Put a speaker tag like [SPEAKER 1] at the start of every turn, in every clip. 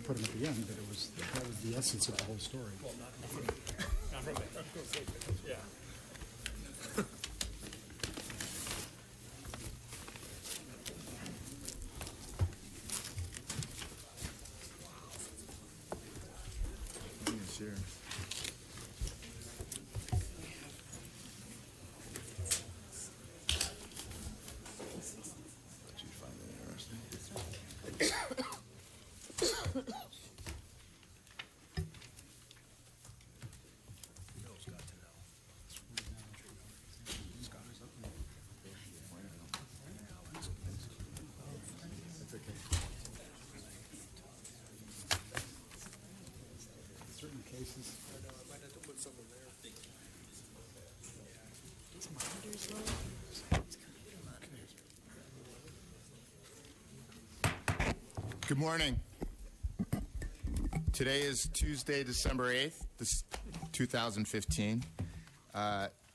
[SPEAKER 1] could put them at the end, but that was the essence of the whole story.
[SPEAKER 2] Well, not from there. Yeah.
[SPEAKER 3] Here. Did you find that interesting?
[SPEAKER 2] Bill's got to know.
[SPEAKER 1] That's okay. Certain cases.
[SPEAKER 2] I know, I might have to put something there.
[SPEAKER 4] These monitors low?
[SPEAKER 3] Good morning. Today is Tuesday, December 8th, 2015.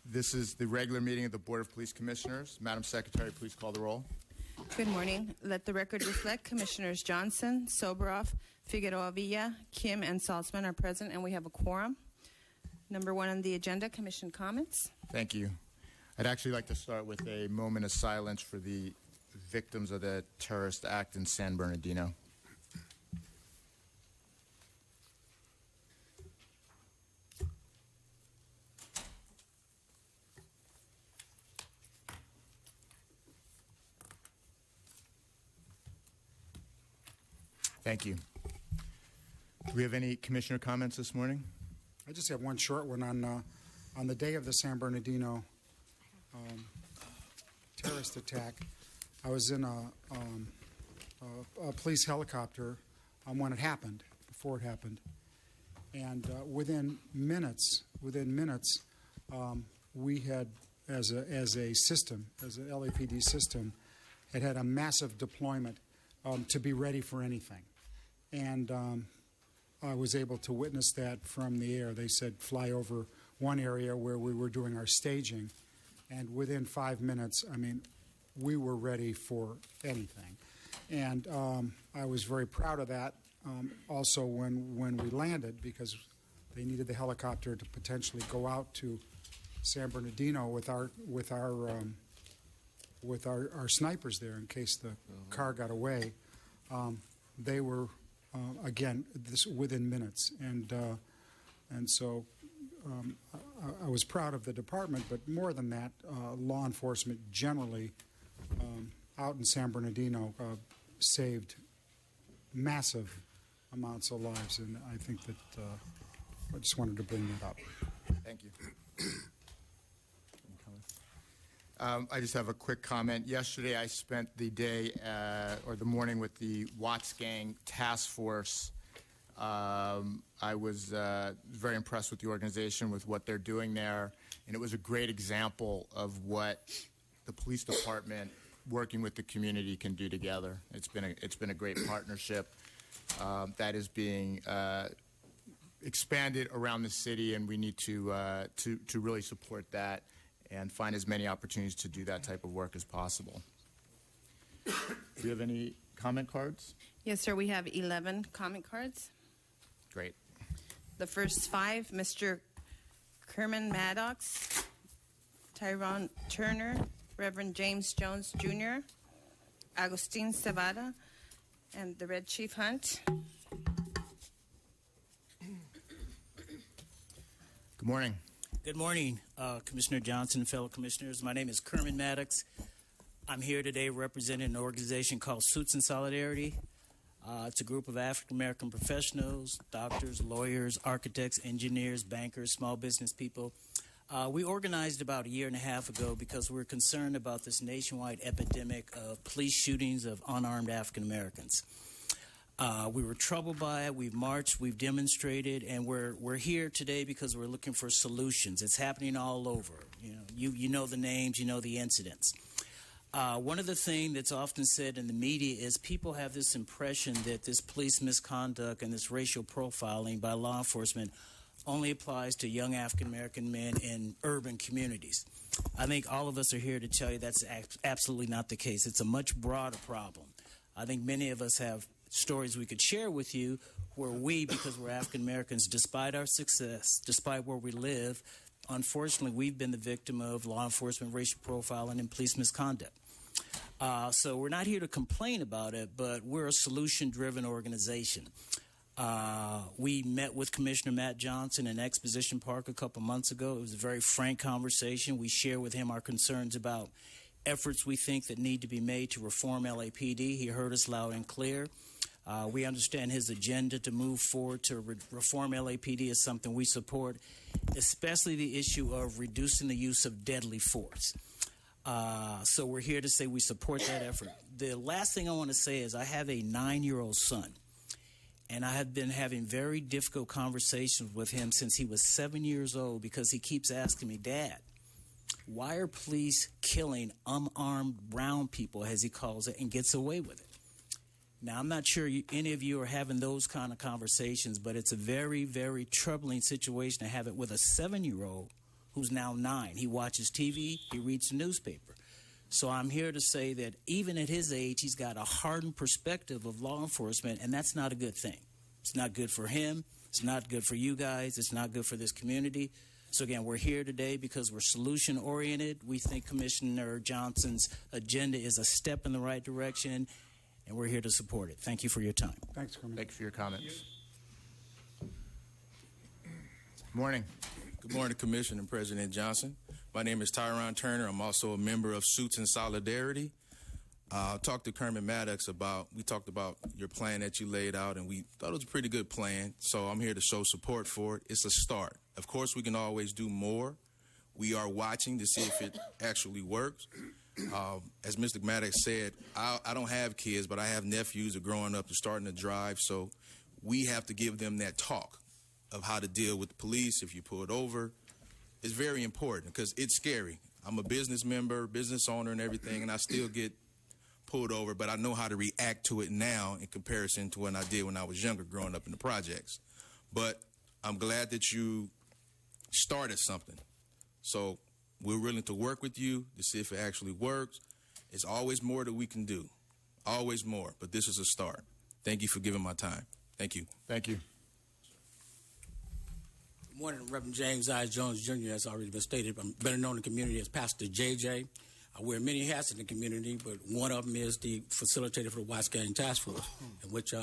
[SPEAKER 3] This is the regular meeting of the Board of Police Commissioners. Madam Secretary, please call the roll.
[SPEAKER 4] Good morning. Let the record reflect Commissioners Johnson, Soboroff, Figueroa Villa, Kim, and Saltzman are present, and we have a quorum. Number one on the agenda, Commission comments.
[SPEAKER 3] Thank you. I'd actually like to start with a moment of silence for the victims of the terrorist act in San Bernardino. Thank you. Do we have any commissioner comments this morning?
[SPEAKER 1] I just have one short one on the day of the San Bernardino terrorist attack. I was in a police helicopter when it happened, before it happened, and within minutes, we had, as a system, as an LAPD system, had a massive deployment to be ready for anything, and I was able to witness that from the air. They said fly over one area where we were doing our staging, and within 5 minutes, I mean, we were ready for anything. And I was very proud of that. Also, when we landed, because they needed the helicopter to potentially go out to San Bernardino with our snipers there in case the car got away. They were again within minutes, and so I was proud of the department. But more than that, law enforcement generally out in San Bernardino saved massive amounts of lives, and I think that I just wanted to bring that up.
[SPEAKER 3] Thank you. I just have a quick comment. Yesterday, I spent the day or the morning with the Watts Gang Task Force. I was very impressed with the organization, with what they're doing there, and it was a great example of what the police department working with the community can do together. It's been a great partnership that is being expanded around the city, and we need to really support that and find as many opportunities to do that type of work as possible. Do you have any comment cards?
[SPEAKER 4] Yes, sir. We have 11 comment cards.
[SPEAKER 3] Great.
[SPEAKER 4] The first 5, Mr. Kerman Maddox, Tyrone Turner, Reverend James Jones Jr., Agustin Cevada, and the Red Chief Hunt.
[SPEAKER 3] Good morning.
[SPEAKER 5] Good morning, Commissioner Johnson and fellow commissioners. My name is Kerman Maddox. I'm here today representing an organization called Suits in Solidarity. It's a group of African-American professionals, doctors, lawyers, architects, engineers, bankers, small business people. We organized about a year and a half ago because we're concerned about this nationwide epidemic of police shootings of unarmed African-Americans. We were troubled by it. We've marched, we've demonstrated, and we're here today because we're looking for solutions. It's happening all over. You know the names, you know the incidents. One of the things that's often said in the media is people have this impression that this police misconduct and this racial profiling by law enforcement only applies to young African-American men in urban communities. I think all of us are here to tell you that's absolutely not the case. It's a much broader problem. I think many of us have stories we could share with you where we, because we're African Americans, despite our success, despite where we live, unfortunately, we've been the victim of law enforcement racial profiling and police misconduct. So we're not here to complain about it, but we're a solution-driven organization. We met with Commissioner Matt Johnson in Exposition Park a couple months ago. It was a very frank conversation. We shared with him our concerns about efforts we think that need to be made to reform LAPD. He heard us loud and clear. We understand his agenda to move forward to reform LAPD is something we support, especially the issue of reducing the use of deadly force. So we're here to say we support that effort. The last thing I want to say is I have a 9-year-old son, and I have been having very difficult conversations with him since he was 7 years old because he keeps asking me, Dad, why are police killing unarmed brown people, as he calls it, and gets away with it? Now, I'm not sure any of you are having those kind of conversations, but it's a very, very troubling situation to have it with a 7-year-old who's now 9. He watches TV, he reads the newspaper. So I'm here to say that even at his age, he's got a hardened perspective of law enforcement, and that's not a good thing. It's not good for him. It's not good for you guys. It's not good for this community. So again, we're here today because we're solution-oriented. We think Commissioner Johnson's agenda is a step in the right direction, and we're here to support it. Thank you for your time.
[SPEAKER 1] Thanks, Kermit.
[SPEAKER 3] Thank you for your comments. Morning.
[SPEAKER 6] Good morning, Commissioner and President Johnson. My name is Tyron Turner. I'm also a member of Suits in Solidarity. I talked to Kermit Maddox we talked about your plan that you laid out, and we thought it was a pretty good plan, so I'm here to show support for it. It's a start. Of course, we can always do more. We are watching to see if it actually works. As Mr. Maddox said, I don't have kids, but I have nephews that are growing up and starting to drive, so we have to give them that talk of how to deal with the police if you pull it over. It's very important because it's scary. I'm a business member, business owner and everything, and I still get pulled over, but I know how to react to it now in comparison to when I did when I was younger growing up in the projects. But I'm glad that you started something. So we're willing to work with you to see if it actually works. It's always more that we can do, always more, but this is a start. Thank you for giving my time. Thank you.
[SPEAKER 3] Thank you.
[SPEAKER 7] Good morning, Reverend James I. Jones Jr., as already been stated. I'm better known in the community as Pastor JJ. I wear many hats in the community, but one of them is the facilitator for the Watts Gang Task Force, in which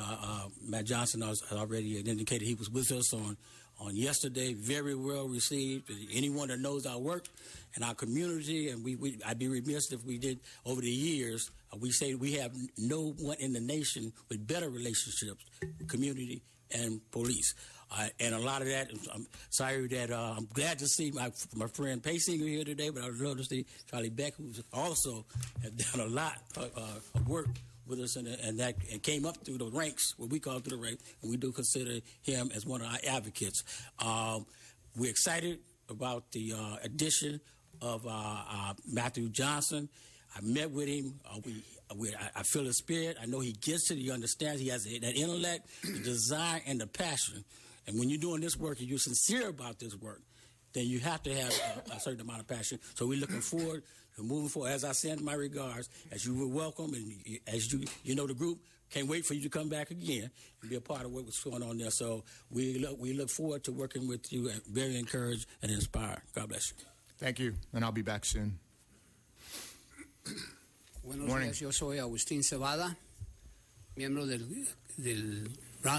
[SPEAKER 7] Matt Johnson has already indicated he was with us on yesterday. Very well received. Anyone that knows our work and our community, and I'd be remiss if we did over the years. We say we have no one in the nation with better relationships with community and police. And a lot of that, I'm sorry that I'm glad to see my friend Paysinger here today, but I would love to see Charlie Beck, who's also has done a lot of work with us and came up through the ranks, what we call through the ranks, and we do consider him as one of our advocates. We're excited about the addition of Matthew Johnson. I met with him. I feel his spirit. I know he gets it. He understands. He has that intellect, the desire, and the passion. And when you're doing this work and you're sincere about this work, then you have to have a certain amount of passion. So we're looking forward to moving forward. As I send my regards, as you were welcome, and as you know the group, can't wait for you to come back again and be a part of what's going on there. So we look forward to working with you, and very encouraged and inspired. God bless you.
[SPEAKER 3] Thank you, and I'll be back soon.
[SPEAKER 8] Buenos
[SPEAKER 3] Morning.
[SPEAKER 8] días, yo soy Agustín Cebada, miembro del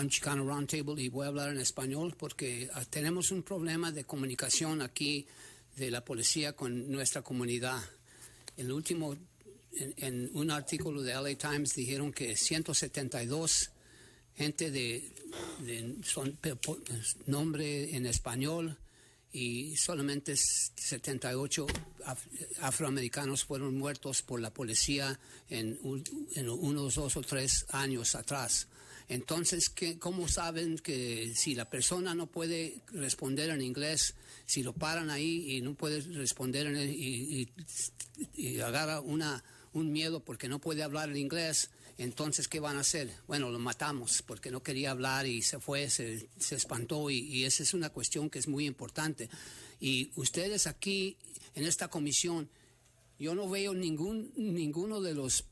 [SPEAKER 8] Chicano Round Table, y voy a hablar en español porque tenemos un problema de comunicación aquí de la policía con nuestra comunidad. En el último, en un artículo de LA Times dijeron que 172 gente son nombre en español y solamente 78 afroamericanos fueron muertos por la policía en unos 2 o 3 años atrás. Entonces, ¿cómo saben que si la persona no puede responder en inglés, si lo paran ahí y no puede responder y agarra un miedo porque no puede hablar el inglés, entonces ¿qué van a hacer? Bueno, lo matamos porque no quería hablar y se fue, se espantó y esa es una cuestión que es muy importante. Y ustedes aquí en esta comisión, yo no veo ninguno de los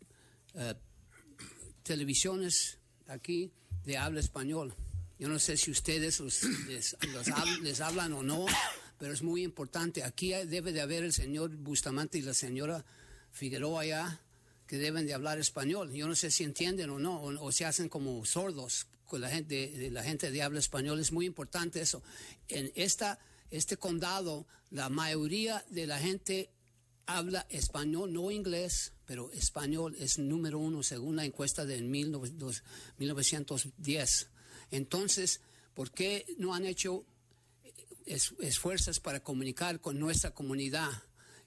[SPEAKER 8] televisiones aquí de habla español. Yo no sé si ustedes les hablan o no, pero es muy importante. Aquí debe de haber el señor Bustamante y la señora Figueroa allá que deben de hablar español. Yo no sé si entienden o no, o se hacen como sordos con la gente de habla español. Es muy importante eso. En este condado, la mayoría de la gente habla español, no inglés, pero español es número 1 según la encuesta de 1910. Entonces, ¿por qué no han hecho esfuerzos para comunicar con nuestra comunidad?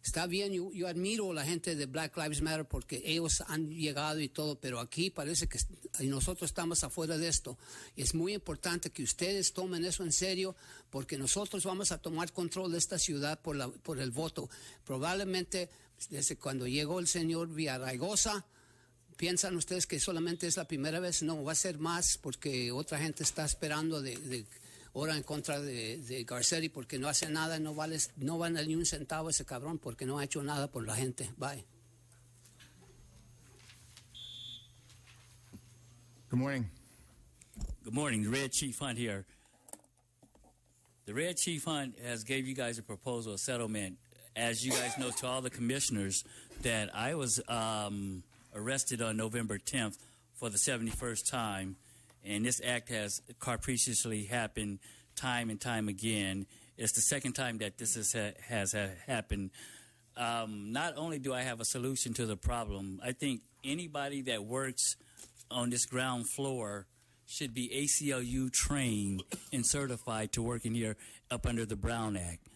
[SPEAKER 8] Está bien, yo admiro a la gente de Black Lives Matter porque ellos han llegado y todo, pero aquí parece que nosotros estamos afuera de esto. Es muy importante que ustedes tomen eso en serio porque nosotros vamos a tomar control de esta ciudad por el voto. Probablemente desde cuando llegó el señor Villaraigosa, ¿piensan ustedes que solamente es la primera vez? No, va a ser más porque otra gente está esperando ahora en contra de Garcetti porque no hace nada, no vale ni un centavo ese cabrón porque no ha hecho nada por la gente. Bye.
[SPEAKER 3] Good morning.
[SPEAKER 9] Good morning. The Red Chief Hunt here. The Red Chief Hunt has gave you guys a proposal, a settlement. As you guys know, to all the commissioners, that I was arrested on November 10th for the 71st time. And this act has capriciously happened time and time again. It's the second time that this has happened. Not only do I have a solution to the problem, I think anybody that works on this ground floor should be ACLU trained and certified to work in here up under the Brown Act.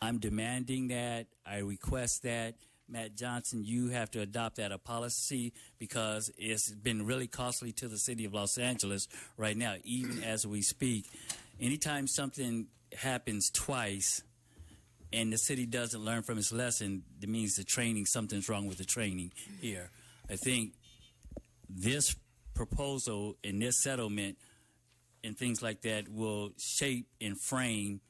[SPEAKER 9] I'm demanding that. I request that. Matt Johnson, you have to adopt that a policy because it's been really costly to the city of Los Angeles right now, even as we speak. Anytime something happens twice and the city doesn't learn from its lesson, it means something's wrong with the training here. I think this proposal and this settlement and things like that will shape and frame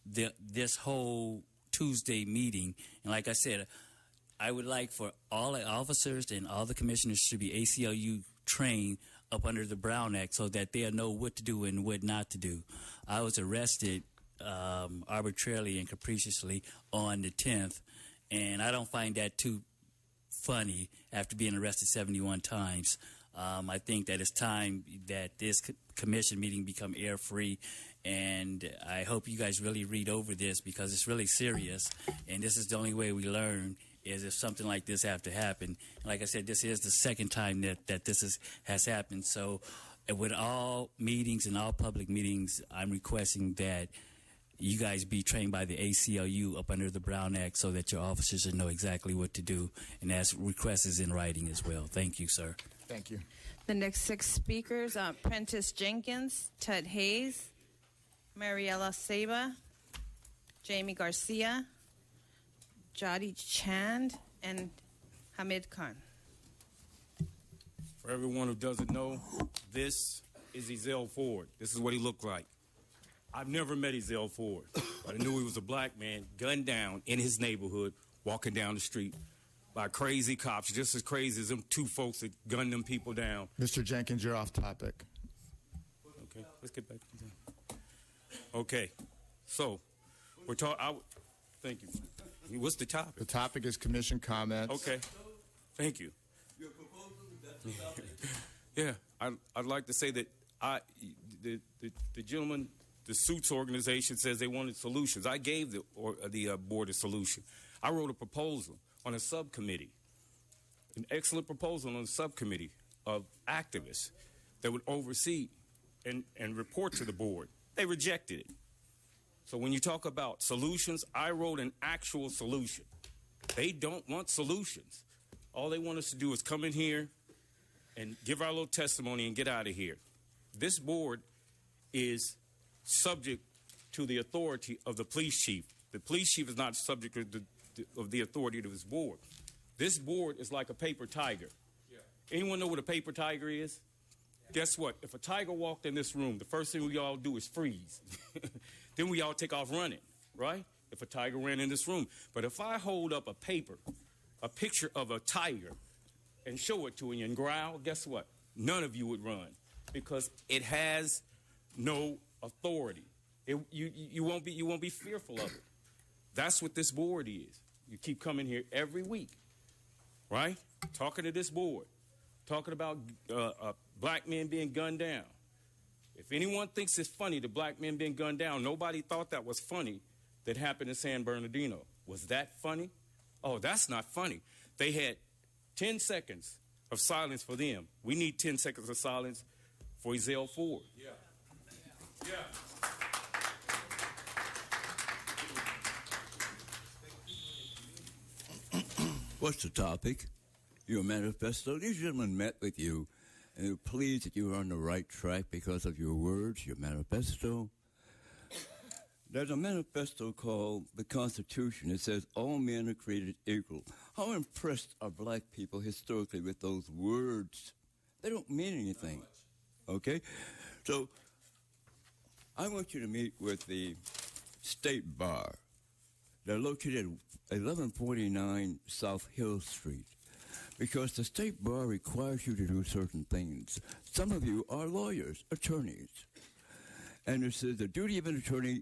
[SPEAKER 9] this whole Tuesday meeting. And like I said, I would like for all the officers and all the commissioners to be ACLU trained up under the Brown Act so that they'll know what to do and what not to do. I was arrested arbitrarily and capriciously on the 10th, and I don't find that too funny after being arrested 71 times. I think that it's time that this commission meeting become air-free, and I hope you guys really read over this because it's really serious, and this is the only way we learn is if something like this have to happen. Like I said, this is the second time that this has happened. So with all meetings and all public meetings, I'm requesting that you guys be trained by the ACLU up under the Brown Act so that your officers will know exactly what to do. And that request is in writing as well. Thank you, sir.
[SPEAKER 3] Thank you.
[SPEAKER 4] The next 6 speakers are Prentice Jenkins, Ted Hayes, Mariela Saba, Jamie Garcia, Jody Chand, and Hamid Khan.
[SPEAKER 10] For everyone who doesn't know, this is Ezell Ford. This is what he looked like. I've never met Ezell Ford, but I knew he was a black man gunned down in his neighborhood, walking down the street by crazy cops, just as crazy as them 2 folks that gunned them people down.
[SPEAKER 3] Mr. Jenkins, you're off topic.
[SPEAKER 10] Okay, let's get back to that. Okay, so we're talking. Thank you. What's the topic?
[SPEAKER 3] The topic is commission comments.
[SPEAKER 10] Okay, thank you. Yeah, I'd like to say that the gentleman, the Suits organization says they wanted solutions. I gave the board a solution. I wrote a proposal on a subcommittee, an excellent proposal on a subcommittee of activists that would oversee and report to the board. They rejected it. So when you talk about solutions, I wrote an actual solution. They don't want solutions. All they want us to do is come in here and give our little testimony and get out of here. This board is subject to the authority of the police chief. The police chief is not subject of the authority of this board. This board is like a paper tiger. Yeah. Anyone know what a paper tiger is? Yeah. Guess what? If a tiger walked in this room, the first thing we all do is freeze. Then we all take off running, right? If a tiger ran in this room. But if I hold up a paper, a picture of a tiger, and show it to you and growl, guess what? None of you would run. because it has no authority. You won't be fearful of it. That's what this board is. You keep coming here every week, right? Talking to this board, talking about black men being gunned down. If anyone thinks it's funny that black men being gunned down, nobody thought that was funny that happened in San Bernardino. Was that funny? Oh, that's not funny. They had 10 seconds of silence for them. We need 10 seconds of silence for Ezell Ford. Yeah.
[SPEAKER 11] What's the topic? Your manifesto. These gentlemen met with you and they were pleased that you were on the right track because of your words, your manifesto. There's a manifesto called the Constitution. It says all men are created equal. How impressed are black people historically with those words? They don't mean anything. Okay? So I want you to meet with the State Bar. They're located at 1149 South Hill Street because the State Bar requires you to do certain things. Some of you are lawyers, attorneys. And it says the duty of an attorney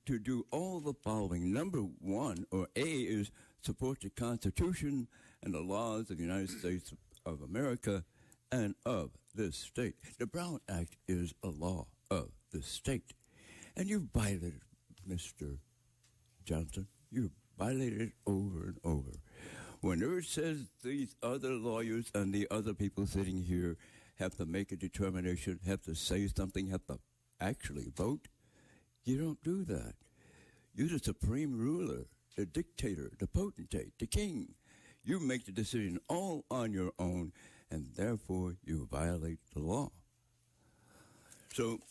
[SPEAKER 11] to do all the following. Number one, or A, is support the Constitution and the laws of the United States of America and of this state. The Brown Act is a law of the state. And you violated it, Mr. Johnson. You violated it over and over. Whenever it says these other lawyers and the other people sitting here have to make a determination, have to say something, have to actually vote, you don't do that. You're the supreme ruler, the dictator, the potentate, the king. You make the decision all on your own, and therefore you violate the law. So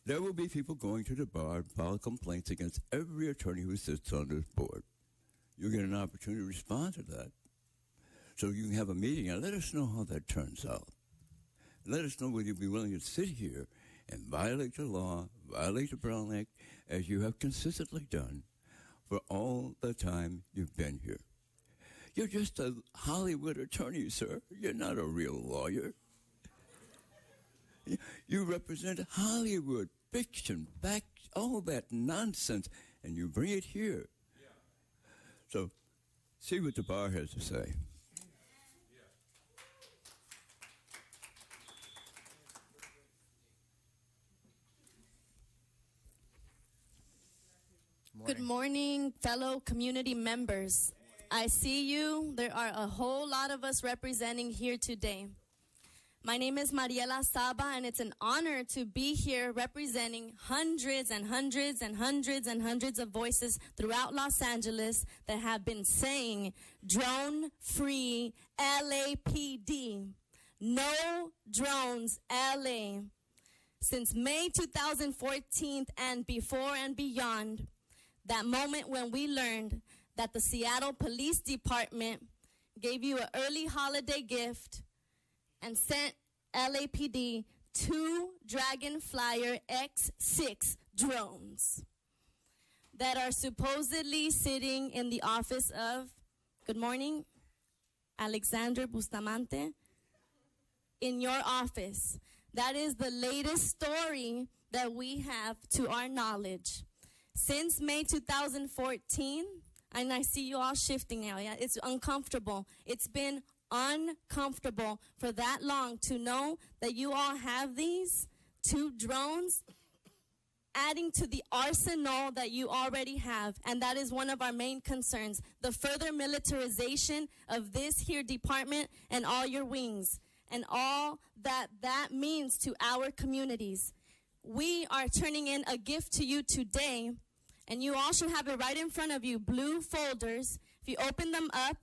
[SPEAKER 11] there will be people going to the bar and file complaints against every attorney who sits on this board. You'll get an opportunity to respond to that. So you can have a meeting and let us know how that turns out. Let us know whether you'll be willing to sit here and violate the law, violate the Brown Act, as you have consistently done for all the time you've been here. You're just a Hollywood attorney, sir. You're not a real lawyer. You represent Hollywood, fiction, fact, all that nonsense, and you bring it here. Yeah. So, see what the bar has to say.
[SPEAKER 12] Good morning, fellow community members. I see you. There are a whole lot of us representing here today. My name is Mariela Saba, and it's an honor to be here representing hundreds and hundreds and hundreds and hundreds of voices throughout Los Angeles that have been saying, drone-free LAPD. No drones, LA. Since May 2014 and before and beyond, that moment when we learned that the Seattle Police Department gave you an early holiday gift and sent LAPD 2 Dragonflyer X6 drones that are supposedly sitting in the office of, good morning, Alexander Bustamante, in your office. That is the latest story that we have to our knowledge. Since May 2014, and I see you all shifting now, yeah, it's uncomfortable. It's been uncomfortable for that long to know that you all have these 2 drones adding to the arsenal that you already have, and that is one of our main concerns, the further militarization of this here department and all your wings, and all that that means to our communities. We are turning in a gift to you today, and you all should have it right in front of you, blue folders. If you open them up,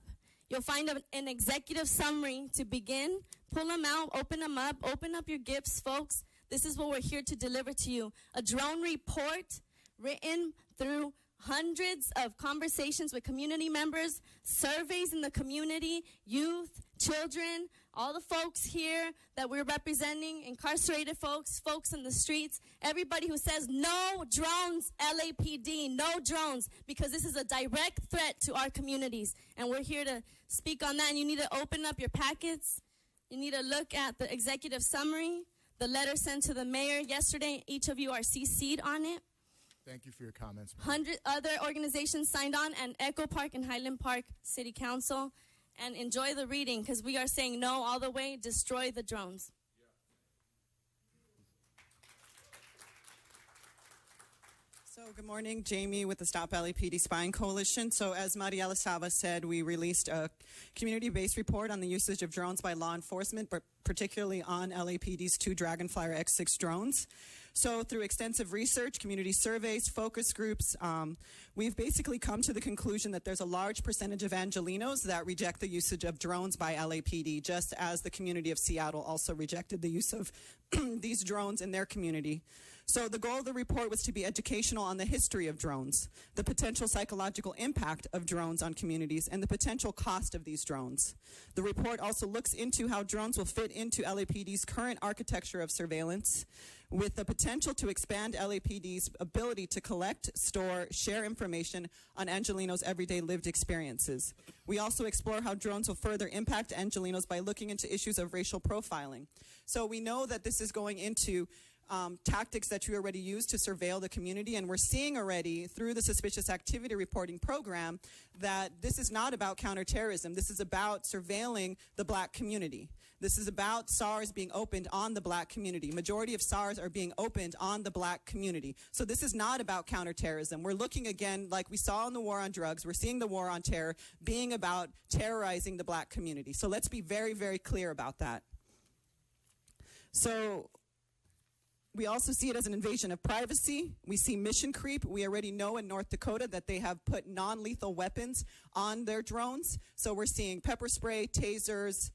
[SPEAKER 12] you'll find an executive summary to begin. Pull them out, open them up, open up your gifts, folks. This is what we're here to deliver to you. A drone report written through hundreds of conversations with community members, surveys in the community, youth, children, all the folks here that we're representing, incarcerated folks, folks in the streets, everybody who says no drones, LAPD, no drones, because this is a direct threat to our communities. And we're here to speak on that. And you need to open up your packets. You need to look at the executive summary, the letter sent to the mayor yesterday. Each of you are CC'd on it.
[SPEAKER 3] Thank you for your comments.
[SPEAKER 12] 100 other organizations signed on, and Echo Park and Highland Park City Council. And enjoy the reading, because we are saying no all the way. Destroy the drones.
[SPEAKER 13] So good morning, Jamie with the Stop LAPD Spying Coalition. So as Mariela Saba said, we released a community-based report on the usage of drones by law enforcement, but particularly on LAPD's 2 Dragonflyer X6 drones. So through extensive research, community surveys, focus groups, we've basically come to the conclusion that there's a large percentage of Angelenos that reject the usage of drones by LAPD, just as the community of Seattle also rejected the use of these drones in their community. So the goal of the report was to be educational on the history of drones, the potential psychological impact of drones on communities, and the potential cost of these drones. The report also looks into how drones will fit into LAPD's current architecture of surveillance, with the potential to expand LAPD's ability to collect, store, share information on Angelenos' everyday lived experiences. We also explore how drones will further impact Angelenos by looking into issues of racial profiling. So we know that this is going into tactics that you already use to surveil the community, and we're seeing already through the suspicious activity reporting program that this is not about counterterrorism. This is about surveilling the black community. This is about SARs being opened on the black community. Majority of SARs are being opened on the black community. So this is not about counterterrorism. We're looking again, like we saw in the war on drugs, we're seeing the war on terror being about terrorizing the black community. So let's be very, very clear about that. So we also see it as an invasion of privacy. We see mission creep. We already know in North Dakota that they have put non-lethal weapons on their drones. So we're seeing pepper spray, tasers,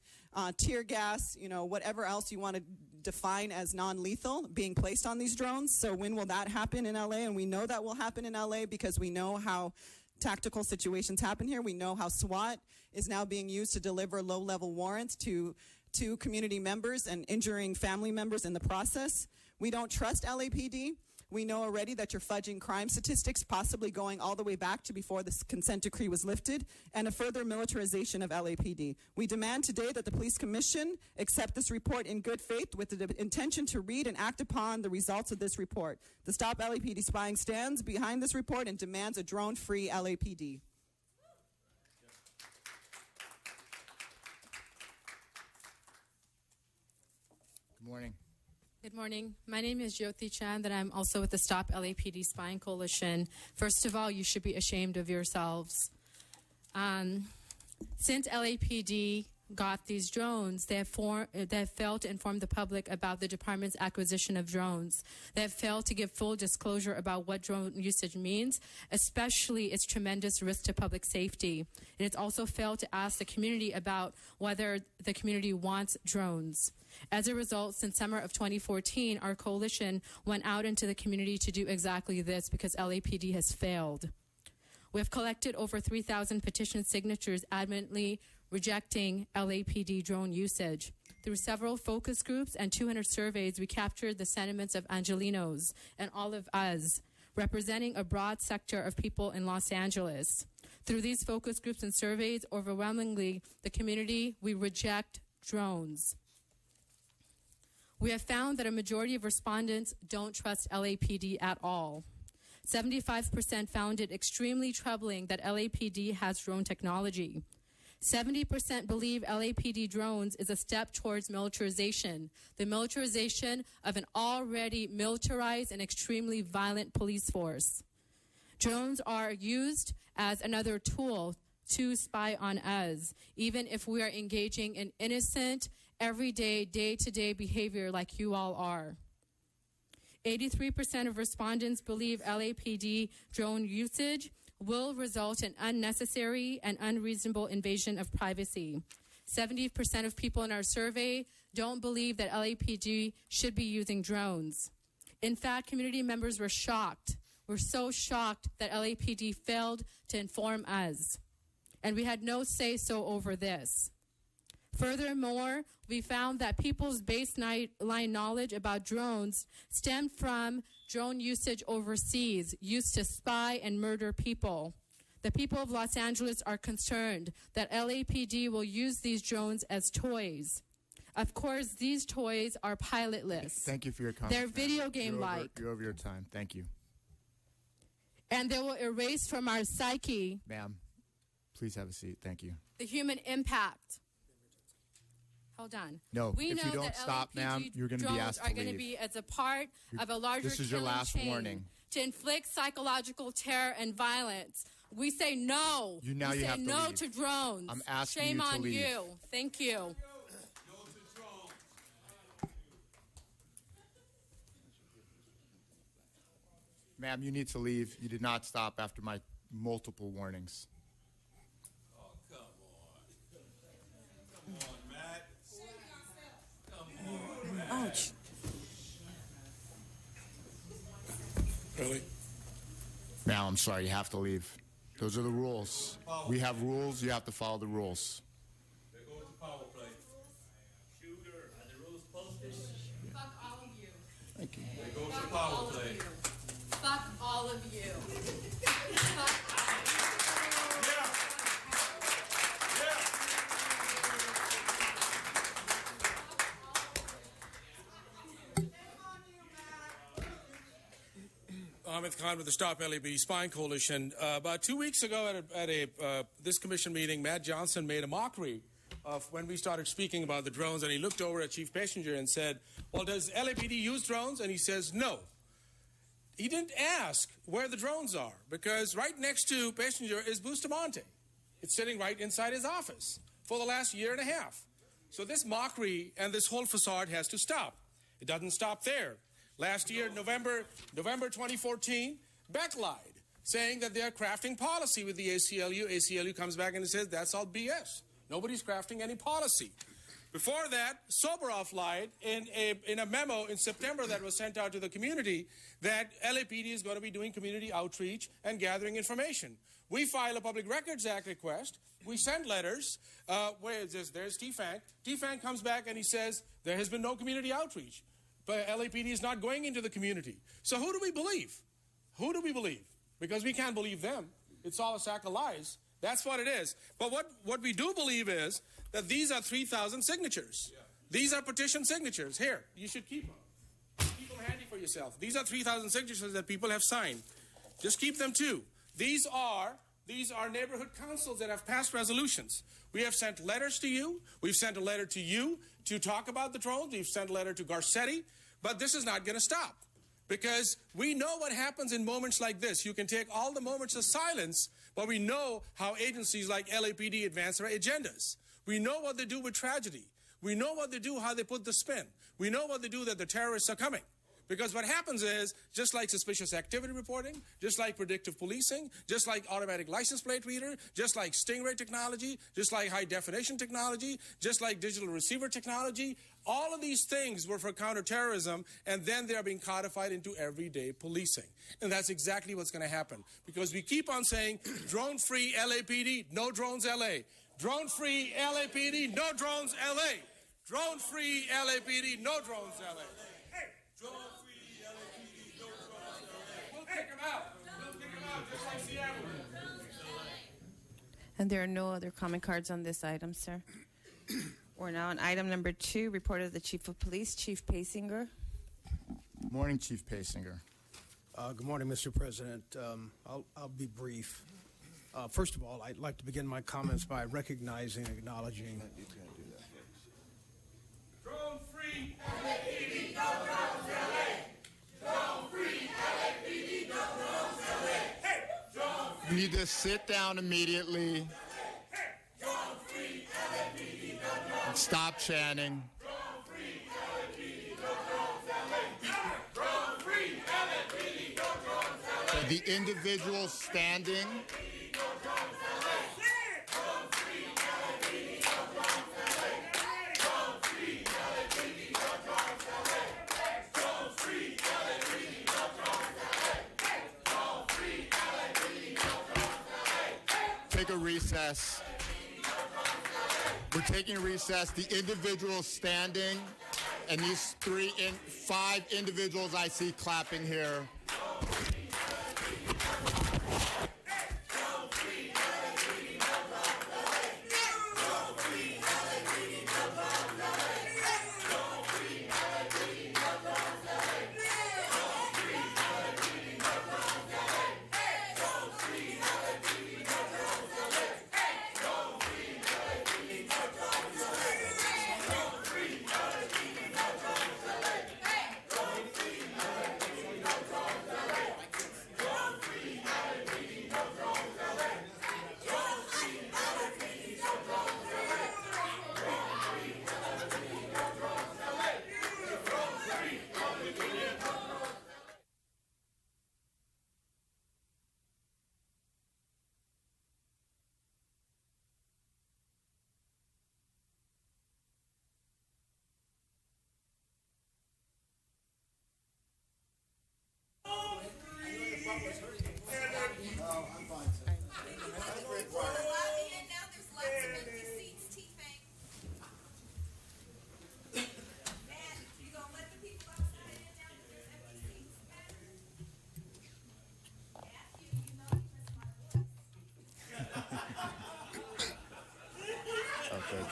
[SPEAKER 13] tear gas, whatever else you want to define as non-lethal being placed on these drones. So when will that happen in LA? And we know that will happen in LA because we know how tactical situations happen here. We know how SWAT is now being used to deliver low-level warrants to community members and injuring family members in the process. We don't trust LAPD. We know already that you're fudging crime statistics, possibly going all the way back to before this consent decree was lifted, and a further militarization of LAPD. We demand today that the Police Commission accept this report in good faith with the intention to read and act upon the results of this report. The Stop LAPD Spying stands behind this report and demands a drone-free LAPD.
[SPEAKER 3] Good morning.
[SPEAKER 14] Good morning. My name is Jyoti Chand, and I'm also with the Stop LAPD Spying Coalition. First of all, you should be ashamed of yourselves. Since LAPD got these drones, they have failed to inform the public about the department's acquisition of drones. They have failed to give full disclosure about what drone usage means, especially its tremendous risk to public safety. And it's also failed to ask the community about whether the community wants drones. As a result, since summer of 2014, our coalition went out into the community to do exactly this because LAPD has failed. We have collected over 3,000 petition signatures adamantly rejecting LAPD drone usage. Through several focus groups and 200 surveys, we captured the sentiments of Angelenos and all of us, representing a broad sector of people in Los Angeles. Through these focus groups and surveys, overwhelmingly, the community, we reject drones. We have found that a majority of respondents don't trust LAPD at all. 75% found it extremely troubling that LAPD has drone technology. 70% believe LAPD drones is a step towards militarization, the militarization of an already militarized and extremely violent police force. Drones are used as another tool to spy on us, even if we are engaging in innocent, everyday, day-to-day behavior like you all are. 83% of respondents believe LAPD drone usage will result in unnecessary and unreasonable invasion of privacy. 70% of people in our survey don't believe that LAPD should be using drones. In fact, community members were shocked. We're so shocked that LAPD failed to inform us. And we had no say-so over this. Furthermore, we found that people's baseline knowledge about drones stemmed from drone usage overseas, used to spy and murder people. The people of Los Angeles are concerned that LAPD will use these drones as toys. Of course, these toys are pilotless.
[SPEAKER 3] Thank you for your comment.
[SPEAKER 14] They're video game-like.
[SPEAKER 3] You're over your time. Thank you.
[SPEAKER 14] And they will erase from our psyche
[SPEAKER 3] Ma'am, please have a seat. Thank you.
[SPEAKER 14] the human impact. Hold on.
[SPEAKER 3] No,
[SPEAKER 14] we
[SPEAKER 3] if
[SPEAKER 14] know
[SPEAKER 3] you don't
[SPEAKER 14] that
[SPEAKER 3] stop,
[SPEAKER 14] LAPD
[SPEAKER 3] ma'am, you're going to be
[SPEAKER 14] drones
[SPEAKER 3] asked
[SPEAKER 14] are
[SPEAKER 3] to
[SPEAKER 14] going to
[SPEAKER 3] leave.
[SPEAKER 14] be as a part of a larger
[SPEAKER 3] This is your
[SPEAKER 14] killing
[SPEAKER 3] last
[SPEAKER 14] chain
[SPEAKER 3] warning.
[SPEAKER 14] to inflict psychological terror and violence. We say no.
[SPEAKER 3] You
[SPEAKER 14] we say
[SPEAKER 3] have to
[SPEAKER 14] no
[SPEAKER 3] leave.
[SPEAKER 14] to drones.
[SPEAKER 3] I'm asking
[SPEAKER 14] Shame
[SPEAKER 3] you to
[SPEAKER 14] on
[SPEAKER 3] leave.
[SPEAKER 14] you. Thank you.
[SPEAKER 3] Ma'am, you need to leave. You did not stop after my multiple warnings.
[SPEAKER 13] Ouch.
[SPEAKER 2] Really?
[SPEAKER 3] Now, I'm sorry, you have to leave. Those are the rules. We have rules. You have to follow the rules.
[SPEAKER 14] Fuck all of you.
[SPEAKER 3] Thank you.
[SPEAKER 14] Fuck all of you. Fuck all of you. Fuck
[SPEAKER 15] Ahmed Khan with the Stop LAPD Spine Coalition. About 2 weeks ago at this commission meeting, Matt Johnson made a mockery of when we started speaking about the drones, and he looked over at Chief Passenger and said, well, does LAPD use drones? And he says, no. He didn't ask where the drones are, because right next to Passenger is Bustamante. It's sitting right inside his office for the last year and a half. So this mockery and this whole facade has to stop. It doesn't stop there. Last year, November 2014, Beck lied, saying that they are crafting policy with the ACLU. ACLU comes back and says that's all BS. Nobody's crafting any policy. Before that, Soboroff lied in a memo in September that was sent out to the community that LAPD is going to be doing community outreach and gathering information. We file a Public Records Act request. We send letters. There's TFANG. TFANG comes back and he says there has been no community outreach. But LAPD is not going into the community. So who do we believe? Who do we believe? Because we can't believe them. It's all a sack of lies. That's what it is. But what we do believe is that these are 3,000 signatures. Yeah. These are petition signatures. Here, you should keep them. Keep them handy for yourself. These are 3,000 signatures that people have signed. Just keep them too. These are neighborhood councils that have passed resolutions. We have sent letters to you. We've sent a letter to you to talk about the drones. We've sent a letter to Garcetti. But this is not going to stop, because we know what happens in moments like this. You can take all the moments of silence, but we know how agencies like LAPD advance their agendas. We know what they do with tragedy. We know what they do, how they put the spin. We know what they do, that the terrorists are coming. Because what happens is, just like suspicious activity reporting, just like predictive policing, just like automatic license plate reader, just like Stingray technology, just like high definition technology, just like digital receiver technology, all of these things were for counterterrorism, and then they are being codified into everyday policing. And that's exactly what's going to happen. Because we keep on saying, drone-free LAPD, no drones LA. Drone-free LAPD, no drones LA. Drone-free LAPD, no drones LA.
[SPEAKER 4] And there are no other comment cards on this item, sir. We're now on item number 2, report of the Chief of Police, Chief Pasinger.
[SPEAKER 3] Morning, Chief Pasinger.
[SPEAKER 2] Good morning, Mr. President. I'll be brief. First of all, I'd like to begin my comments by recognizing and acknowledging.
[SPEAKER 15] Drone-free LAPD, no drones LA. Drone-free LAPD, no drones LA. Hey, drone-free.
[SPEAKER 3] You need to sit down immediately.
[SPEAKER 15] Drone-free LAPD, no drones.
[SPEAKER 3] Stop chanting.
[SPEAKER 15] Drone-free LAPD, no drones LA. Drone-free LAPD, no drones LA.
[SPEAKER 3] The individual standing. Take a recess. We're taking a recess. The individual standing, and these 5 individuals I see clapping here.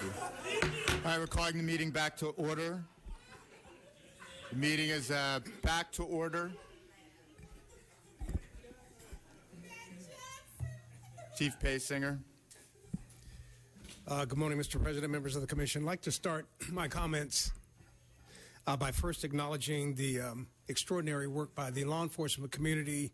[SPEAKER 3] you. All right, we're calling the meeting back to order. The meeting is back to order. Chief Paysinger.
[SPEAKER 2] Good morning, Mr. President, members of the Commission. I'd like to start my comments by first acknowledging the extraordinary work by the law enforcement community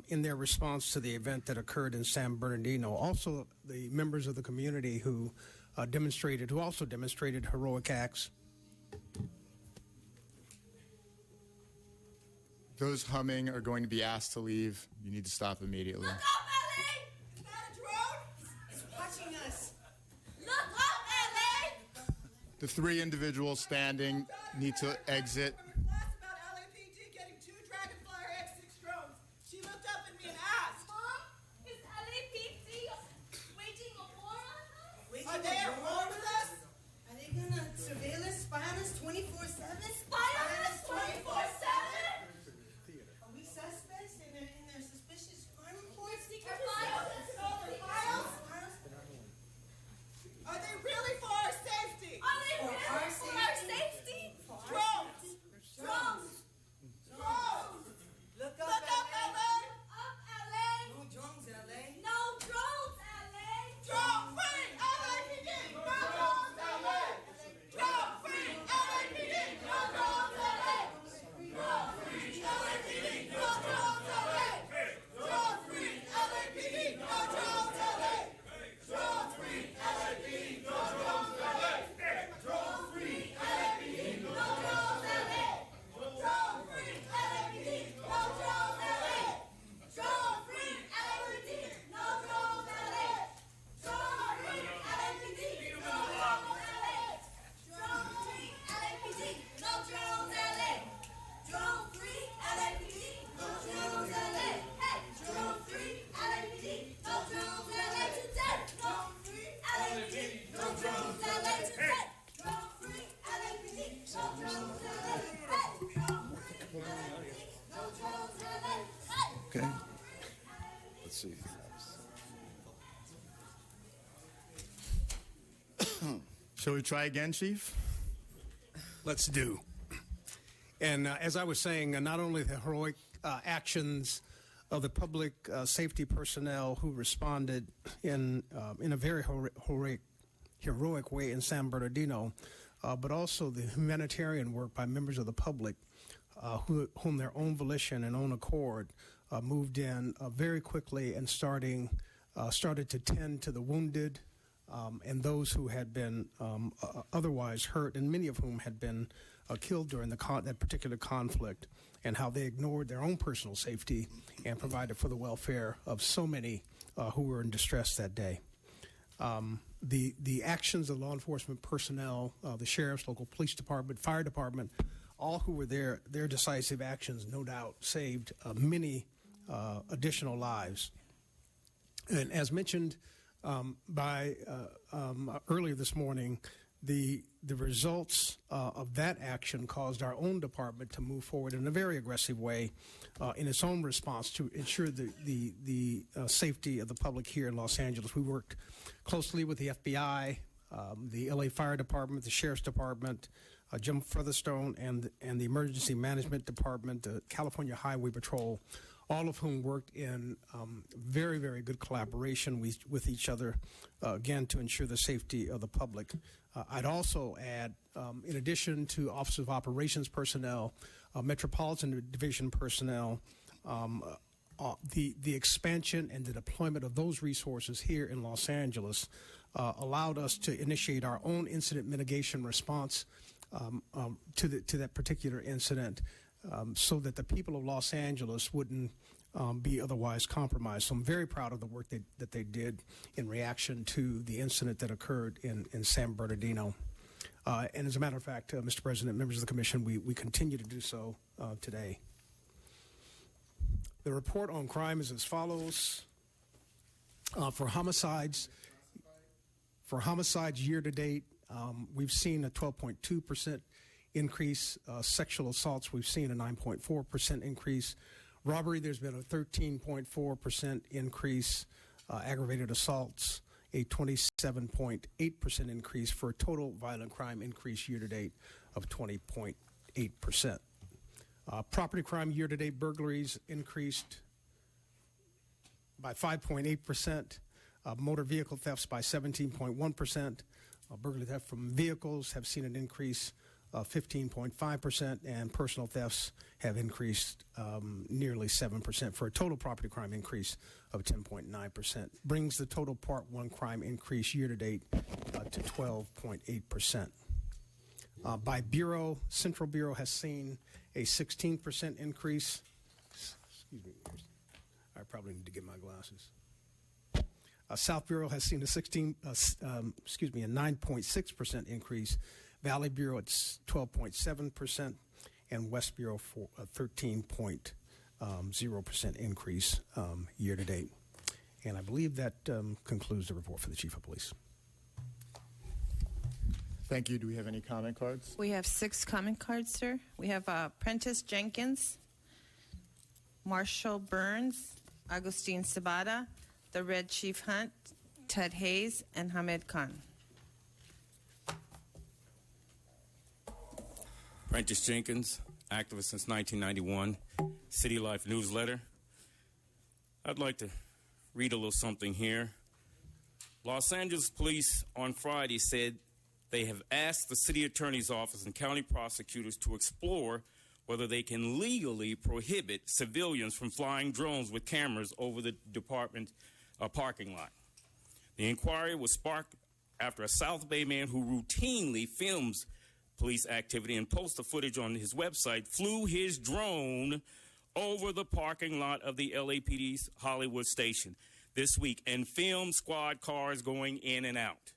[SPEAKER 2] in their response to the event that occurred in San Bernardino. Also, the members of the community who also demonstrated heroic acts.
[SPEAKER 3] Those humming are going to be asked to leave. You need to stop immediately.
[SPEAKER 16] Look up, LA! Is that a drone? It's watching us. Look up, LA!
[SPEAKER 3] The three individuals standing need to exit.
[SPEAKER 16] About LAPD getting 2 Dragonflyer X6 drones. She looked up at me and asked, Mom, is LAPD waging a war on us? Are they at war with us? Are they gonna surveil us, spy on us 24/7? Spy on us 24/7? Are we suspects in their suspicious crime reports? Secret files? Are they really for our safety? Are they really for our safety? Drones! Drones! Drones! Look up, LA! Up, LA! No drones, LA! No drones, LA! Drone free, LAPD! No drones, LA! Drone free, LAPD! No drones, LA! Drone free, LAPD! No drones, LA! Drone free, LAPD! No drones, LA! Drone free, LAPD! No drones, LA! Drone free, LAPD! No drones, LA! Drone free, LAPD! No drones, LA! Drone free, LAPD! No drones, LA! Drone free, LAPD! No drones, LA! Drone free, LAPD! No drones, LA! Drone free, LAPD! No drones, LA! Hey! Drone free, LAPD! No drones, LA today! Drone free, LAPD! No drones, LA today! Drone free, LAPD! No drones, LA! Hey! Drone free, LAPD! No drones, LA! Hey!
[SPEAKER 3] Okay. Let's see. Shall we try again, Chief?
[SPEAKER 2] Let's do. And as I was saying, not only the heroic actions of the public safety personnel who responded in a very heroic way in San Bernardino, but also the humanitarian work by members of the public whom their own volition and own accord moved in very quickly and started to tend to the wounded and those who had been otherwise hurt, and many of whom had been killed during that particular conflict, and how they ignored their own personal safety and provided for the welfare of so many who were in distress that day. The actions of law enforcement personnel, the sheriffs, local police department, fire department, all who were there, their decisive actions no doubt saved many additional lives. And as mentioned by earlier this morning, the results of that action caused our own department to move forward in a very aggressive way in its own response to ensure the safety of the public here in Los Angeles. We worked closely with the FBI, the LA Fire Department, the Sheriff's Department, Jim Featherstone, and the Emergency Management Department, the California Highway Patrol, all of whom worked in very, very good collaboration with each other, again, to ensure the safety of the public. I'd also add, in addition to Office of Operations personnel, Metropolitan Division personnel, the expansion and the deployment of those resources here in Los Angeles allowed us to initiate our own incident mitigation response to that particular incident, so that the people of Los Angeles wouldn't be otherwise compromised. So I'm very proud of the work that they did in reaction to the incident that occurred in San Bernardino. And as a matter of fact, Mr. President, members of the Commission, we continue to do so today. The report on crime is as follows. For homicides year to date, we've seen a 12.2% increase. Sexual assaults, we've seen a 9.4% increase. Robbery, there's been a 13.4% increase. Aggravated assaults a 27.8% increase for a total violent crime increase year to date of 20.8%. Property crime year to date burglaries increased by 5.8%, motor vehicle thefts by 17.1%, burglary theft from vehicles have seen an increase of 15.5%, and personal thefts have increased nearly 7% for a total property crime increase of 10.9%. Brings the total Part 1 crime increase year to date to 12.8%. By bureau, Central Bureau has seen a 16% increase. Excuse me. I probably need to get my glasses. South Bureau has seen a 9.6% increase. Valley Bureau at 12.7%, and West Bureau for a 13.0% increase year to date. And I believe that concludes the report for the Chief of Police.
[SPEAKER 3] Thank you. Do we have any comment cards?
[SPEAKER 4] We have 6 comment cards, sir. We have Prentice Jenkins, Marshall Burns, Agustin Sabata, the Red Chief Hunt, Ted Hayes, and Hamed Khan.
[SPEAKER 10] Prentice Jenkins, activist since 1991, City Life newsletter. I'd like to read a little something here. Los Angeles police on Friday said they have asked the city attorney's office and county prosecutors to explore whether they can legally prohibit civilians from flying drones with cameras over the department parking lot. The inquiry was sparked after a South Bay man who routinely films police activity and posts the footage on his website flew his drone over the parking lot of the LAPD's Hollywood station this week and filmed squad cars going in and out.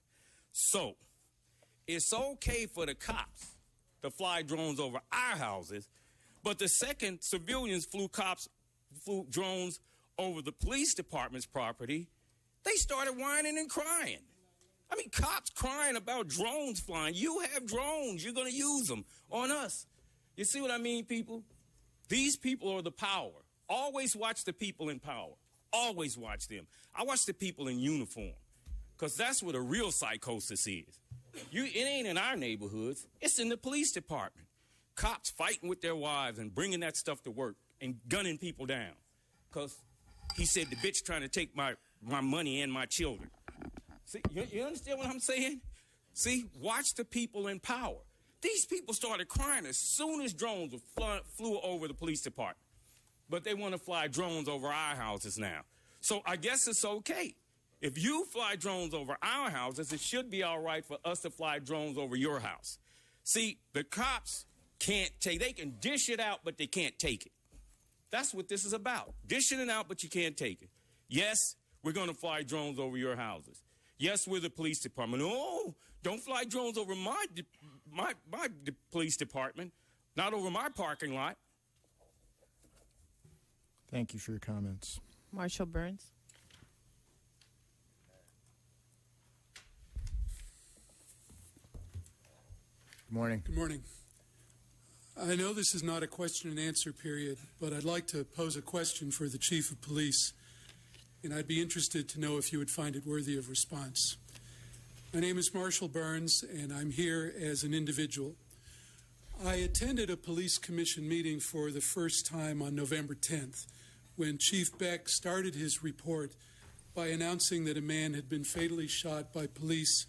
[SPEAKER 10] So, it's okay for the cops to fly drones over our houses, but the second civilians flew drones over the police department's property, they started whining and crying. I mean, cops crying about drones flying. You have drones. You're going to use them on us. You see what I mean, people? These people are the power. Always watch the people in power. Always watch them. I watch the people in uniform because that's where the real psychosis is. It ain't in our neighborhoods. It's in the police department. Cops fighting with their wives and bringing that stuff to work and gunning people down because he said the bitch trying to take my money and my children. See, you understand what I'm saying? See, watch the people in power. These people started crying as soon as drones flew over the police department. But they want to fly drones over our houses now. So I guess it's okay. If you fly drones over our houses, it should be all right for us to fly drones over your house. See, the cops can't take, they can dish it out, but they can't take it. That's what this is about. Dishing it out, but you can't take it. Yes, we're going to fly drones over your houses. Yes, we're the police department. Oh, don't fly drones over my police department, not over my parking lot.
[SPEAKER 3] Thank you for your comments.
[SPEAKER 4] Marshall Burns.
[SPEAKER 3] Good morning.
[SPEAKER 17] Good morning. I know this is not a question and answer period, but I'd like to pose a question for the Chief of Police, and I'd be interested to know if you would find it worthy of response. My name is Marshall Burns, and I'm here as an individual. I attended a police commission meeting for the first time on November 10th, when Chief Beck started his report by announcing that a man had been fatally shot by police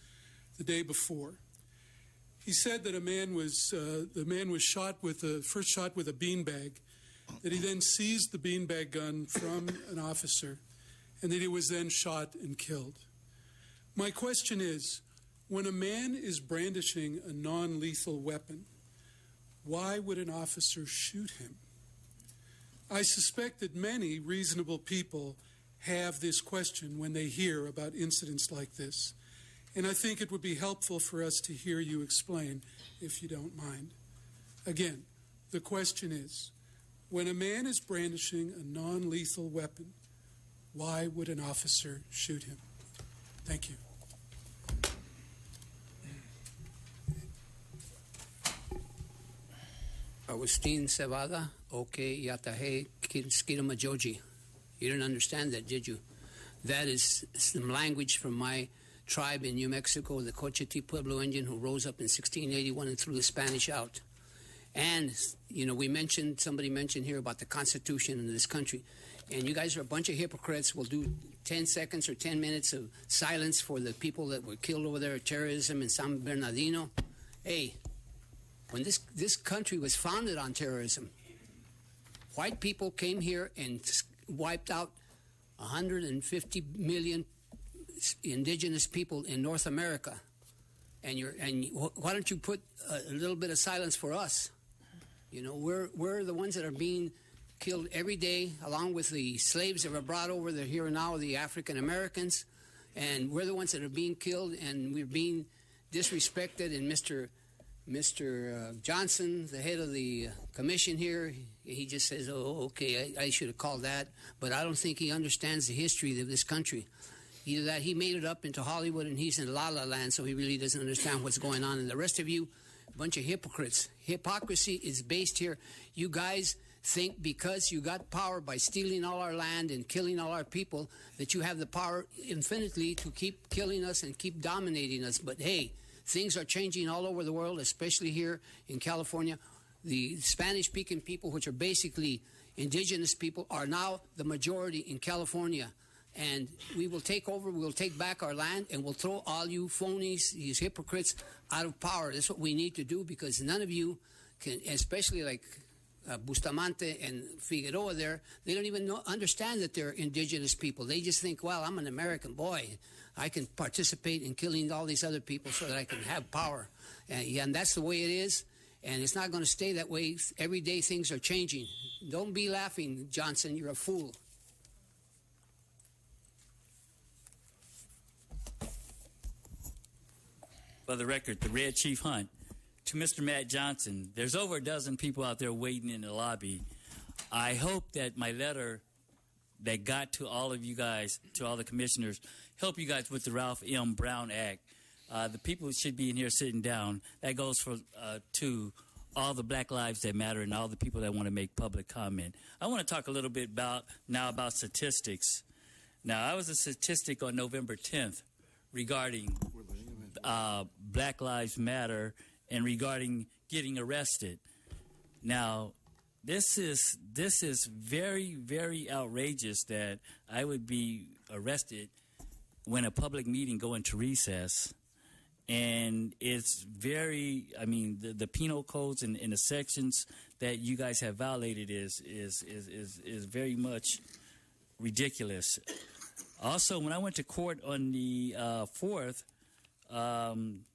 [SPEAKER 17] the day before. He said that the man was shot with first shot with a beanbag, that he then seized the beanbag gun from an officer, and that he was then shot and killed. My question is, when a man is brandishing a non-lethal weapon, why would an officer shoot him? I suspect that many reasonable people have this question when they hear about incidents like this. And I think it would be helpful for us to hear you explain, if you don't mind. Again, the question is, when a man is brandishing a non-lethal weapon, why would an officer shoot him? Thank you.
[SPEAKER 8] Agustin Cebada, okay, Yatahe Skirma Joji. You didn't understand that, did you? That is some language from my tribe in New Mexico, the Cochiti Pueblo Indian, who rose up in 1681 and threw the Spanish out. And, you know, somebody mentioned here about the Constitution in this country. And you guys are a bunch of hypocrites. We'll do 10 seconds or 10 minutes of silence for the people that were killed over there at terrorism in San Bernardino. Hey, when this country was founded on terrorism, white people came here and wiped out 150 million indigenous people in North America. And why don't you put a little bit of silence for us? You know, we're the ones that are being killed every day, along with the slaves that were brought over. They're here now, the African Americans, and we're the ones that are being killed, and we're being disrespected. And Mr. Johnson, the head of the commission here, he just says, "Oh, okay, I should have called that," but I don't think he understands the history of this country. Either that he made it up into Hollywood and he's in La La Land, so he really doesn't understand what's going on. And the rest of you, a bunch of hypocrites. Hypocrisy is based here. You guys think because you got power by stealing all our land and killing all our people that you have the power infinitely to keep killing us and keep dominating us. But hey, things are changing all over the world, especially here in California. The Spanish-speaking people, which are basically indigenous people, are now the majority in California. And we will take over, we'll take back our land, and we'll throw all you phonies, these hypocrites, out of power. That's what we need to do, because none of you can, especially like Bustamante and Figueroa there, they don't even understand that they're indigenous people. They just think, well, I'm an American boy. I can participate in killing all these other people so that I can have power. And that's the way it is, and it's not going to stay that way. Every day things are changing. Don't be laughing, Johnson. You're a fool.
[SPEAKER 9] For the record, the Red Chief Hunt. To Mr. Matt Johnson, there's over a dozen people out there waiting in the lobby. I hope that my letter that got to all of you guys, to all the commissioners, help you guys with the Ralph M. Brown Act. The people should be in here sitting down. That goes for to all the Black Lives That Matter and all the people that want to make public comment. I want to talk a little bit about statistics. Now, I was a statistic on November 10th regarding Black Lives Matter and regarding getting arrested. Now, this is very, very outrageous that I would be arrested when a public meeting go into recess. And it's very, I mean, the penal codes and the sections that you guys have violated is very much ridiculous. Also, when I went to court on the 4th,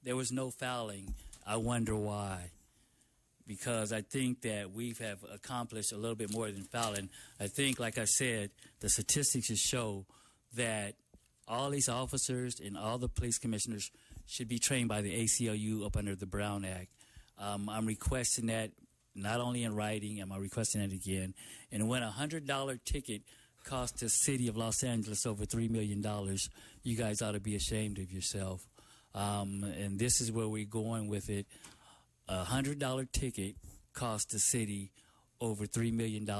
[SPEAKER 9] there was no fouling. I wonder why. Because I think that we have accomplished a little bit more than fouling. I think, like I said, the statistics just show that all these officers and all the police commissioners should be trained by the ACLU up under the Brown Act. I'm requesting that not only in writing, I'm requesting it again. And when a $100 ticket cost the city of Los Angeles over $3 million, you guys ought to be ashamed of yourself. And this is where we're going with it. A $100 ticket cost the city over $3 million.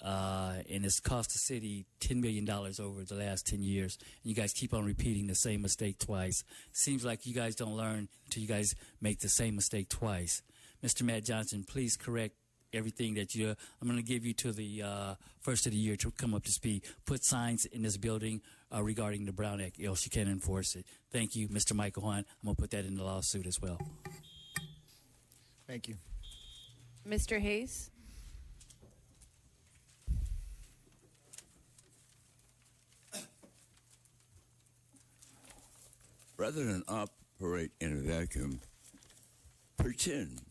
[SPEAKER 9] And it's cost the city $10 million over the last 10 years. And you guys keep on repeating the same mistake twice. Seems like you guys don't learn until you guys make the same mistake twice. Mr. Matt Johnson, please correct everything that I'm going to give you to the first of the year to come up to speed. Put signs in this building regarding the Brown Act, else you can't enforce it. Thank you, Mr. Michael Hunt. I'm going to put that in the lawsuit as well.
[SPEAKER 3] Thank you.
[SPEAKER 4] Mr. Hayes?
[SPEAKER 11] Rather than operate in a vacuum,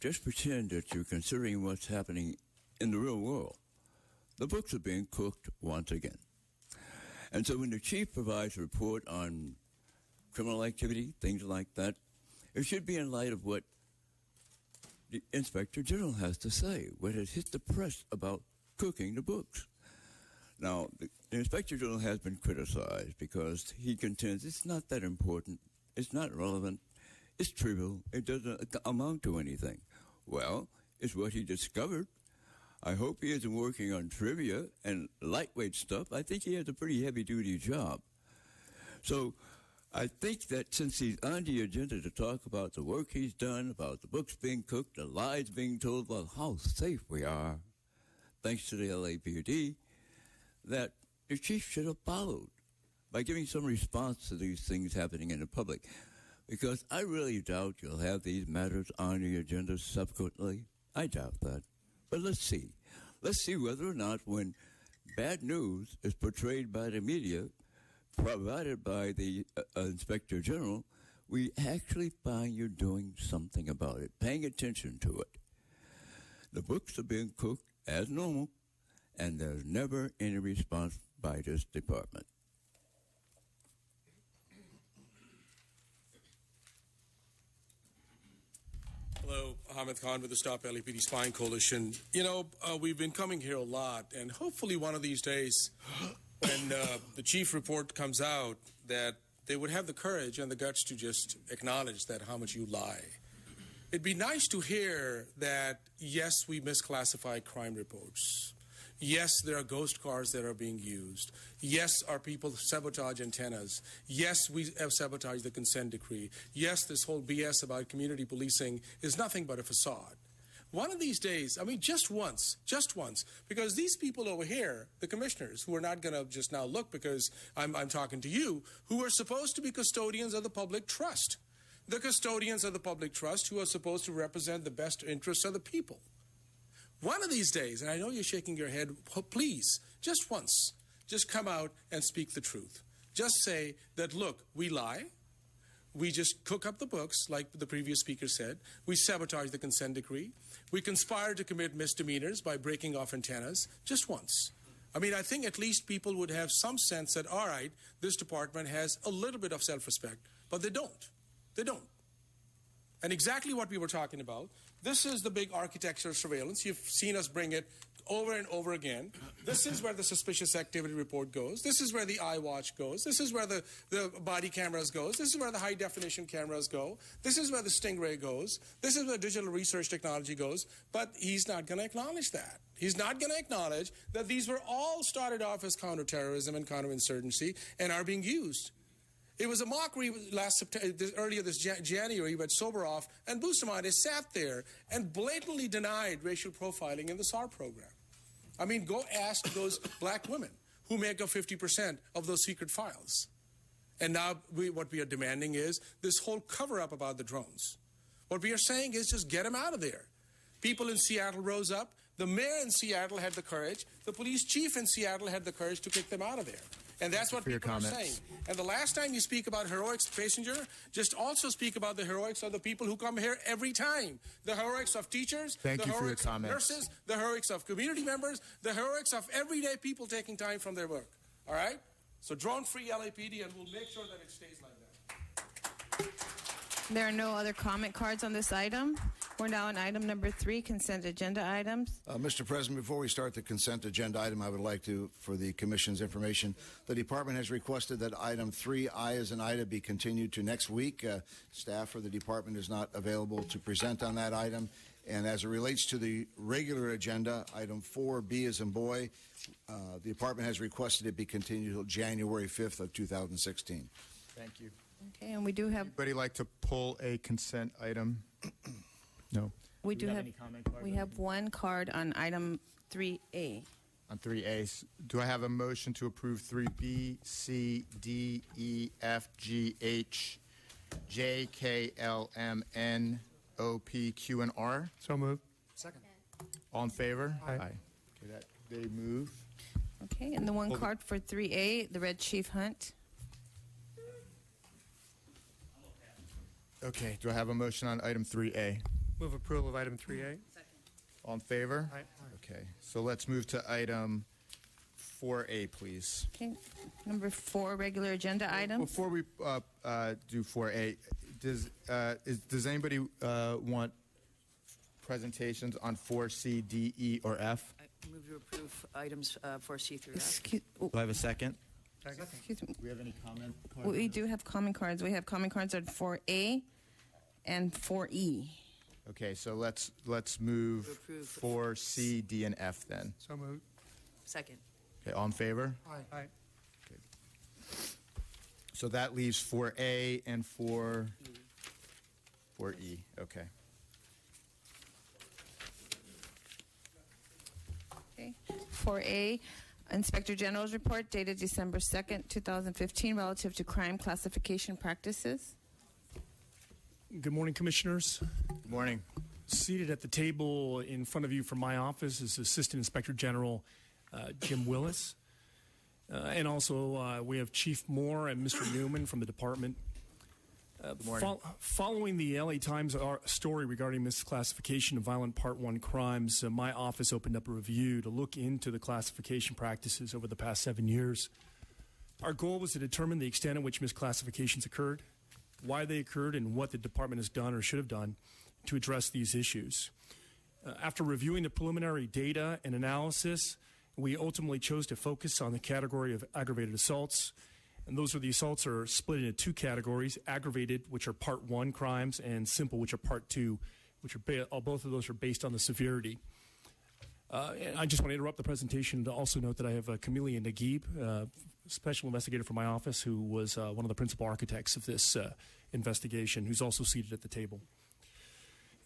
[SPEAKER 11] just pretend that you're considering what's happening in the real world. The books are being cooked once again. And so when the chief provides a report on criminal activity, things like that, it should be in light of what the Inspector General has to say, what has hit the press about cooking the books. Now, the Inspector General has been criticized because he contends it's not that important, it's not relevant, it's trivial, it doesn't amount to anything. Well, it's what he discovered. I hope he isn't working on trivia and lightweight stuff. I think he has a pretty heavy-duty job. So I think that since he's on the agenda to talk about the work he's done, about the books being cooked, the lies being told about how safe we are, thanks to the LAPD, that the chief should have followed by giving some response to these things happening in the public. Because I really doubt you'll have these matters on the agenda subsequently. I doubt that. But let's see. Let's see whether or not when bad news is portrayed by the media, provided by the Inspector General, we actually find you're doing something about it, paying attention to it. The books are being cooked as normal, and there's never any response by this department.
[SPEAKER 15] Hello, Ahmed Khan with the Stop LAPD Spying Coalition. We've been coming here a lot, and hopefully one of these days when the chief report comes out that they would have the courage and the guts to just acknowledge that how much you lie. It'd be nice to hear that, yes, we misclassify crime reports. Yes, there are ghost cars that are being used. Yes, our people sabotage antennas. Yes, we have sabotaged the consent decree. Yes, this whole BS about community policing is nothing but a facade. One of these days, just once, because these people over here, the commissioners, who are not going to just now look because I'm talking to you, who are supposed to be custodians of the public trust. The custodians of the public trust who are supposed to represent the best interests of the people. One of these days, and I know you're shaking your head, please, just once, just come out and speak the truth. Just say that, look, we lie. We just cook up the books, like the previous speaker said. We sabotage the consent decree. We conspire to commit misdemeanors by breaking off antennas, just once. I think at least people would have some sense that, all right, this department has a little bit of self-respect, but they don't. They don't. And exactly what we were talking about, this is the big architecture surveillance. You've seen us bring it over and over again. This is where the suspicious activity report goes. This is where the iWatch goes. This is where the body cameras goes. This is where the high definition cameras go. This is where the Stingray goes. This is where digital research technology goes. But he's not going to acknowledge that. He's not going to acknowledge that these were all started off as counterterrorism and counterinsurgency and are being used. It was a mockery earlier this January when Soboroff and Bustamante sat there and blatantly denied racial profiling in the SAR program. Go ask those black women who make up 50% of those secret files. And now what we are demanding is this whole cover-up about the drones. What we are saying is just get them out of there. People in Seattle rose up. The mayor in Seattle had the courage. The police chief in Seattle had the courage to kick them out of there. And that's what people are saying. And the last time you speak about heroics, Passenger, just also speak about the heroics of the people who come here every time. The heroics of teachers, the heroics of nurses, the heroics of community members, the heroics of everyday people taking time from their work. All right? So drone-free LAPD, and we'll make sure that it stays like that.
[SPEAKER 4] There are no other comment cards on this item. We're now on item number 3, consent agenda items.
[SPEAKER 18] Mr. President, before we start the consent agenda item, I would like to, for the Commission's information, the Department has requested that item 3I as an item be continued to next week. Staff for the Department is not available to present on that item. And as it relates to the regular agenda, item 4B as in boy, the Department has requested it be continued until January 5th of 2016.
[SPEAKER 3] Thank you.
[SPEAKER 4] Okay, and we do have...
[SPEAKER 3] Anybody like to pull a consent item? No.
[SPEAKER 4] We have one card on item 3A.
[SPEAKER 3] On 3A. Do I have a motion to approve 3B, C, D, E, F, G, H, J, K, L, M, N, O, P, Q, and R?
[SPEAKER 2] So moved.
[SPEAKER 1] Second.
[SPEAKER 3] All in favor?
[SPEAKER 2] Aye.
[SPEAKER 3] Okay, they move.
[SPEAKER 4] Okay, and the one card for 3A, the Red Chief Hunt.
[SPEAKER 3] Okay, do I have a motion on item 3A?
[SPEAKER 2] Move approval of item 3A.
[SPEAKER 3] All in favor?
[SPEAKER 2] Aye.
[SPEAKER 3] Okay, so let's move to item 4A, please.
[SPEAKER 4] Okay, number 4, regular agenda item.
[SPEAKER 3] Before we do 4A, does anybody want presentations on 4C, D, E, or F?
[SPEAKER 19] I move to approve items 4C through F.
[SPEAKER 3] Do I have a second?
[SPEAKER 4] Excuse me.
[SPEAKER 3] Do we have any comment cards?
[SPEAKER 4] We do have comment cards. We have comment cards on 4A and 4E.
[SPEAKER 3] Okay, so let's move
[SPEAKER 19] approve.
[SPEAKER 3] 4C, D, and F then.
[SPEAKER 2] So moved.
[SPEAKER 19] Second.
[SPEAKER 3] Okay, all in favor?
[SPEAKER 2] Aye.
[SPEAKER 3] So that leaves 4A and 4E. Okay.
[SPEAKER 4] Okay. 4A, Inspector General's report dated December 2nd, 2015, relative to crime classification practices.
[SPEAKER 20] Good morning, Commissioners.
[SPEAKER 3] Good morning.
[SPEAKER 20] Seated at the table in front of you from my office is Assistant Inspector General Jim Willis. And also we have Chief Moore and Mr. Newman from the department.
[SPEAKER 3] Good morning.
[SPEAKER 20] Following the LA Times story regarding misclassification of violent Part 1 crimes, my office opened up a review to look into the classification practices over the past 7 years. Our goal was to determine the extent at which misclassifications occurred, why they occurred, and what the department has done or should have done to address these issues. After reviewing the preliminary data and analysis, we ultimately chose to focus on the category of aggravated assaults. And those are the assaults are split into two categories: aggravated, which are Part 1 crimes, and simple, which are Part 2, which are both of those are based on the severity. And I just want to interrupt the presentation to also note that I have Camelia Naguib, special investigator from my office, who was one of the principal architects of this investigation, who's also seated at the table.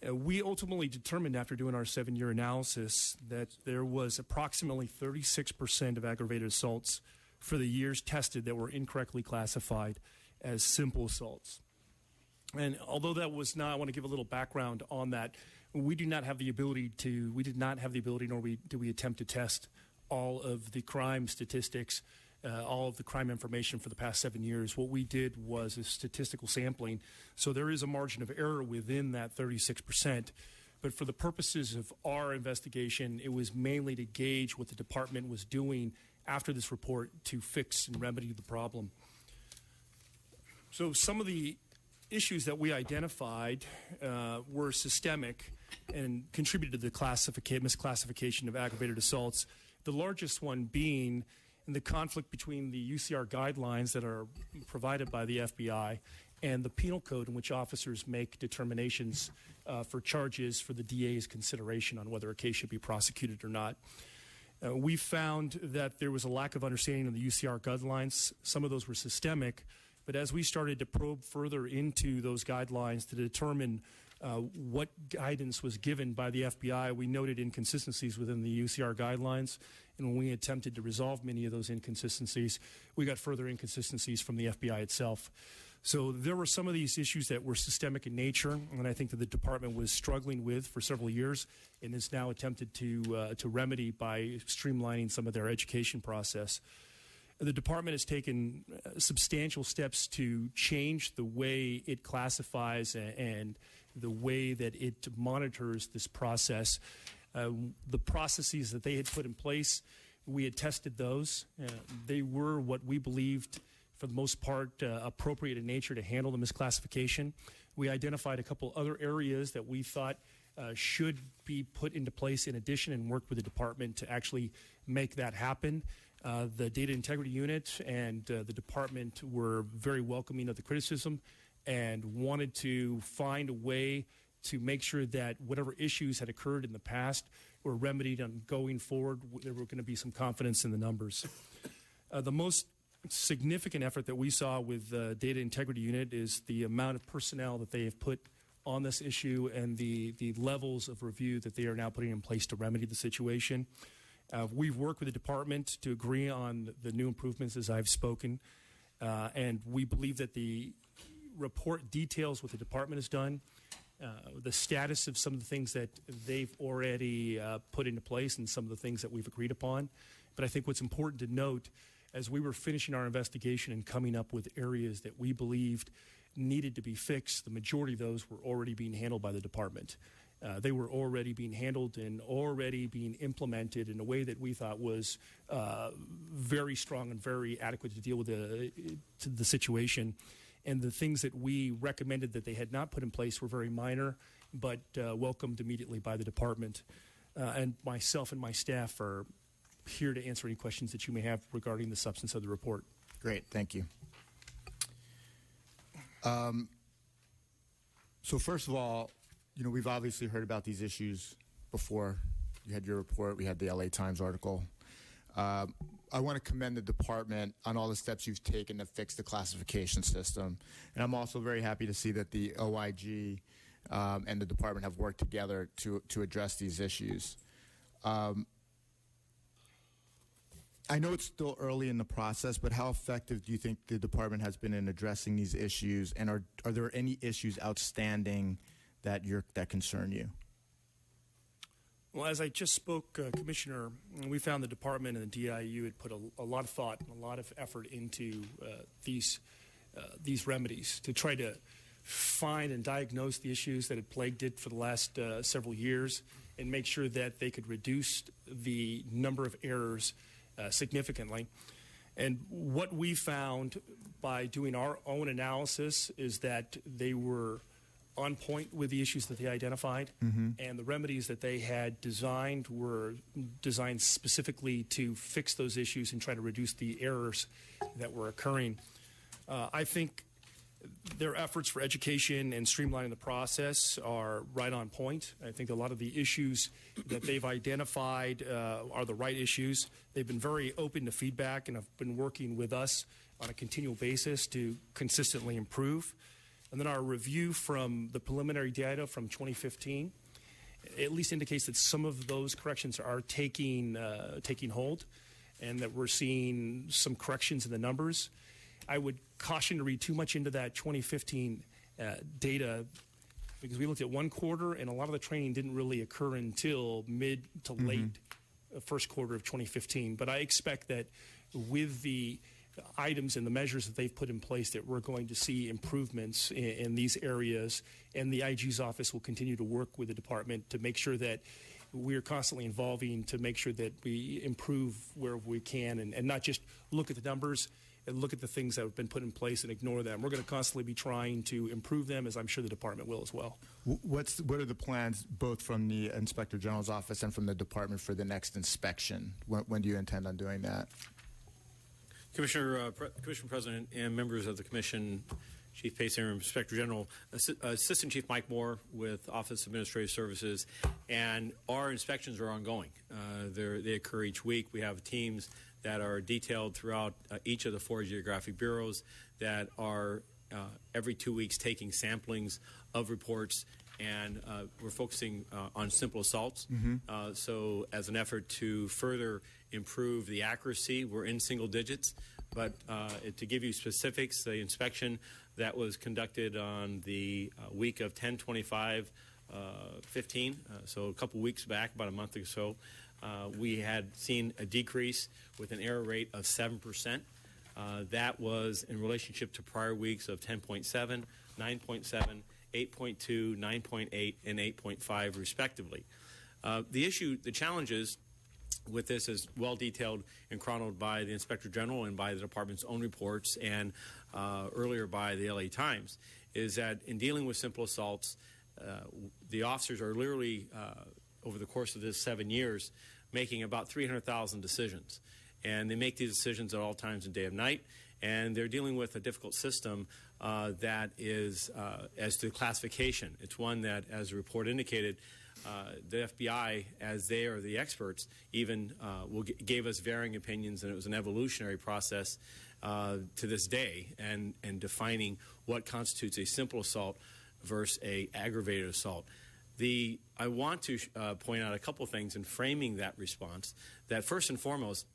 [SPEAKER 20] We ultimately determined, after doing our 7-year analysis, that there was approximately 36% of aggravated assaults for the years tested that were incorrectly classified as simple assaults. And although that was not, I want to give a little background on that. We did not have the ability, nor do we attempt to test all of the crime statistics, all of the crime information for the past 7 years. What we did was a statistical sampling. So there is a margin of error within that 36%. But for the purposes of our investigation, it was mainly to gauge what the department was doing after this report to fix and remedy the problem. So some of the issues that we identified were systemic and contributed to the misclassification of aggravated assaults. The largest one being in the conflict between the UCR guidelines that are provided by the FBI and the penal code, in which officers make determinations for charges for the DA's consideration on whether a case should be prosecuted or not. We found that there was a lack of understanding of the UCR guidelines. Some of those were systemic, but as we started to probe further into those guidelines to determine what guidance was given by the FBI, we noted inconsistencies within the UCR guidelines. And when we attempted to resolve many of those inconsistencies, we got further inconsistencies from the FBI itself. So there were some of these issues that were systemic in nature, and I think that the department was struggling with for several years and has now attempted to remedy by streamlining some of their education process. The department has taken substantial steps to change the way it classifies and the way that it monitors this process. The processes that they had put in place, we had tested those. They were what we believed, for the most part, appropriate in nature to handle the misclassification. We identified a couple other areas that we thought should be put into place in addition, and worked with the department to actually make that happen. The Data Integrity Unit and the department were very welcoming of the criticism and wanted to find a way to make sure that whatever issues had occurred in the past were remedied, and going forward there were going to be some confidence in the numbers. The most significant effort that we saw with the Data Integrity Unit is the amount of personnel that they have put on this issue and the levels of review that they are now putting in place to remedy the situation. We've worked with the department to agree on the new improvements, as I've spoken, and we believe that the report details what the department has done, the status of some of the things that they've already put into place, and some of the things that we've agreed upon. But I think what's important to note, as we were finishing our investigation and coming up with areas that we believed needed to be fixed, the majority of those were already being handled by the department. They were already being handled and already being implemented in a way that we thought was very strong and very adequate to deal with the situation. And the things that we recommended that they had not put in place were very minor, but welcomed immediately by the department. And myself and my staff are here to answer any questions that you may have regarding the substance of the report.
[SPEAKER 3] Great, thank you. So first of all, we've obviously heard about these issues before. You had your report. We had the LA Times article. I want to commend the department on all the steps you've taken to fix the classification system. And I'm also very happy to see that the OIG and the department have worked together to address these issues. I know it's still early in the process, but how effective do you think the department has been in addressing these issues? And are there any issues outstanding that concern you?
[SPEAKER 20] Well, as I just spoke, Commissioner, we found the department and the DIU had put a lot of thought and a lot of effort into these remedies to try to find and diagnose the issues that had plagued it for the last several years and make sure that they could reduce the number of errors significantly. And what we found by doing our own analysis is that they were on point with the issues that they identified, and the remedies that they had designed were designed specifically to fix those issues and try to reduce the errors that were occurring. I think their efforts for education and streamlining the process are right on point. I think a lot of the issues that they've identified are the right issues. They've been very open to feedback and have been working with us on a continual basis to consistently improve. And then our review from the preliminary data from 2015 at least indicates that some of those corrections are taking hold, and that we're seeing some corrections in the numbers. I would caution to read too much into that 2015 data, because we looked at one quarter, and a lot of the training didn't really occur until mid to late first quarter of 2015. But I expect that with the items and the measures that they've put in place, that we're going to see improvements in these areas, and the IG's office will continue to work with the department to make sure that we're constantly involving to make sure that we improve where we can, and not just look at the numbers and look at the things that have been put in place and ignore them. We're going to constantly be trying to improve them, as I'm sure the department will as well.
[SPEAKER 3] What are the plans, both from the Inspector General's office and from the department, for the next inspection? When do you intend on doing that?
[SPEAKER 21] Commissioner President and members of the Commission, Chief Pacer, Inspector General, Assistant Chief Mike Moore with Office of Administrative Services, and our inspections are ongoing. They occur each week. We have teams that are detailed throughout each of the 4 geographic bureaus that are every 2 weeks taking samplings of reports, and we're focusing on simple assaults. So as an effort to further improve the accuracy, we're in single digits. But to give you specifics, the inspection that was conducted on the week of 10/25/15, so a couple weeks back, about a month or so, we had seen a decrease with an error rate of 7%. That was in relationship to prior weeks of 10.7, 9.7, 8.2, 9.8, and 8.5, respectively. The challenges with this is well detailed and chronicled by the Inspector General and by the department's own reports, and earlier by the LA Times, is that in dealing with simple assaults, the officers are literally, over the course of this 7 years, making about 300,000 decisions. And they make these decisions at all times of day and night, and they're dealing with a difficult system that is, as to classification. It's one that, as the report indicated, the FBI, as they are the experts, even gave us varying opinions, and it was an evolutionary process to this day, and defining what constitutes a simple assault versus a aggravated assault. I want to point out a couple things in framing that response. That first and foremost,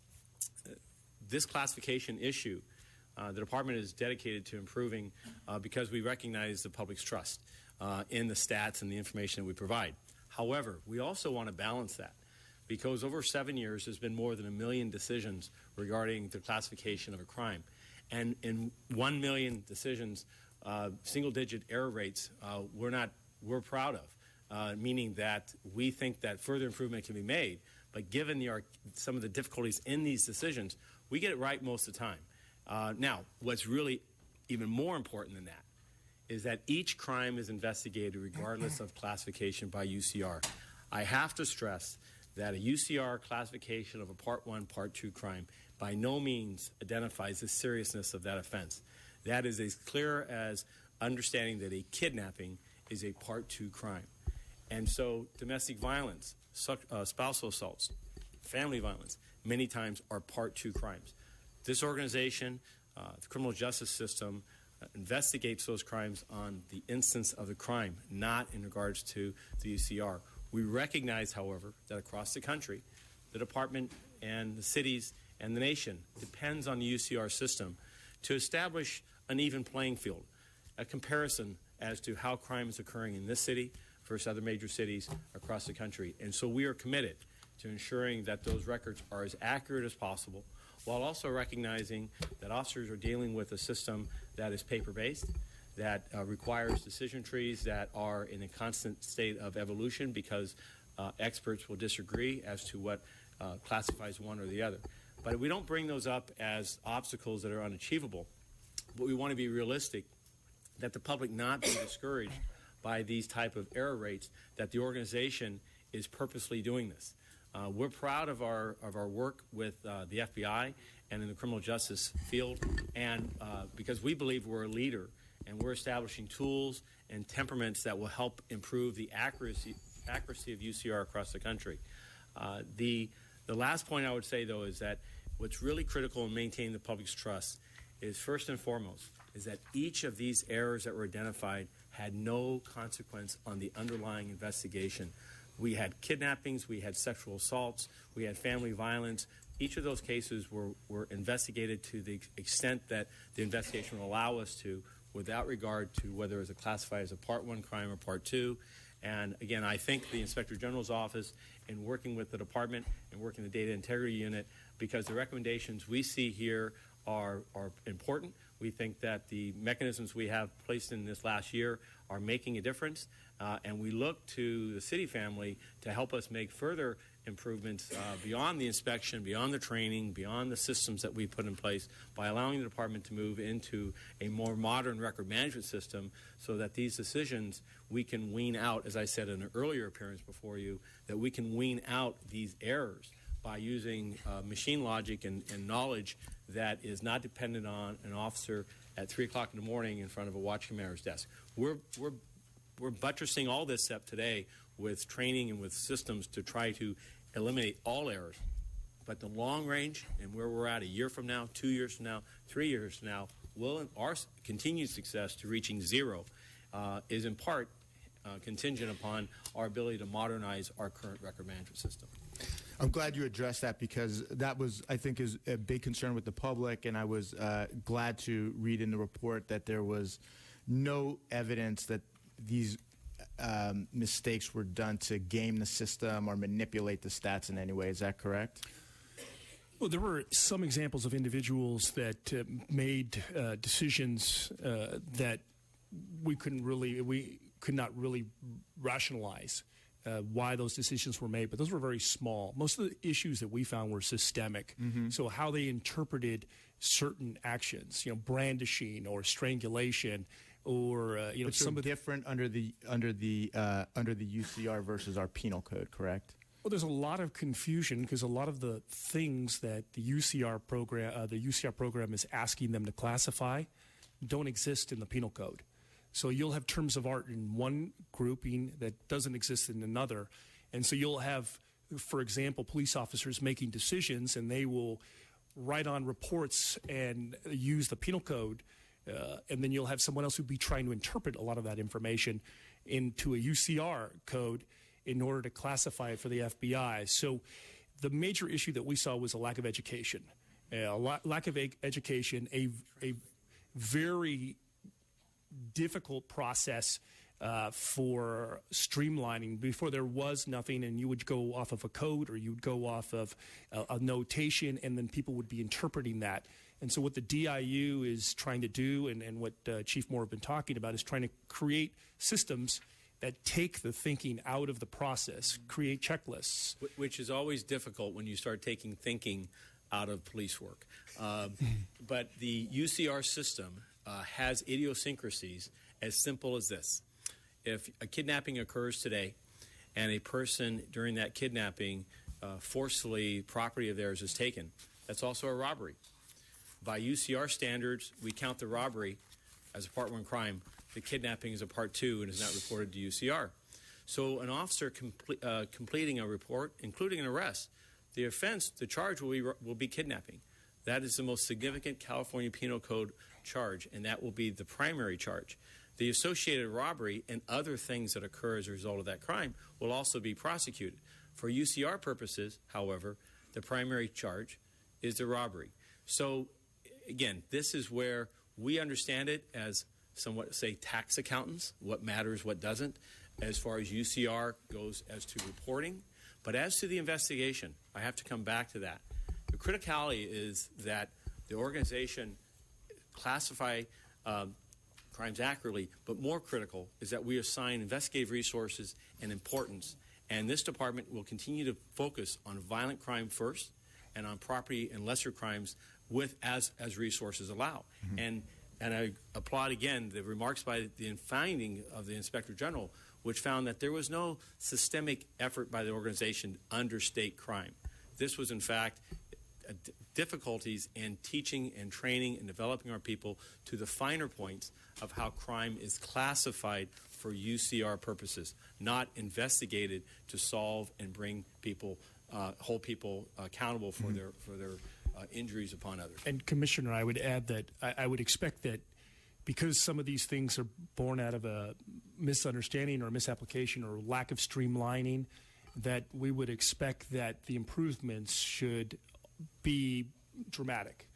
[SPEAKER 21] this classification issue, the department is dedicated to improving because we recognize the public's trust in the stats and the information that we provide. However, we also want to balance that, because over 7 years there's been more than 1 million decisions regarding the classification of a crime. And in 1 million decisions, single-digit error rates we're proud of, meaning that we think that further improvement can be made. But given some of the difficulties in these decisions, we get it right most of the time. Now, what's really even more important than that is that each crime is investigated regardless of classification by UCR. I have to stress that a UCR classification of a Part 1, Part 2 crime by no means identifies the seriousness of that offense. That is as clear as understanding that a kidnapping is a Part 2 crime. And so domestic violence, spousal assaults, family violence, many times are Part 2 crimes. This organization, the criminal justice system, investigates those crimes on the instance of the crime, not in regards to the UCR. We recognize, however, that across the country, the department and the cities and the nation depends on the UCR system to establish an even playing field, a comparison as to how crime is occurring in this city versus other major cities across the country. And so we are committed to ensuring that those records are as accurate as possible, while also recognizing that officers are dealing with a system that is paper-based, that requires decision trees that are in a constant state of evolution because experts will disagree as to what classifies one or the other. But we don't bring those up as obstacles that are unachievable, but we want to be realistic that the public not be discouraged by these type of error rates, that the organization is purposely doing this. We're proud of our work with the FBI and in the criminal justice field, and because we believe we're a leader and we're establishing tools and temperaments that will help improve the accuracy of UCR across the country. The last point I would say, though, is that what's really critical in maintaining the public's trust is, first and foremost, is that each of these errors that were identified had no consequence on the underlying investigation. We had kidnappings, we had sexual assaults, we had family violence. Each of those cases were investigated to the extent that the investigation will allow us to, without regard to whether it was classified as a Part 1 crime or Part 2. And again, I think the Inspector General's office, in working with the department and working the Data Integrity Unit, because the recommendations we see here are important. We think that the mechanisms we have placed in this last year are making a difference, and we look to the city family to help us make further improvements beyond the inspection, beyond the training, beyond the systems that we put in place, by allowing the department to move into a more modern record management system so that these decisions we can wean out, as I said in an earlier appearance before you, that we can wean out these errors by using machine logic and knowledge that is not dependent on an officer at 3 o'clock in the morning in front of a watch commander's desk. We're buttressing all this up today with training and with systems to try to eliminate all errors. But the long range and where we're at a year from now, 2 years from now, 3 years from now, our continued success to reaching zero is in part contingent upon our ability to modernize our current record management system.
[SPEAKER 3] I'm glad you addressed that, because that was, I think, is a big concern with the public, and I was glad to read in the report that there was no evidence that these mistakes were done to game the system or manipulate the stats in any way. Is that correct?
[SPEAKER 20] Well, there were some examples of individuals that made decisions that we could not really rationalize why those decisions were made, but those were very small. Most of the issues that we found were systemic.
[SPEAKER 3] Mm-hmm.
[SPEAKER 20] So how they interpreted certain actions, brandishing or strangulation, or
[SPEAKER 3] But
[SPEAKER 20] some
[SPEAKER 3] they're
[SPEAKER 20] of the
[SPEAKER 3] different under the UCR versus our penal code, correct?
[SPEAKER 20] Well, there's a lot of confusion because a lot of the things that the UCR program is asking them to classify don't exist in the penal code. So you'll have terms of art in one grouping that doesn't exist in another. And so you'll have, for example, police officers making decisions, and they will write on reports and use the penal code. And then you'll have someone else who'd be trying to interpret a lot of that information into a UCR code in order to classify it for the FBI. So the major issue that we saw was a lack of education. Lack of education, a very difficult process for streamlining. Before, there was nothing, and you would go off of a code or you would go off of a notation, and then people would be interpreting that. And so what the DIU is trying to do, and what Chief Moore have been talking about, is trying to create systems that take the thinking out of the process, create checklists.
[SPEAKER 21] Which is always difficult when you start taking thinking out of police work. But the UCR system has idiosyncrasies as simple as this. If a kidnapping occurs today and a person during that kidnapping forcefully property of theirs is taken, that's also a robbery. By UCR standards, we count the robbery as a Part 1 crime. The kidnapping is a Part 2 and is not reported to UCR. So an officer completing a report, including an arrest, the offense, the charge will be kidnapping. That is the most significant California Penal Code charge, and that will be the primary charge. The associated robbery and other things that occur as a result of that crime will also be prosecuted. For UCR purposes, however, the primary charge is the robbery. So, again, this is where we understand it as somewhat, say, tax accountants, what matters, what doesn't, as far as UCR goes as to reporting. But as to the investigation, I have to come back to that. The criticality is that the organization classify crimes accurately, but more critical is that we assign investigative resources and importance. And this department will continue to focus on violent crime first and on property and lesser crimes with as resources allow. And I applaud again the remarks by the finding of the Inspector General, which found that there was no systemic effort by the organization to understate crime. This was, in fact, difficulties in teaching and training and developing our people to the finer points of how crime is classified for UCR purposes, not investigated to solve and bring people, hold people accountable for their injuries upon others.
[SPEAKER 20] And Commissioner, I would add that I would expect that because some of these things are born out of a misunderstanding or misapplication or lack of streamlining, that we would expect that the improvements should be dramatic,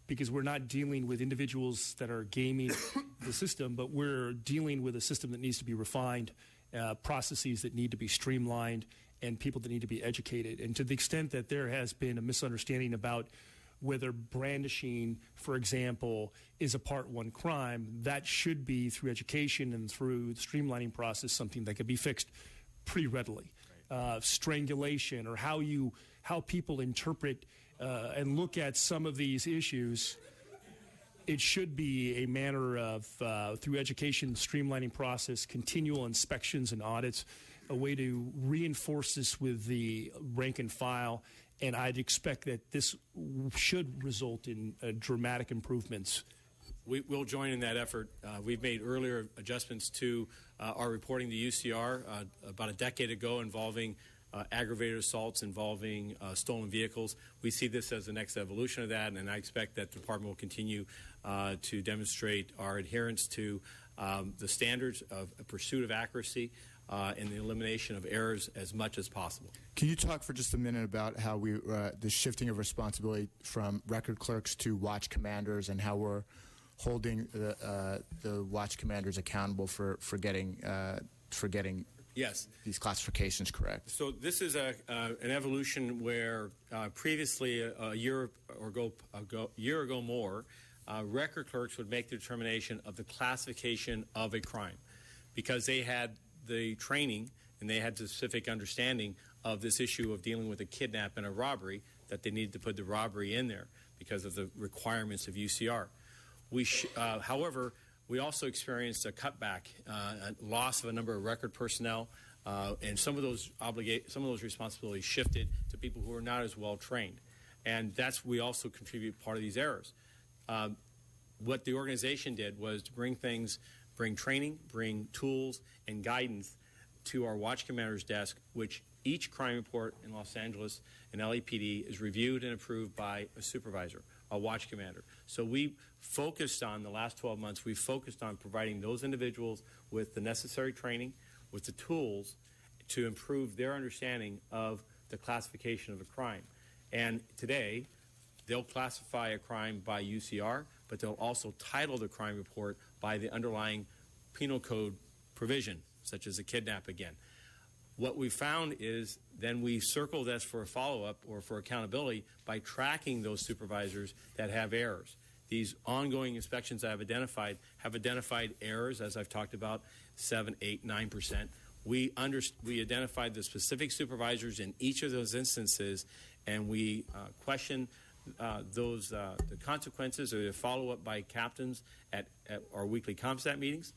[SPEAKER 20] because we're not dealing with individuals that are gaming the system, but we're dealing with a system that needs to be refined, processes that need to be streamlined, and people that need to be educated. And to the extent that there has been a misunderstanding about whether brandishing, for example, is a Part 1 crime, that should be, through education and through the streamlining process, something that could be fixed pretty readily. Strangulation, or how people interpret and look at some of these issues, it should be a manner of, through education, streamlining process, continual inspections and audits, a way to reinforce this with the rank and file. And I'd expect that this should result in dramatic improvements.
[SPEAKER 21] We'll join in that effort. We've made earlier adjustments to our reporting to UCR about a decade ago involving aggravated assaults involving stolen vehicles. We see this as the next evolution of that, and I expect that the department will continue to demonstrate our adherence to the standards of pursuit of accuracy and the elimination of errors as much as possible.
[SPEAKER 3] Can you talk for just a minute about how the shifting of responsibility from record clerks to watch commanders, and how we're holding the watch commanders accountable for getting
[SPEAKER 21] yes,
[SPEAKER 3] these classifications correct?
[SPEAKER 21] So this is an evolution where previously a year ago more, record clerks would make the determination of the classification of a crime because they had the training and they had specific understanding of this issue of dealing with a kidnap and a robbery, that they needed to put the robbery in there because of the requirements of UCR. However, we also experienced a cutback, a loss of a number of record personnel, and some of those responsibilities shifted to people who are not as well trained, and we also contribute part of these errors. What the organization did was to bring training, bring tools and guidance to our watch commander's desk, which each crime report in Los Angeles and LAPD is reviewed and approved by a supervisor, a watch commander. So we focused on the last 12 months, we focused on providing those individuals with the necessary training, with the tools to improve their understanding of the classification of a crime. And today, they'll classify a crime by UCR, but they'll also title the crime report by the underlying penal code provision, such as a kidnap again. What we found is then we circle this for a follow-up or for accountability by tracking those supervisors that have errors. These ongoing inspections I have identified errors, as I've talked about, 7, 8, 9%. We identified the specific supervisors in each of those instances, and we question the consequences or the follow-up by captains at our weekly ComStat meetings.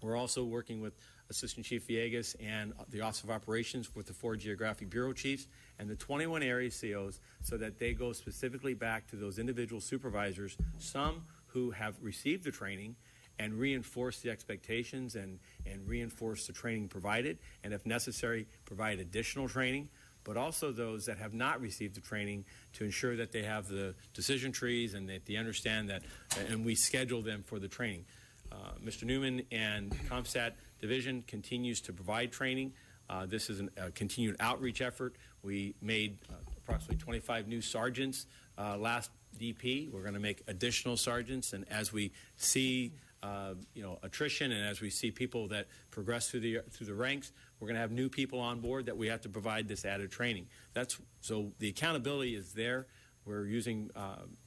[SPEAKER 21] We're also working with Assistant Chief Villegas and the Office of Operations with the 4 Geographic Bureau Chiefs and the 21 area COs, so that they go specifically back to those individual supervisors, some who have received the training and reinforce the expectations and reinforce the training provided, and if necessary, provide additional training, but also those that have not received the training to ensure that they have the decision trees and that they understand that, and we schedule them for the training. Mr. Newman and CompStat Division continues to provide training. This is a continued outreach effort. We made approximately 25 new sergeants last DP. We're going to make additional sergeants, and as we see attrition, and as we see people that progress through the ranks, we're going to have new people on board that we have to provide this added training. So the accountability is there. We're using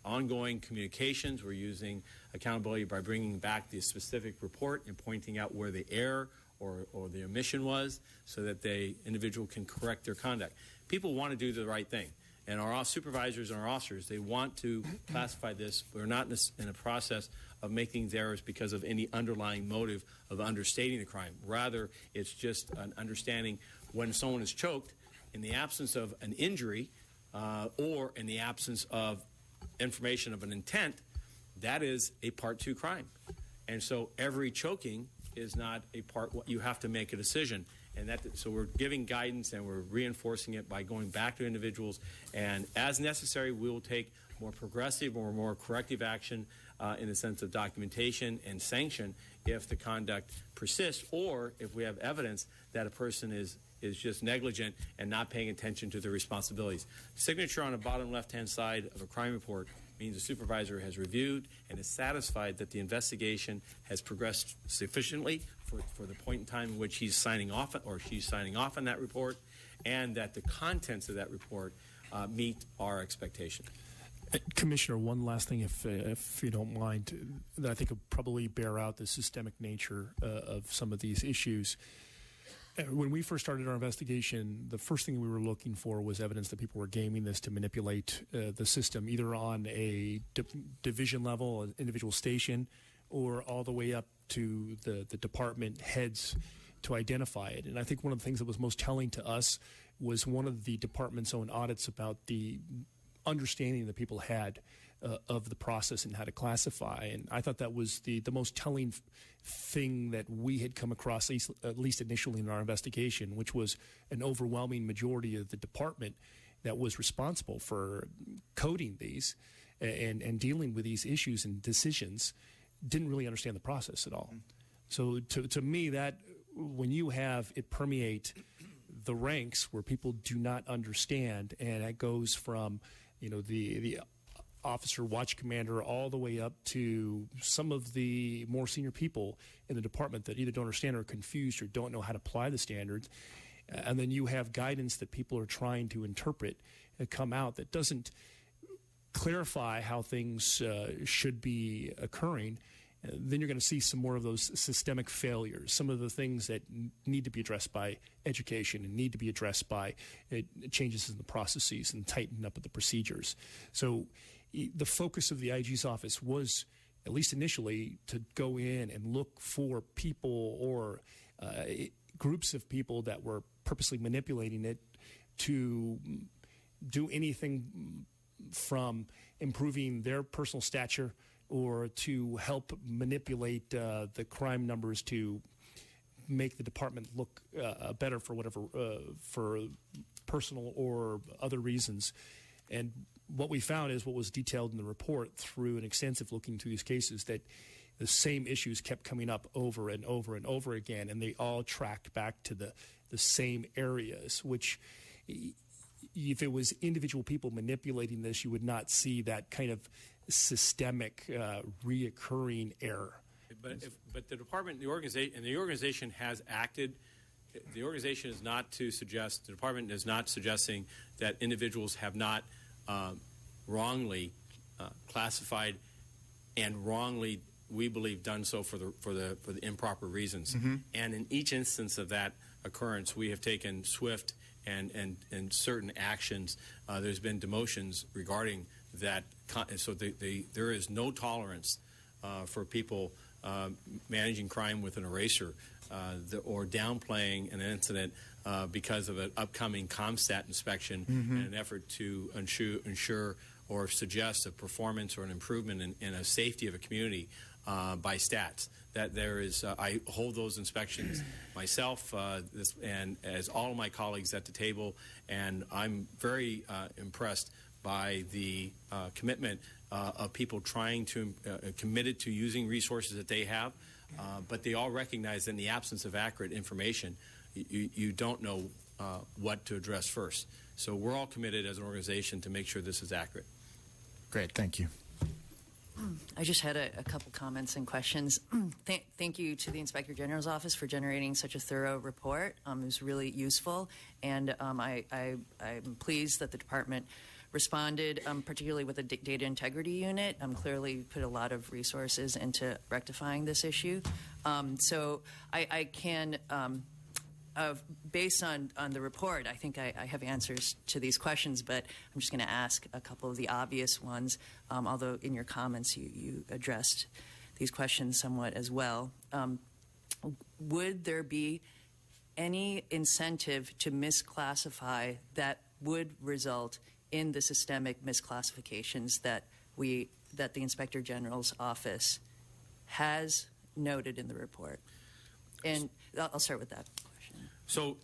[SPEAKER 21] ongoing communications. We're using accountability by bringing back the specific report and pointing out where the error or the omission was, so that the individual can correct their conduct. People want to do the right thing. And our supervisors and our officers, they want to classify this. We're not in a process of making these errors because of any underlying motive of understating the crime. Rather, it's just an understanding when someone is choked, in the absence of an injury or in the absence of information of an intent, that is a Part 2 crime. And so every choking is not a part. You have to make a decision. And so we're giving guidance and we're reinforcing it by going back to individuals. And as necessary, we will take more progressive or more corrective action in the sense of documentation and sanction if the conduct persists, or if we have evidence that a person is just negligent and not paying attention to their responsibilities. Signature on the bottom left-hand side of a crime report means the supervisor has reviewed and is satisfied that the investigation has progressed sufficiently for the point in time in which he's signing off or she's signing off on that report, and that the contents of that report meet our expectation.
[SPEAKER 20] Commissioner, one last thing, if you don't mind, that I think will probably bear out the systemic nature of some of these issues. When we first started our investigation, the first thing we were looking for was evidence that people were gaming this to manipulate the system, either on a division level, an individual station, or all the way up to the department heads to identify it. And I think one of the things that was most telling to us was one of the department's own audits about the understanding that people had of the process and how to classify. And I thought that was the most telling thing that we had come across, at least initially in our investigation, which was an overwhelming majority of the department that was responsible for coding these and dealing with these issues and decisions didn't really understand the process at all. So to me, that when you have it permeate the ranks where people do not understand, and it goes from the officer, watch commander, all the way up to some of the more senior people in the department that either don't understand or are confused or don't know how to apply the standards. And then you have guidance that people are trying to interpret come out that doesn't clarify how things should be occurring. Then you're going to see some more of those systemic failures, some of the things that need to be addressed by education and need to be addressed by changes in the processes and tightening up of the procedures. So the focus of the IG's office was, at least initially, to go in and look for people or groups of people that were purposely manipulating it to do anything from improving their personal stature or to help manipulate the crime numbers to make the department look better for whatever, for personal or other reasons. And what we found is what was detailed in the report through an extensive looking through these cases, that the same issues kept coming up over and over and over again, and they all tracked back to the same areas, which if it was individual people manipulating this, you would not see that kind of systemic reoccurring error.
[SPEAKER 21] But the department, the organization has acted. The organization is not to suggest, the department is not suggesting that individuals have not wrongly classified and wrongly, we believe, done so for the improper reasons.
[SPEAKER 3] Mm-hmm.
[SPEAKER 21] And in each instance of that occurrence, we have taken swift and certain actions. There's been demotions regarding that. So there is no tolerance for people managing crime with an eraser or downplaying an incident because of an upcoming CompStat inspection in an effort to ensure or suggest a performance or an improvement in a safety of a community. by stats. That there is, I hold those inspections myself, and as all of my colleagues at the table, and I'm very impressed by the commitment of people trying to committed to using resources that they have, but they all recognize that in the absence of accurate information, you don't know what to address first. So we're all committed as an organization to make sure this is accurate.
[SPEAKER 3] Great, thank you.
[SPEAKER 19] I just had a couple comments and questions. Thank you to the Inspector General's Office for generating such a thorough report. It was really useful, and I'm pleased that the department responded, particularly with the data integrity unit. Clearly put a lot of resources into rectifying this issue. So I can, based on the report, I think I have answers to these questions, but I'm just going to ask a couple of the obvious ones, although in your comments you addressed these questions somewhat as well. Would there be any incentive to misclassify that would result in the systemic misclassifications that the Inspector General's office has noted in the report? And I'll start with that question.
[SPEAKER 21] So,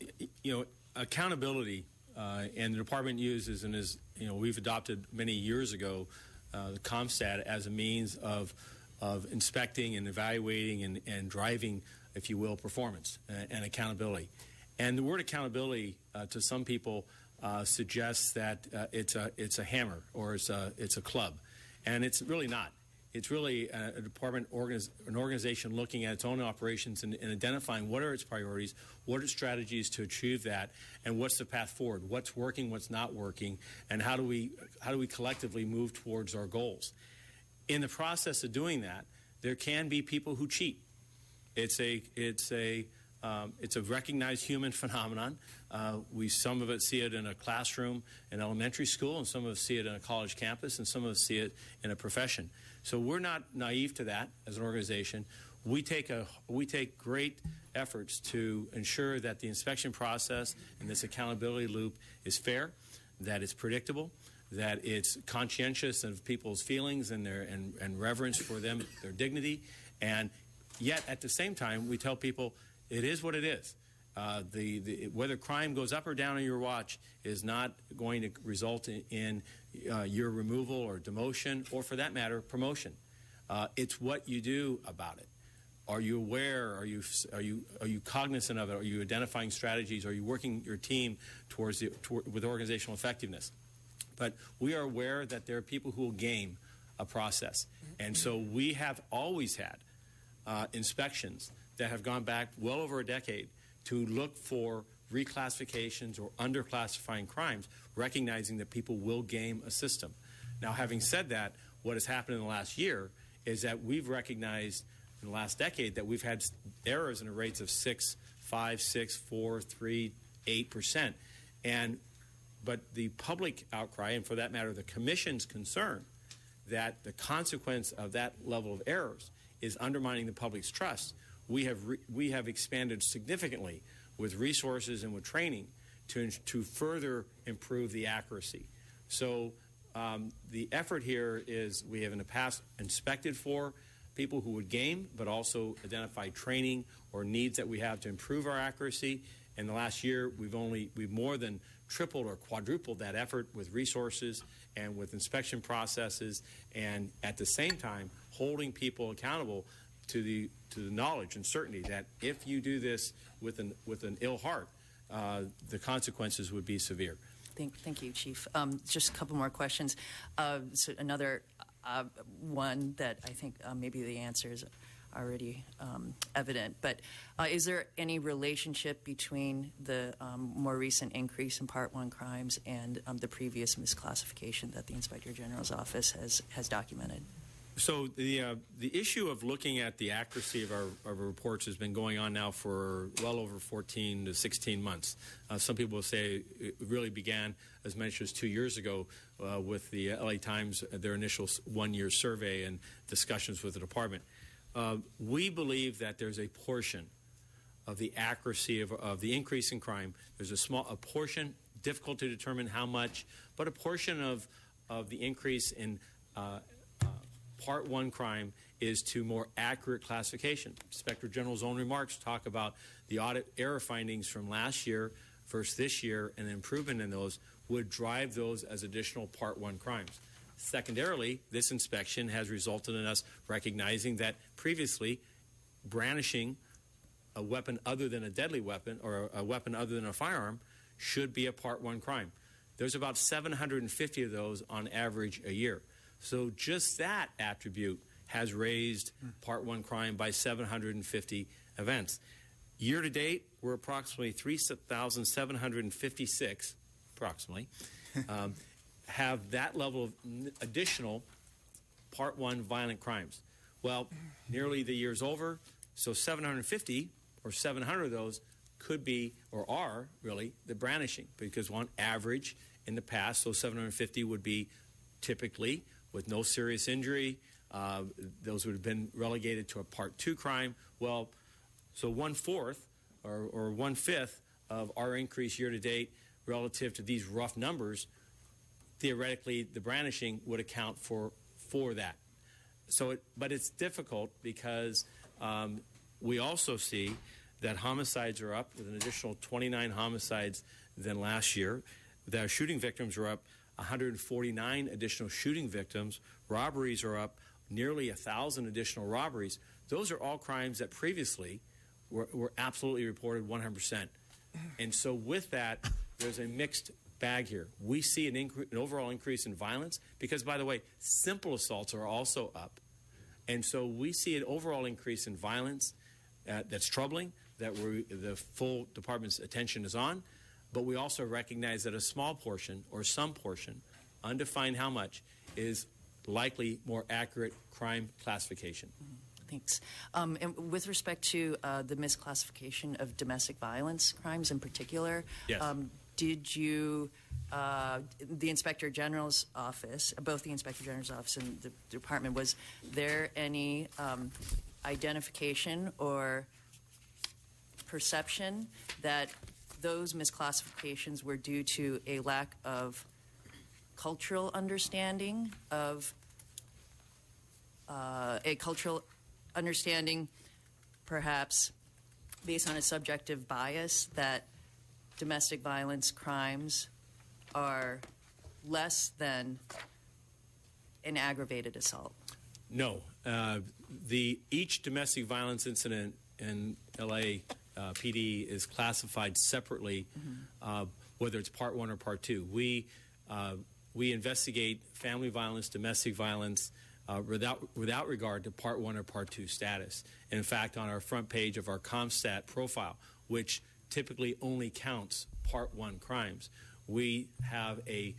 [SPEAKER 21] accountability, and the department uses and is, we've adopted many years ago the CompStat as a means of inspecting and evaluating and driving, if you will, performance and accountability. And the word accountability to some people suggests that it's a hammer or it's a club, and it's really not. It's really a department, an organization looking at its own operations and identifying what are its priorities, what are strategies to achieve that, and what's the path forward, what's working, what's not working, and how do we collectively move towards our goals. In the process of doing that, there can be people who cheat. It's a recognized human phenomenon. Some of us see it in a classroom in elementary school, and some of us see it in a college campus, and some of us see it in a profession. So we're not naive to that as an organization. We take great efforts to ensure that the inspection process and this accountability loop is fair, that it's predictable, that it's conscientious of people's feelings and and reverence for them, their dignity, and yet at the same time we tell people it is what it is. Whether crime goes up or down on your watch is not going to result in your removal or demotion, or for that matter, promotion. It's what you do about it. Are you aware? Are you cognizant of it? Are you identifying strategies? Are you working your team with organizational effectiveness? But we are aware that there are people who will game a process, and so we have always had inspections that have gone back well over a decade to look for reclassifications or underclassifying crimes, recognizing that people will game a system. Now, having said that, what has happened in the last year is that we've recognized in the last decade that we've had errors in the rates of 6, 5, 6, 4, 3, 8%. But the public outcry, and for that matter, the Commission's concern that the consequence of that level of errors is undermining the public's trust, we have expanded significantly with resources and with training to further improve the accuracy. So the effort here is we have in the past inspected for people who would game, but also identified training or needs that we have to improve our accuracy. In the last year, we've more than tripled or quadrupled that effort with resources and with inspection processes, and at the same time holding people accountable to the knowledge and certainty that if you do this with an ill heart, the consequences would be severe.
[SPEAKER 19] Thank you, Chief. Just a couple more questions. So another one that I think maybe the answer is already evident, but is there any relationship between the more recent increase in Part 1 crimes and the previous misclassification that the Inspector General's office has documented?
[SPEAKER 21] So the issue of looking at the accuracy of our reports has been going on now for well over 14 to 16 months. Some people say it really began as much as 2 years ago with the LA Times, their initial one-year survey and discussions with the department. We believe that there's a portion of the accuracy of the increase in crime. There's a portion, difficult to determine how much, but a portion of the increase in Part 1 crime is to more accurate classification. Inspector General's own remarks talk about the audit error findings from last year versus this year, and the improvement in those would drive those as additional Part 1 crimes. Secondarily, this inspection has resulted in us recognizing that previously brandishing a weapon other than a deadly weapon or a weapon other than a firearm should be a Part 1 crime. There's about 750 of those on average a year. So just that attribute has raised Part 1 crime by 750 events. Year to date, we're approximately 3,756, approximately, have that level of additional Part 1 violent crimes. Well, nearly the year's over, so 750 or 700 of those could be or are really the brandishing, because on average in the past, those 750 would be typically with no serious injury. Those would have been relegated to a Part 2 crime. Well, so 1/4 or 1/5 of our increase year to date relative to these rough numbers, theoretically the brandishing would account for that. So, but it's difficult because we also see that homicides are up with an additional 29 homicides than last year. The shooting victims are up 149 additional shooting victims. Robberies are up nearly 1,000 additional robberies. Those are all crimes that previously were absolutely reported 100%. And so with that, there's a mixed bag here. We see an overall increase in violence because, by the way, simple assaults are also up. And so we see an overall increase in violence that's troubling, that the full department's attention is on. But we also recognize that a small portion or some portion, undefined how much, is likely more accurate crime classification.
[SPEAKER 19] Thanks. And with respect to the misclassification of domestic violence crimes in particular,
[SPEAKER 21] yes.
[SPEAKER 19] Did you, the Inspector General's office, both the Inspector General's office and the department, was there any identification or perception that those misclassifications were due to a lack of cultural understanding of perhaps based on a subjective bias that domestic violence crimes are less than an aggravated assault?
[SPEAKER 21] No. Each domestic violence incident in LA PD is classified separately, whether it's Part 1 or Part 2. We investigate family violence, domestic violence, without regard to Part 1 or Part 2 status. And in fact, on our front page of our CompStat profile, which typically only counts Part 1 crimes, we have a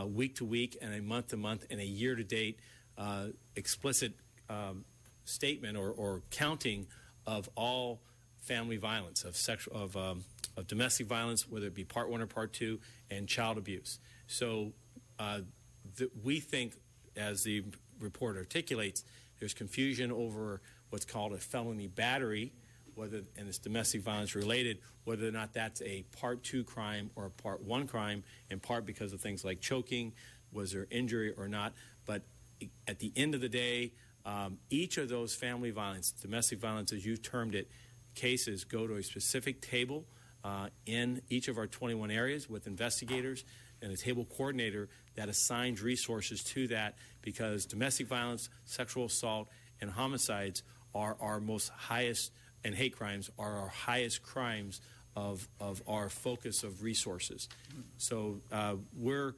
[SPEAKER 21] week-to-week and a month-to-month and a year-to-date explicit statement or counting of all family violence, of domestic violence, whether it be Part 1 or Part 2, and child abuse. So we think, as the report articulates, there's confusion over what's called a felony battery, and it's domestic violence related, whether or not that's a Part 2 crime or a Part 1 crime, in part because of things like choking, was there injury or not. But at the end of the day, each of those family violence, domestic violence as you termed it, cases go to a specific table in each of our 21 areas with investigators and a table coordinator that assigns resources to that, because domestic violence, sexual assault, and homicides are our most highest, and hate crimes are our highest crimes of our focus of resources. So we're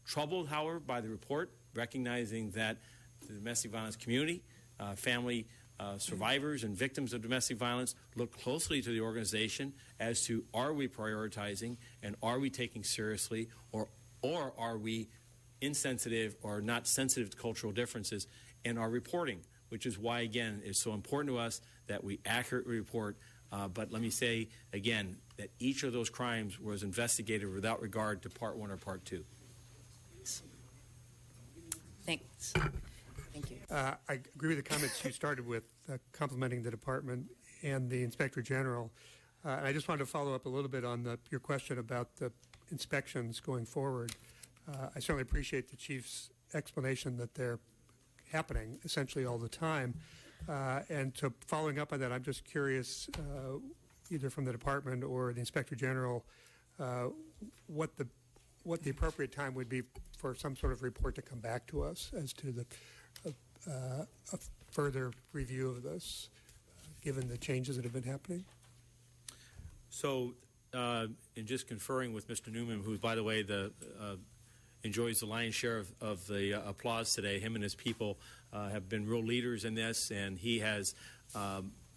[SPEAKER 21] troubled, however, by the report, recognizing that the domestic violence community, family survivors and victims of domestic violence look closely to the organization as to, are we prioritizing and are we taking seriously, or are we insensitive or not sensitive to cultural differences in our reporting, which is why, again, it's so important to us that we accurately report. But let me say again that each of those crimes was investigated without regard to Part 1 or Part 2.
[SPEAKER 19] Thanks. Thank you.
[SPEAKER 5] I agree with the comments you started with, complimenting the department and the Inspector General. And I just wanted to follow up a little bit on your question about the inspections going forward. I certainly appreciate the Chief's explanation that they're happening essentially all the time. And so following up on that, I'm just curious, either from the department or the Inspector General, what the appropriate time would be for some sort of report to come back to us as to the a further review of this, given the changes that have been happening.
[SPEAKER 21] So, in just conferring with Mr. Newman, who, by the way, enjoys the lion's share of the applause today, him and his people have been real leaders in this, and he has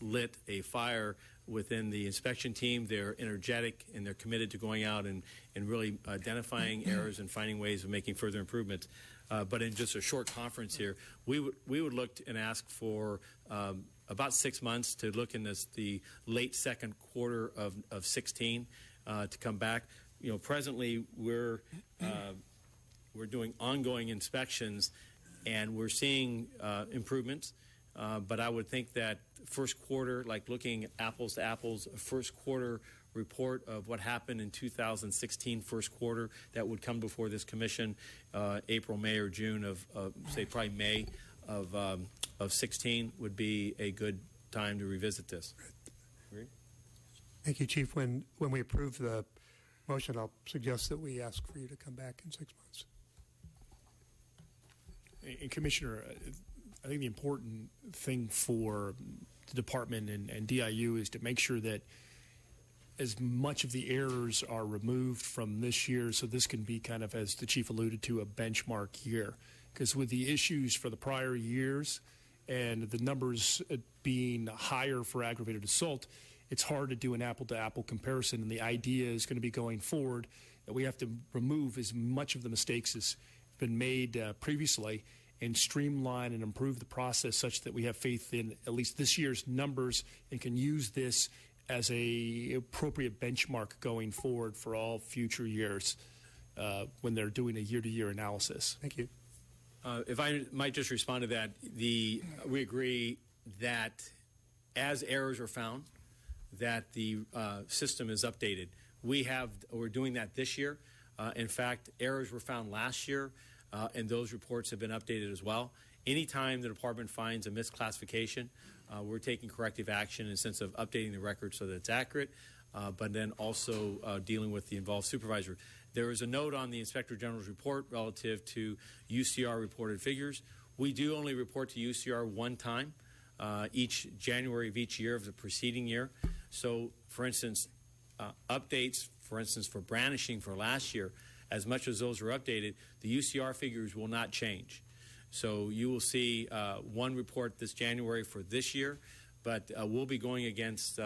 [SPEAKER 21] lit a fire within the inspection team. They're energetic and they're committed to going out and really identifying errors and finding ways of making further improvements. But in just a short conference here, we would look and ask for about 6 months to look in the late second quarter of 16 to come back. You know, presently we're doing ongoing inspections and we're seeing improvements. But I would think that first quarter, like looking apples to apples, a first quarter report of what happened in 2016 first quarter that would come before this commission, April, May, or June of say probably May of 16 would be a good time to revisit this. Agree?
[SPEAKER 5] Thank you, Chief. When we approve the motion, I'll suggest that we ask for you to come back in 6 months.
[SPEAKER 20] And Commissioner, I think the important thing for the department and DIU is to make sure that as much of the errors are removed from this year, so this can be kind of, as the Chief alluded to, a benchmark year. Because with the issues for the prior years and the numbers being higher for aggravated assault, it's hard to do an apple-to-apple comparison. And the idea is going to be going forward that we have to remove as much of the mistakes as been made previously and streamline and improve the process such that we have faith in at least this year's numbers and can use this as a appropriate benchmark going forward for all future years when they're doing a year-to-year analysis.
[SPEAKER 5] Thank you.
[SPEAKER 21] If I might just respond to that, we agree that as errors are found, that the system is updated. We're doing that this year. In fact, errors were found last year, and those reports have been updated as well. Anytime the department finds a misclassification, we're taking corrective action in the sense of updating the record so that it's accurate, but then also dealing with the involved supervisor. There is a note on the Inspector General's report relative to UCR reported figures. We do only report to UCR one time, each January of each year of the preceding year. So, for instance, updates, for instance, for brandishing for last year, as much as those are updated, the UCR figures will not change. So you will see one report this January for this year, but we'll be going against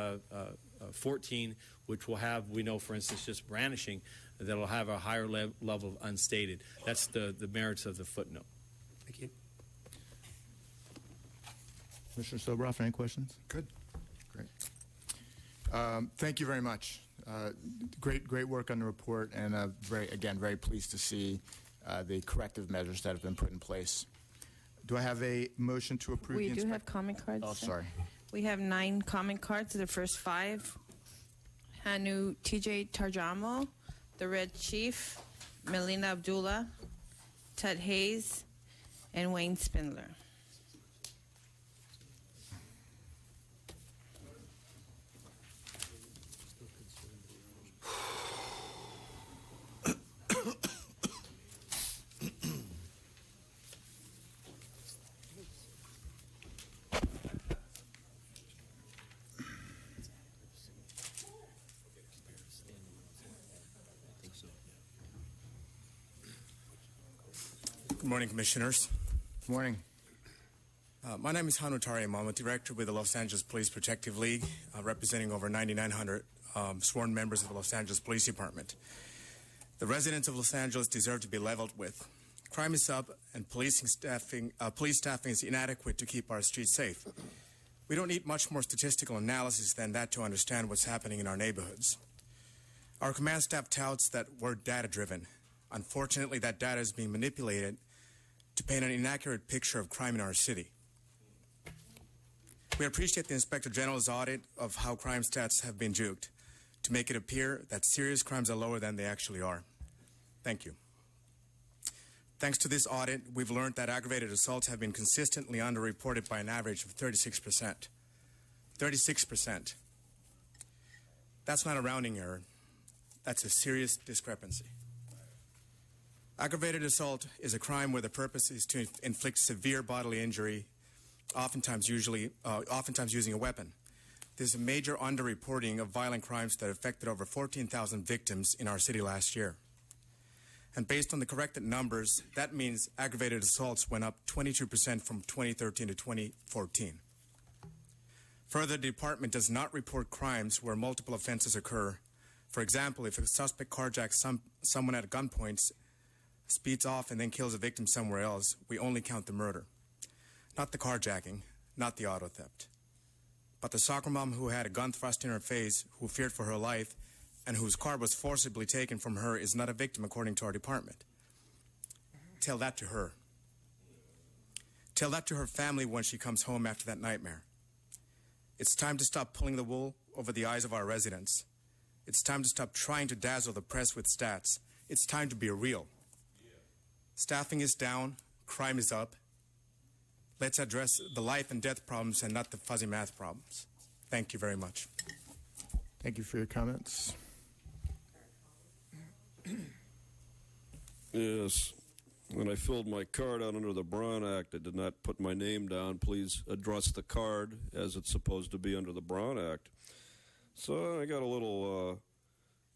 [SPEAKER 21] 14, which will have, we know, for instance, just brandishing, that will have a higher level of unstated. That's the merits of the footnote.
[SPEAKER 5] Thank you.
[SPEAKER 3] Commissioner Sobroff, any questions?
[SPEAKER 1] Good.
[SPEAKER 3] Great. Thank you very much. Great work on the report, and very pleased to see the corrective measures that have been put in place. Do I have a motion to approve?
[SPEAKER 4] We do have comment cards.
[SPEAKER 3] Oh,
[SPEAKER 4] sir.
[SPEAKER 3] sorry.
[SPEAKER 4] We have 9 comment cards. The first 5, Hanu TJ Tarjamo, the Red Chief, Melina Abdullah, Ted Hayes, and Wayne Spindler.
[SPEAKER 6] Good morning, Commissioners.
[SPEAKER 3] Good morning.
[SPEAKER 6] My name is Hanu Tarjamo. I'm a director with the Los Angeles Police Protective League, representing over 9,900 sworn members of the Los Angeles Police Department. The residents of Los Angeles deserve to be leveled with. Crime is up, and police staffing is inadequate to keep our streets safe. We don't need much more statistical analysis than that to understand what's happening in our neighborhoods. Our command staff touts that we're data-driven. Unfortunately, that data is being manipulated to paint an inaccurate picture of crime in our city. We appreciate the Inspector General's audit of how crime stats have been juked to make it appear that serious crimes are lower than they actually are. Thank you. Thanks to this audit, we've learned that aggravated assaults have been consistently underreported by an average of 36%. 36%. That's not a rounding error. That's a serious discrepancy. Aggravated assault is a crime where the purpose is to inflict severe bodily injury, oftentimes using a weapon. There's a major underreporting of violent crimes that affected over 14,000 victims in our city last year. And based on the corrected numbers, that means aggravated assaults went up 22% from 2013 to 2014. Further, the department does not report crimes where multiple offenses occur. For example, if a suspect carjacks someone at gunpoint, speeds off, and then kills a victim somewhere else, we only count the murder. Not the carjacking, not the auto theft. But the soccer mom who had a gun thrust in her face, who feared for her life, and whose car was forcibly taken from her is not a victim according to our department. Tell that to her. Tell that to her family when she comes home after that nightmare. It's time to stop pulling the wool over the eyes of our residents. It's time to stop trying to dazzle the press with stats. It's time to be real. Staffing is down, crime is up. Let's address the life and death problems and not the fuzzy math problems. Thank you very much.
[SPEAKER 3] Thank you for your comments.
[SPEAKER 7] Yes. When I filled my card out under the Brown Act, I did not put my name down. Please address the card as it's supposed to be under the Brown Act. So I got a little,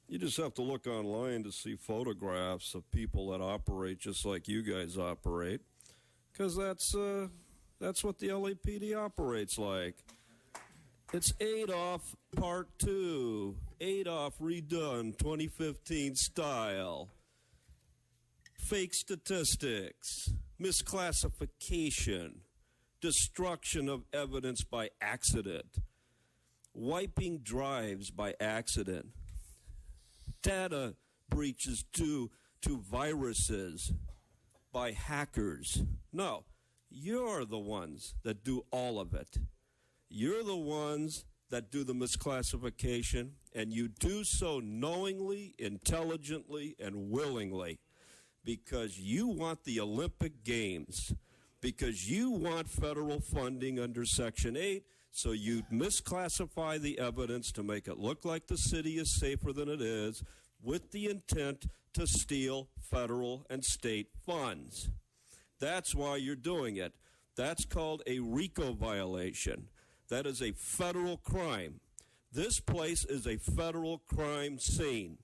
[SPEAKER 7] you just have to look online to see photographs of people that operate just like you guys operate, because that's what the LAPD operates like. It's Adolf Part 2, Adolf redone 2015 style. Fake statistics, misclassification, destruction of evidence by accident, wiping drives by accident, data breaches due to viruses by hackers. No, you're the ones that do all of it. You're the ones that do the misclassification, and you do so knowingly, intelligently, and willingly, because you want the Olympic Games, because you want federal funding under Section 8, so you misclassify the evidence to make it look like the city is safer than it is, with the intent to steal federal and state funds. That's why you're doing it. That's called a RICO violation. That is a federal crime. This place is a federal crime scene.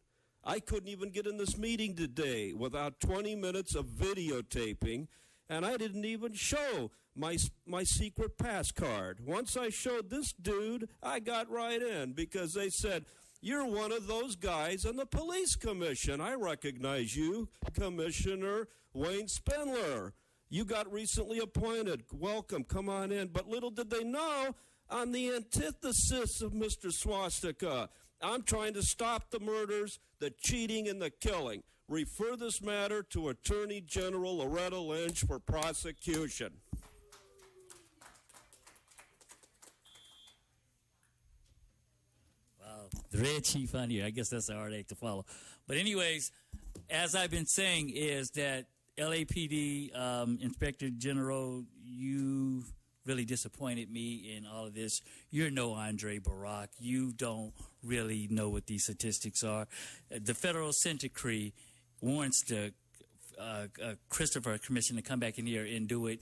[SPEAKER 7] I couldn't even get in this meeting today without 20 minutes of videotaping, and I didn't even show my secret pass card. Once I showed this dude, I got right in because they said, "You're one of those guys on the police commission. I recognize you, Commissioner Wayne Spindler. You got recently appointed. Welcome, come on in." But little did they know, I'm the antithesis of Mr. Swastika. I'm trying to stop the murders, the cheating, and the killing. Refer this matter to Attorney General Loretta Lynch for prosecution.
[SPEAKER 9] Wow, the Red Chief on here. I guess that's the hard act to follow. But anyways, as I've been saying, is that LAPD Inspector General, you really disappointed me in all of this. You're no Andre Barack. You don't really know what these statistics are. The Federal Century warrants the Christopher Commission to come back in here and do an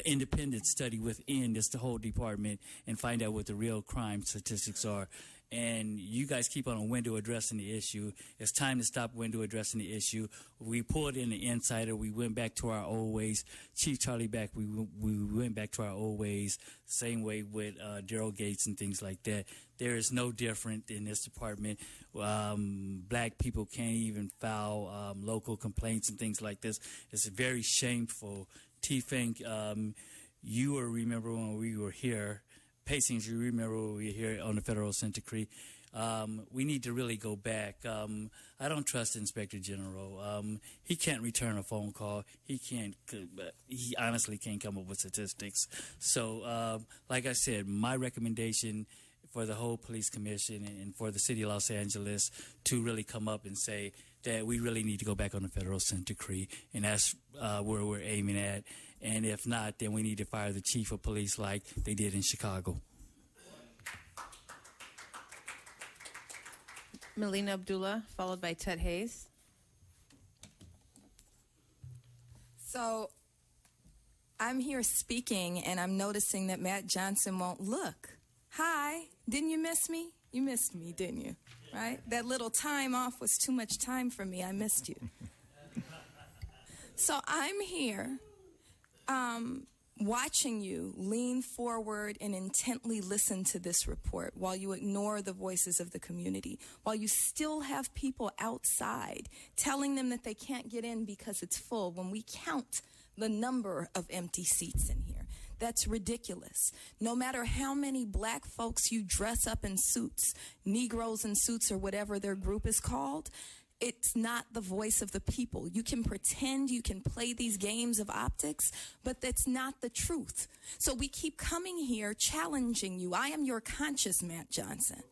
[SPEAKER 9] independent study within the whole department and find out what the real crime statistics are. And you guys keep on window addressing the issue. It's time to stop window addressing the issue. We pulled in the insider. We went back to our old ways. Chief Charlie Back, we went back to our old ways. Same way with Daryl Gates and things like that. There is no different in this department. Black people can't even file local complaints and things like this. It's very shameful. T-Fink, you will remember when we were here. Pacings, you remember when we were here on the Federal Century. We need to really go back. I don't trust Inspector General. He can't return a phone call. He honestly can't come up with statistics. So, like I said, my recommendation for the whole police commission and for the city of Los Angeles to really come up and say that we really need to go back on the federal consent decree, and that's where we're aiming at. And if not, then we need to fire the chief of police like they did in Chicago.
[SPEAKER 4] Melina Abdullah, followed by Ted Hayes.
[SPEAKER 12] So I'm here speaking, and I'm noticing that Matt Johnson won't look. Hi, didn't you miss me? You missed me, didn't you? Right? That little time off was too much time for me. I missed you. So I'm here watching you lean forward and intently listen to this report while you ignore the voices of the community, while you still have people outside telling them that they can't get in because it's full when we count the number of empty seats in here. That's ridiculous. No matter how many black folks you dress up in suits, Negroes in suits or whatever their group is called, it's not the voice of the people. You can pretend, you can play these games of optics, but that's not the truth. So we keep coming here challenging you. I am your conscience, Matt Johnson.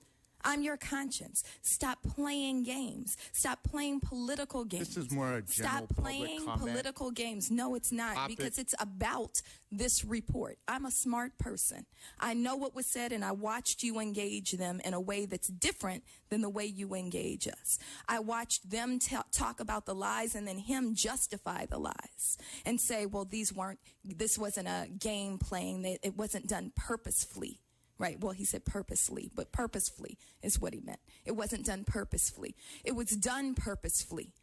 [SPEAKER 12] I'm your conscience. Stop playing games. Stop playing political games.
[SPEAKER 3] This is more a general
[SPEAKER 12] Stop playing
[SPEAKER 3] public comment.
[SPEAKER 12] political games. No, it's not, because it's about this report. I'm a smart person. I know what was said, and I watched you engage them in a way that's different than the way you engage us. I watched them talk about the lies and then him justify the lies and say, well, this wasn't a game playing. It wasn't done purposefully. Right. Well, he said purposely, but purposefully is what he meant. It wasn't done purposefully. It was done purposefully.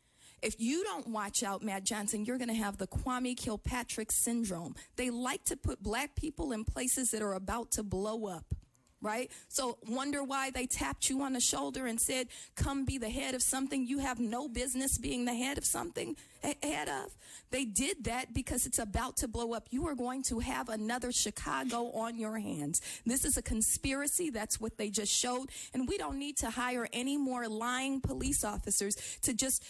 [SPEAKER 12] If you don't watch out, Matt Johnson, you're going to have the Kwame Kilpatrick syndrome. They like to put black people in places that are about to blow up. Right? So wonder why they tapped you on the shoulder and said, come be the head of something you have no business being the head of something, head of. They did that because it's about to blow up. You are going to have another Chicago on your hands. This is a conspiracy. That's what they just showed. And we don't need to hire any more lying police officers to just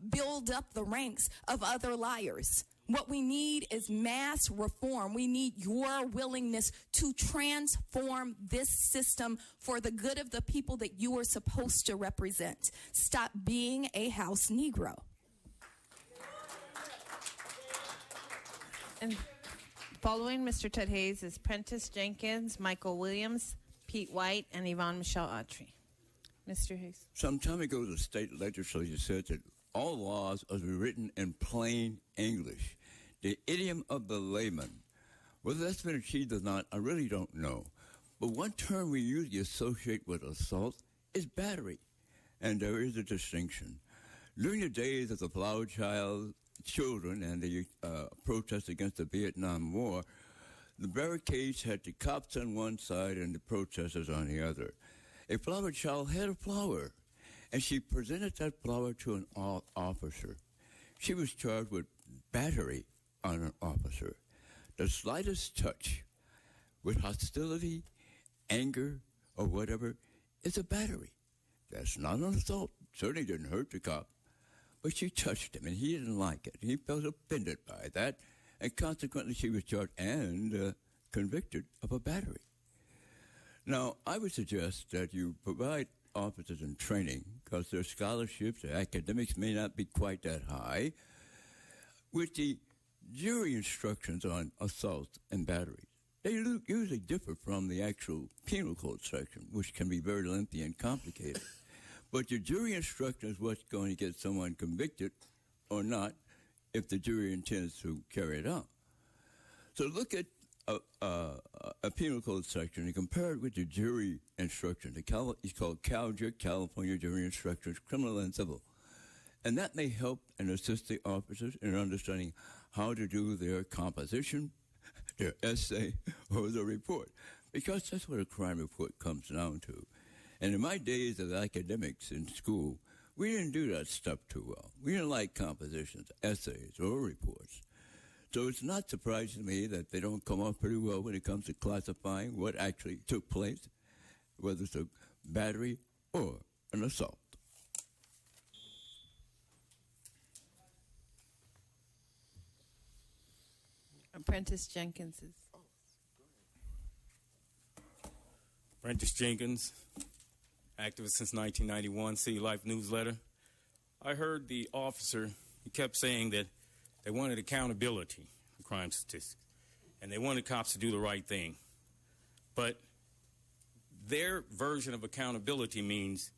[SPEAKER 12] build up the ranks of other liars. What we need is mass reform. We need your willingness to transform this system for the good of the people that you are supposed to represent. Stop being a house Negro.
[SPEAKER 4] And following Mr. Ted Hayes is Prentice Jenkins, Michael Williams, Pete White, and Yvonne Michelle Autry. Mr. Hayes.
[SPEAKER 11] Some time ago, the state legislature said that all laws are written in plain English, the idiom of the layman. Whether that's been achieved or not, I really don't know. But one term we usually associate with assault is battery, and there is a distinction. During the days of the Flower Child children and the protests against the Vietnam War, the barricades had the cops on one side and the protesters on the other. A flower child had a flower, and she presented that flower to an officer. She was charged with battery on an officer. The slightest touch with hostility, anger, or whatever is a battery. That's not an assault. Certainly didn't hurt the cop. But she touched him, and he didn't like it. He felt offended by that, and consequently she was charged and convicted of a battery. Now, I would suggest that you provide officers in training, because their scholarships, their academics may not be quite that high, with the jury instructions on assault and battery. They usually differ from the actual penal code section, which can be very lengthy and complicated. But your jury instruction is what's going to get someone convicted or not if the jury intends to carry it out. So look at a penal code section and compare it with the jury instruction. It's called CalJIC, California Jury Instructions, Criminal and Civil. And that may help and assist the officers in understanding how to do their composition, their essay, or their report. Because that's what a crime report comes down to. And in my days as academics in school, we didn't do that stuff too well. We didn't like compositions, essays, or reports. So it's not surprising to me that they don't come off pretty well when it comes to classifying what actually took place, whether it's a battery or an assault.
[SPEAKER 4] Apprentice Jenkins is.
[SPEAKER 10] Prentice Jenkins, activist since 1991, City Life newsletter. I heard the officer, he kept saying that they wanted accountability for crime statistics, and they wanted cops to do the right thing. But their version of accountability means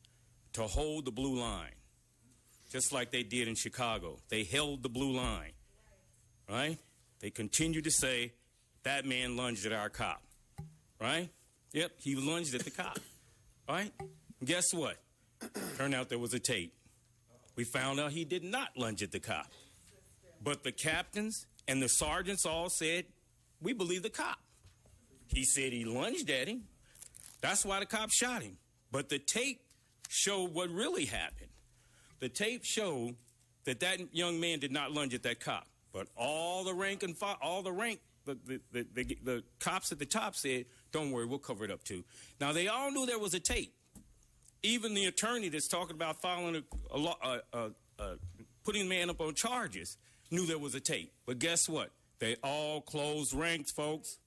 [SPEAKER 10] to hold the blue line, just like they did in Chicago. They held the blue line, right? They continued to say, that man lunged at our cop, right? Yep, he lunged at the cop, right? And guess what? Turned out there was a tape. We found out he did not lunge at the cop. But the captains and the sergeants all said, we believe the cop. He said he lunged at him. That's why the cop shot him. But the tape showed what really happened. The tape showed that that young man did not lunge at that cop. But all the cops at the top said, don't worry, we'll cover it up too. Now, they all knew there was a tape. Even the attorney that's talking about filing putting the man up on charges knew there was a tape. But guess what? They all closed ranks, folks.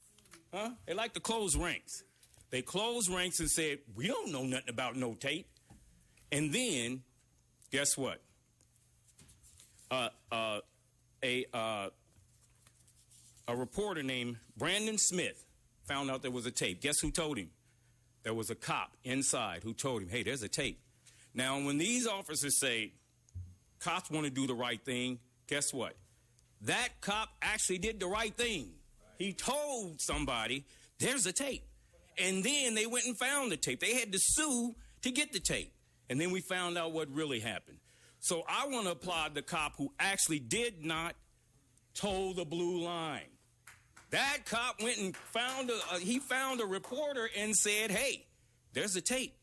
[SPEAKER 10] Huh? They like to close ranks. They closed ranks and said, we don't know nothing about no tape. And then, guess what? A reporter named Brandon Smith found out there was a tape. Guess who told him? There was a cop inside who told him, hey, there's a tape. Now, when these officers say cops want to do the right thing, guess what? That cop actually did the right thing. He told somebody, there's a tape. And then they went and found the tape. They had to sue to get the tape. And then we found out what really happened. So I want to applaud the cop who actually did not toe the blue line. That cop went and found a reporter and said, hey, there's a tape.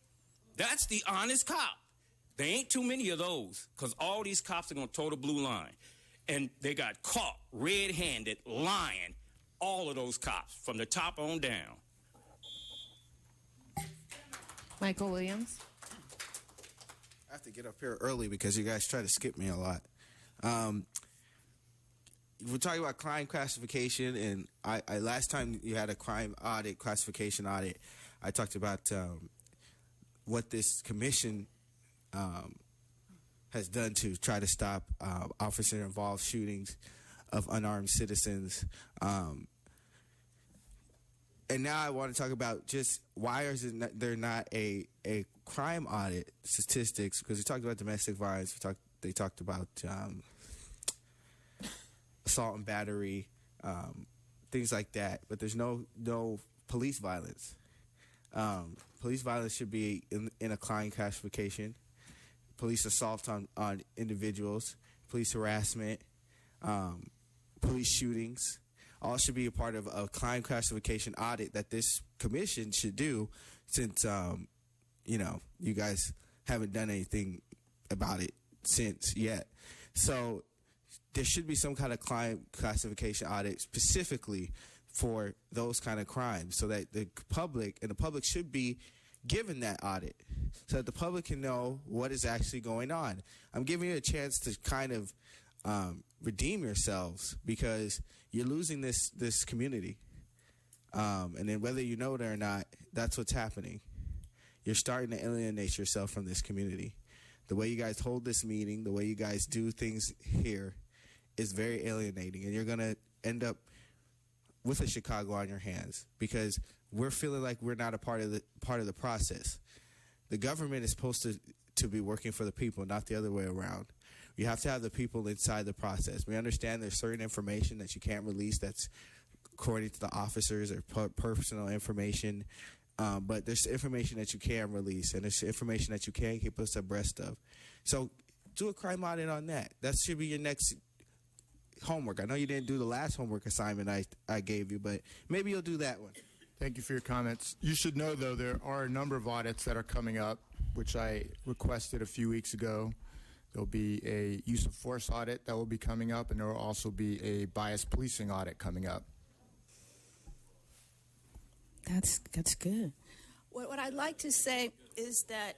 [SPEAKER 10] That's the honest cop. There ain't too many of those, because all these cops are going to toe the blue line. And they got caught red-handed, lying, all of those cops, from the top on down.
[SPEAKER 4] Michael Williams.
[SPEAKER 13] I have to get up here early because you guys try to skip me a lot. We're talking about crime classification, and I last time you had a crime audit, classification audit, I talked about what this commission has done to try to stop officer-involved shootings of unarmed citizens. And now I want to talk about just why is there not a crime audit statistics, because we talked about domestic violence, they talked about assault and battery, things like that, but there's no police violence. Police violence should be in a crime classification. Police assault on individuals, police harassment, police shootings, all should be a part of a crime classification audit that this commission should do, since you guys haven't done anything about it since yet. So there should be some kind of crime classification audit specifically for those kind of crimes, so that the public should be given that audit, so that the public can know what is actually going on. I'm giving you a chance to kind of redeem yourselves, because you're losing this community. And then whether you know it or not, that's what's happening. You're starting to alienate yourself from this community. The way you guys hold this meeting, the way you guys do things here is very alienating, and you're going to end up with a Chicago on your hands, because we're feeling like we're not a part of the process. The government is supposed to be working for the people, not the other way around. You have to have the people inside the process. We understand there's certain information that you can't release that's according to the officers or personal information, but there's information that you can release, and there's information that you can keep us abreast of. So do a crime audit on that. That should be your next homework. I know you didn't do the last homework assignment I gave you, but maybe you'll do that one.
[SPEAKER 3] Thank you for your comments. You should know, though, there are a number of audits that are coming up, which I requested a few weeks ago. There'll be a use of force audit that will be coming up, and there will also be a bias policing audit coming up.
[SPEAKER 22] That's good.
[SPEAKER 23] What I'd like to say is that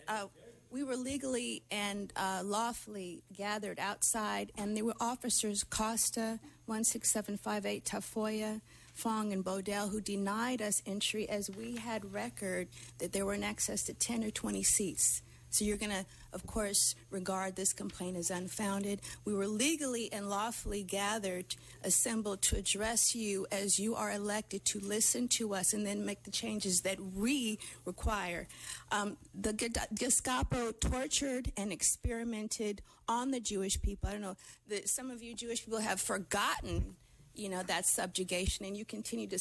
[SPEAKER 23] we were legally and lawfully gathered outside, and there were officers Costa, 16758 Tafoya, Fong and Bodell, who denied us entry as we had record that there were in excess to 10 or 20 seats. So you're going to, of course, regard this complaint as unfounded. We were legally and lawfully gathered, assembled to address you as you are elected to listen to us and then make the changes that we require. The Gestapo tortured and experimented on the Jewish people. I don't know, some of you Jewish people have forgotten that subjugation, and you continue to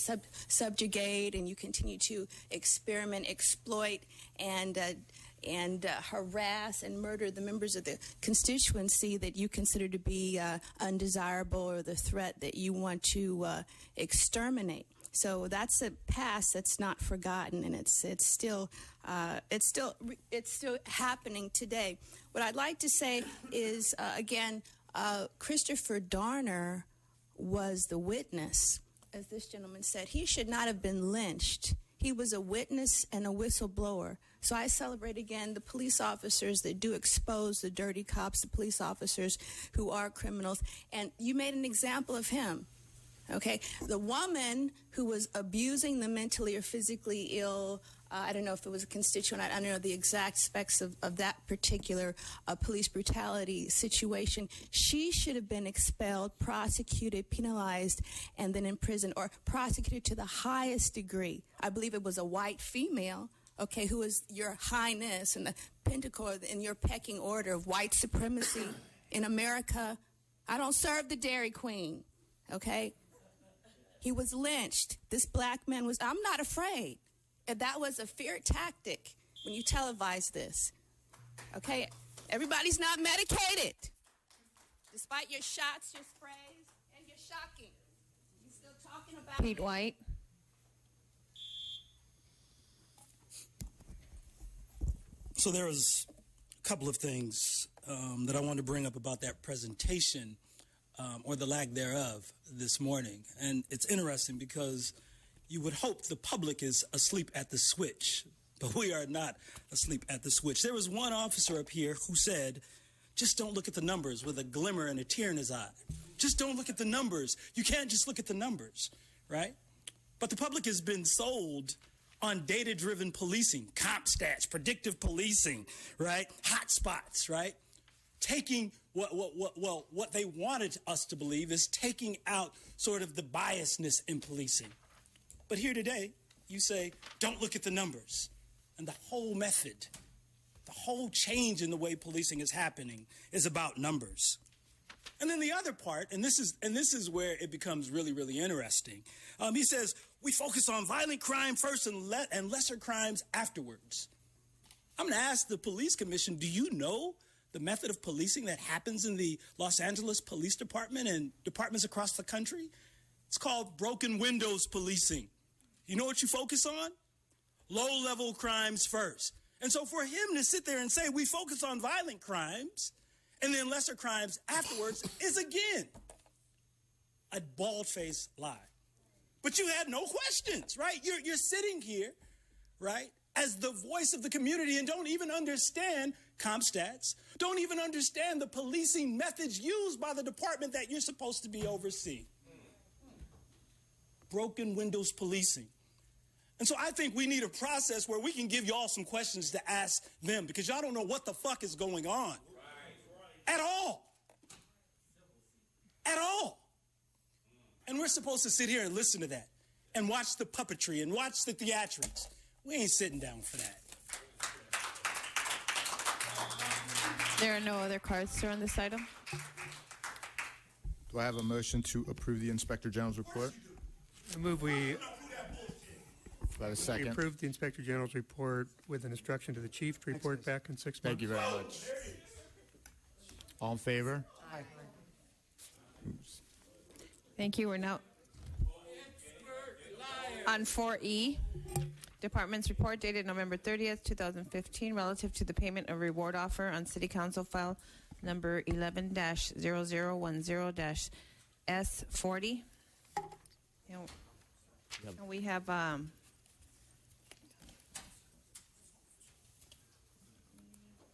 [SPEAKER 23] subjugate, and you continue to experiment, exploit, and harass and murder the members of the constituency that you consider to be undesirable or the threat that you want to exterminate. So that's a past that's not forgotten, and it's still happening today. What I'd like to say is again, Christopher Darner was the witness, as this gentleman said. He should not have been lynched. He was a witness and a whistleblower. So I celebrate again the police officers that do expose the dirty cops, the police officers who are criminals. And you made an example of him. Okay, the woman who was abusing the mentally or physically ill, I don't know if it was a constituent, I don't know the exact specs of that particular police brutality situation. She should have been expelled, prosecuted, penalized, and then imprisoned, or prosecuted to the highest degree. I believe it was a white female, okay, who is your highness and the pinnacle in your pecking order of white supremacy in America. I don't serve the Dairy Queen, okay? He was lynched. This black man was, I'm not afraid. And that was a fear tactic when you televise this. Okay? Everybody's not medicated. Despite your shots, your sprays, and your shocking. You're still talking about
[SPEAKER 4] Pete White.
[SPEAKER 14] So there was a couple of things that I wanted to bring up about that presentation, or the lack thereof, this morning. And it's interesting because you would hope the public is asleep at the switch, but we are not asleep at the switch. There was one officer up here who said, just don't look at the numbers, with a glimmer and a tear in his eye. Just don't look at the numbers. You can't just look at the numbers, right? But the public has been sold on data-driven policing, comp stats, predictive policing, right? Hot spots, right? Taking what they wanted us to believe is taking out sort of the biasness in policing. But here today, you say, don't look at the numbers. And the whole method, the whole change in the way policing is happening is about numbers. And then the other part, and this is where it becomes really, really interesting. He says, we focus on violent crime first and lesser crimes afterwards. I'm going to ask the police commission, do you know the method of policing that happens in the Los Angeles Police Department and departments across the country? It's called broken windows policing. You know what you focus on? Low-level crimes first. And so for him to sit there and say we focus on violent crimes and then lesser crimes afterwards is, again, a bald-faced lie. But you had no questions, right? You're sitting here, right, as the voice of the community and don't even understand CompStats, don't even understand the policing methods used by the department that you're supposed to be overseeing. Broken windows policing. And so I think we need a process where we can give y'all some questions to ask them, because y'all don't know what the fuck is going on. At all. At all. And we're supposed to sit here and listen to that and watch the puppetry and watch the theatrics. We ain't sitting down for that.
[SPEAKER 4] There are no other cards, sir, on this item.
[SPEAKER 3] Do I have a motion to approve the Inspector General's report?
[SPEAKER 5] I move we
[SPEAKER 3] Do I have a
[SPEAKER 5] we
[SPEAKER 3] second?
[SPEAKER 5] approve the Inspector General's report with an instruction to the Chief to report back in 6 months.
[SPEAKER 3] Thank you very much. All in favor?
[SPEAKER 4] Thank you. We're now on 4E. Department's report dated November 30th, 2015, relative to the payment of reward offer on City Council file number 11-0010-S40. And we have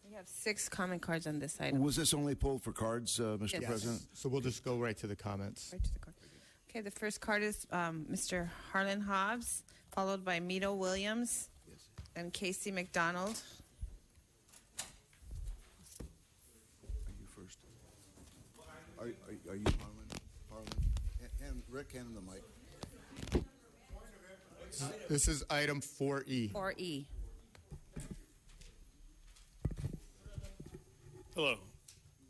[SPEAKER 4] we have 6 comment cards on this item.
[SPEAKER 18] Was this only pulled for cards, Mr.
[SPEAKER 4] Yes.
[SPEAKER 18] President?
[SPEAKER 3] So we'll just go right to the comments.
[SPEAKER 4] Right to the card. Okay, the first card is Mr. Harlan Hobbs, followed by Mito Williams and Casey McDonald.
[SPEAKER 18] Are you first? Are you Harlan? Rick, hand him the mic.
[SPEAKER 3] This is item 4E.
[SPEAKER 4] 4E.
[SPEAKER 8] Hello,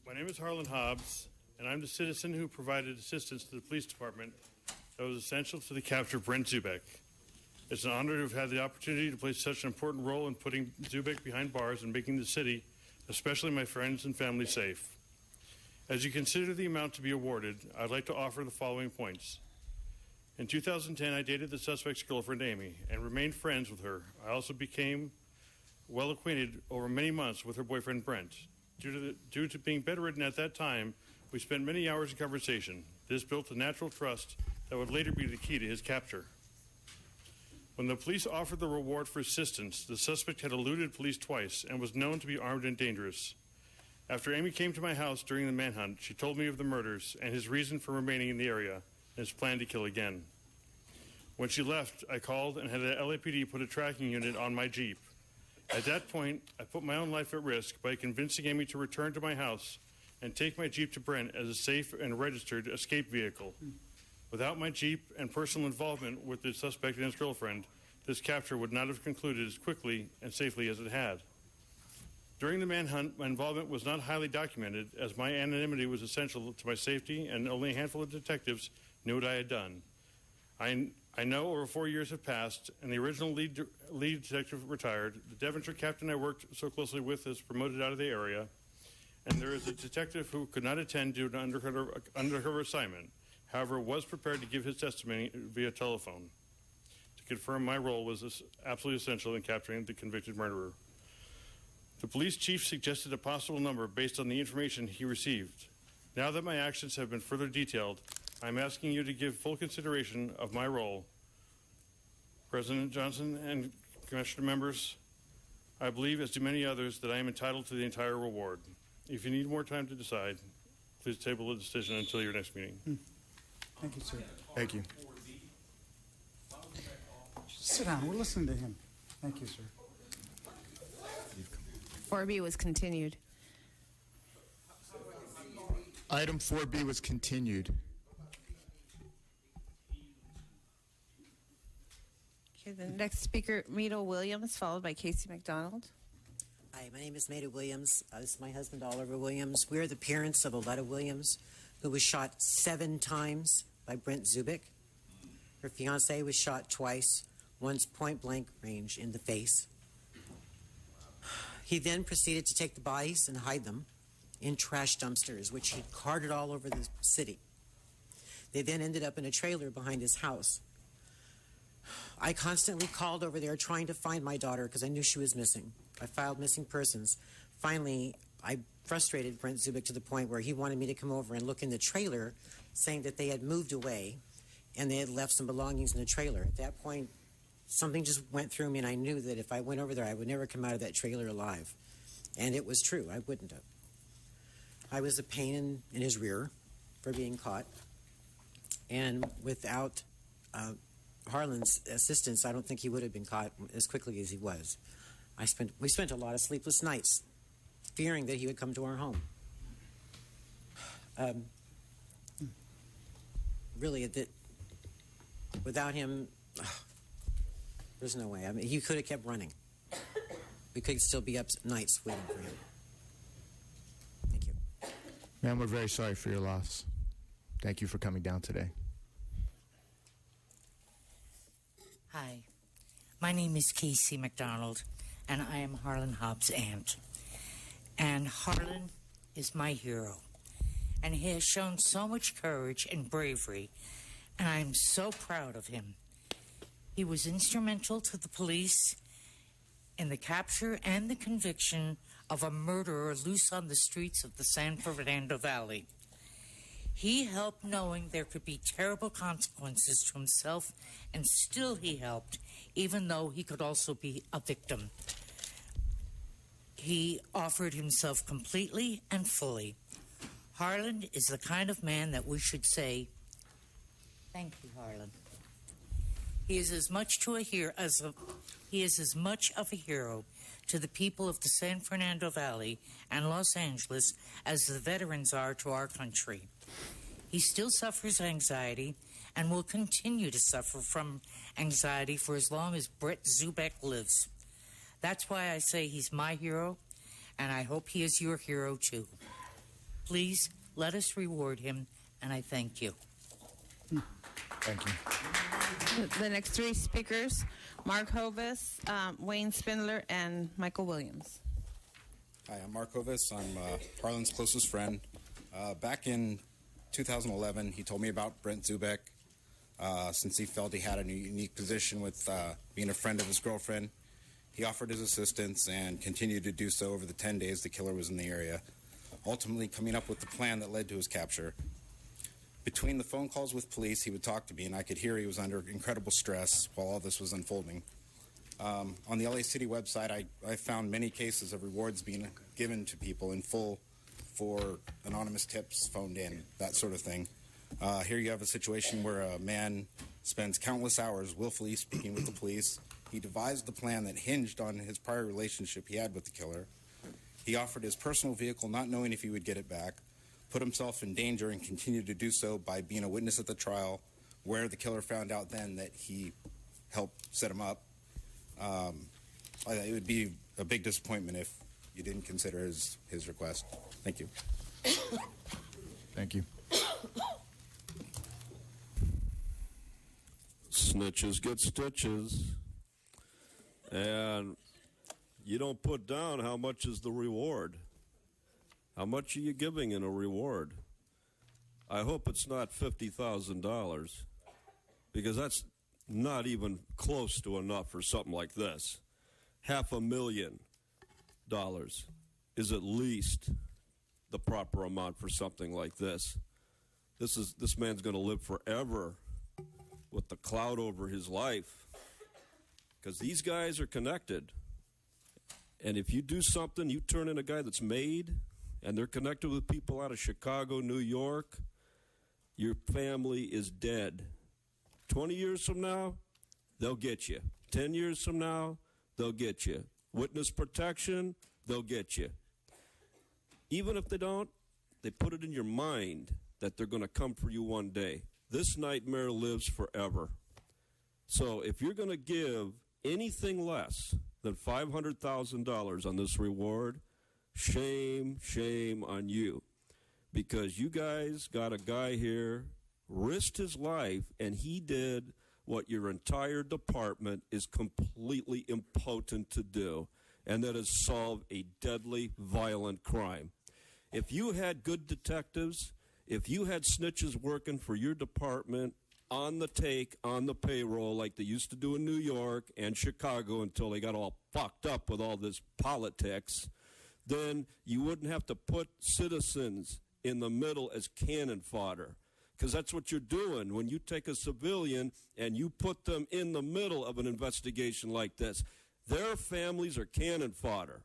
[SPEAKER 8] my name is Harlan Hobbs, and I'm the citizen who provided assistance to the police department that was essential to the capture of Brent Zubek. It's an honor to have had the opportunity to play such an important role in putting Zubek behind bars and making the city, especially my friends and family, safe. As you consider the amount to be awarded, I'd like to offer the following points. In 2010, I dated the suspect's girlfriend, Amy, and remained friends with her. I also became well acquainted over many months with her boyfriend, Brent. Due to being bedridden at that time, we spent many hours in conversation. This built a natural trust that would later be the key to his capture. When the police offered the reward for assistance, the suspect had eluded police twice and was known to be armed and dangerous. After Amy came to my house during the manhunt, she told me of the murders and his reason for remaining in the area and his plan to kill again. When she left, I called and had the LAPD put a tracking unit on my Jeep. At that point, I put my own life at risk by convincing Amy to return to my house and take my Jeep to Brent as a safe and registered escape vehicle. Without my Jeep and personal involvement with the suspect and his girlfriend, this capture would not have concluded as quickly and safely as it had. During the manhunt, my involvement was not highly documented, as my anonymity was essential to my safety, and only a handful of detectives knew what I had done. I know over 4 years have passed, and the original lead detective retired. The Devonshire captain I worked so closely with is promoted out of the area, and there is a detective who could not attend due to under her assignment. However, was prepared to give his testimony via telephone to confirm my role was absolutely essential in capturing the convicted murderer. The police chief suggested a possible number based on the information he received. Now that my actions have been further detailed, I'm asking you to give full consideration of my role. President Johnson and Commissioner members, I believe, as do many others, that I am entitled to the entire reward. If you need more time to decide, please table the decision until your next meeting.
[SPEAKER 1] Thank you, sir.
[SPEAKER 3] Thank you.
[SPEAKER 1] Sit down. We're listening to him. Thank you, sir.
[SPEAKER 4] 4B was continued.
[SPEAKER 3] Item 4B was continued.
[SPEAKER 4] Okay, the next speaker, Mito Williams, followed by Casey McDonald.
[SPEAKER 16] Hi, my name is Maida Williams. This is my husband, Oliver Williams. We are the parents of Aletta Williams, who was shot 7 times by Brent Zubik. Her fiance was shot twice, once point-blank range in the face. He then proceeded to take the bodies and hide them in trash dumpsters, which he carted all over the city. They then ended up in a trailer behind his house. I constantly called over there trying to find my daughter because I knew she was missing. I filed missing persons. Finally, I frustrated Brent Zubik to the point where he wanted me to come over and look in the trailer, saying that they had moved away and they had left some belongings in the trailer. At that point, something just went through me, and I knew that if I went over there, I would never come out of that trailer alive. And it was true. I wouldn't have. I was a pain in his rear for being caught. And without Harlan's assistance, I don't think he would have been caught as quickly as he was. We spent a lot of sleepless nights fearing that he would come to our home. Really, without him, there's no way. I mean, he could have kept running. We could still be up nights waiting for him. Thank you.
[SPEAKER 3] Ma'am, we're very sorry for your loss. Thank you for coming down today.
[SPEAKER 17] Hi, my name is Casey McDonald, and I am Harlan Hobbs' aunt. And Harlan is my hero, and he has shown so much courage and bravery, and I'm so proud of him. He was instrumental to the police in the capture and the conviction of a murderer loose on the streets of the San Fernando Valley. He helped knowing there could be terrible consequences to himself, and still he helped, even though he could also be a victim. He offered himself completely and fully. Harlan is the kind of man that we should say, Thank you, Harlan. He is as much of a hero to the people of the San Fernando Valley and Los Angeles as the veterans are to our country. He still suffers anxiety and will continue to suffer from anxiety for as long as Brent Zubek lives. That's why I say he's my hero, and I hope he is your hero too. Please let us reward him, and I thank you.
[SPEAKER 3] Thank you.
[SPEAKER 4] The next three speakers, Mark Hovis, Wayne Spindler, and Michael Williams.
[SPEAKER 2] Hi, I'm Mark Hovis. I'm Harlan's closest friend. Back in 2011, he told me about Brent Zubek since he felt he had a unique position with being a friend of his girlfriend. He offered his assistance and continued to do so over the 10 days the killer was in the area, ultimately coming up with the plan that led to his capture. Between the phone calls with police, he would talk to me, and I could hear he was under incredible stress while all this was unfolding. On the LA City website, I found many cases of rewards being given to people in full for anonymous tips phoned in, that sort of thing. Here you have a situation where a man spends countless hours willfully speaking with the police. He devised the plan that hinged on his prior relationship he had with the killer. He offered his personal vehicle not knowing if he would get it back, put himself in danger, and continued to do so by being a witness at the trial, where the killer found out then that he helped set him up. It would be a big disappointment if you didn't consider his request. Thank you.
[SPEAKER 3] Thank you.
[SPEAKER 7] Snitches get stitches. And you don't put down how much is the reward. How much are you giving in a reward? I hope it's not $50,000, because that's not even close to enough for something like this. $500,000 is at least the proper amount for something like this. This man's going to live forever with the cloud over his life, because these guys are connected. And if you do something, you turn in a guy that's made, and they're connected with people out of Chicago, New York, your family is dead. 20 years from now, they'll get you. 10 years from now, they'll get you. Witness protection, they'll get you. Even if they don't, they put it in your mind that they're going to come for you one day. This nightmare lives forever. So if you're going to give anything less than $500,000 on this reward, shame on you. Because you guys got a guy here, risked his life, and he did what your entire department is completely impotent to do, and that is solve a deadly, violent crime. If you had good detectives, if you had snitches working for your department on the take, on the payroll, like they used to do in New York and Chicago until they got all fucked up with all this politics, then you wouldn't have to put citizens in the middle as cannon fodder. Because that's what you're doing when you take a civilian and you put them in the middle of an investigation like this. Their families are cannon fodder.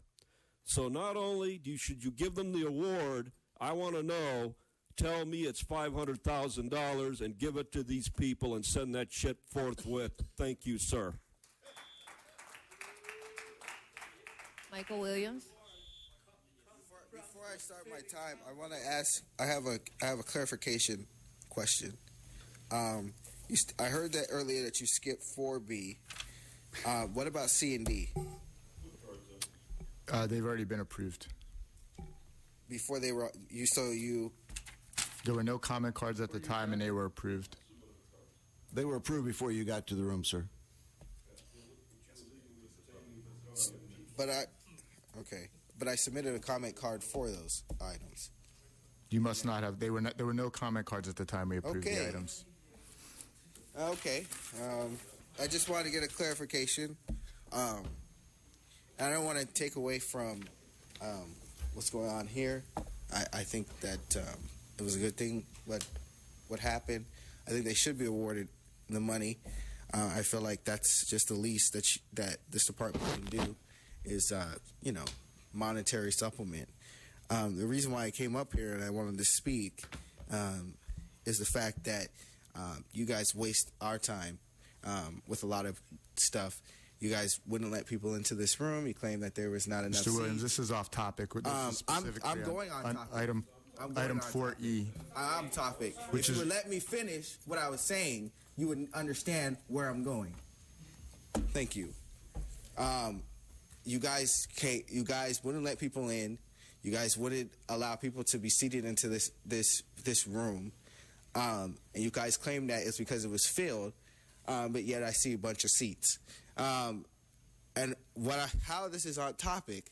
[SPEAKER 7] So not only should you give them the award, I want to know, tell me it's $500,000 and give it to these people and send that shit forthwith. Thank you, sir.
[SPEAKER 4] Michael Williams.
[SPEAKER 13] Before I start my time, I want to ask. I have a clarification question. I heard that earlier that you skipped 4B. What about C and D?
[SPEAKER 3] They've already been approved.
[SPEAKER 13] Before they were
[SPEAKER 3] There were no comment cards at the time, and they were approved.
[SPEAKER 18] They were approved before you got to the room, sir.
[SPEAKER 13] But I submitted a comment card for those items.
[SPEAKER 3] You must not have. There were no comment cards at the time we approved the items.
[SPEAKER 13] Okay. I just wanted to get a clarification. I don't want to take away from what's going on here. I think that it was a good thing what happened. I think they should be awarded the money. I feel like that's just the least that this department can do is monetary supplement. The reason why I came up here and I wanted to speak is the fact that You guys waste our time with a lot of stuff. You guys wouldn't let people into this room. You claim that there was not enough
[SPEAKER 3] Mr. Williams,
[SPEAKER 13] seats.
[SPEAKER 3] this is off topic. This is specifically
[SPEAKER 13] I'm going on topic.
[SPEAKER 3] Item
[SPEAKER 13] I'm going
[SPEAKER 3] item
[SPEAKER 13] on
[SPEAKER 3] 4E.
[SPEAKER 13] I'm topic.
[SPEAKER 3] Which
[SPEAKER 13] If you
[SPEAKER 3] is-
[SPEAKER 13] would let me finish what I was saying, you would understand where I'm going. Thank you. You guys wouldn't let people in. You guys wouldn't allow people to be seated into this room. And you guys claim that it's because it was filled, but yet I see a bunch of seats. And how this is on topic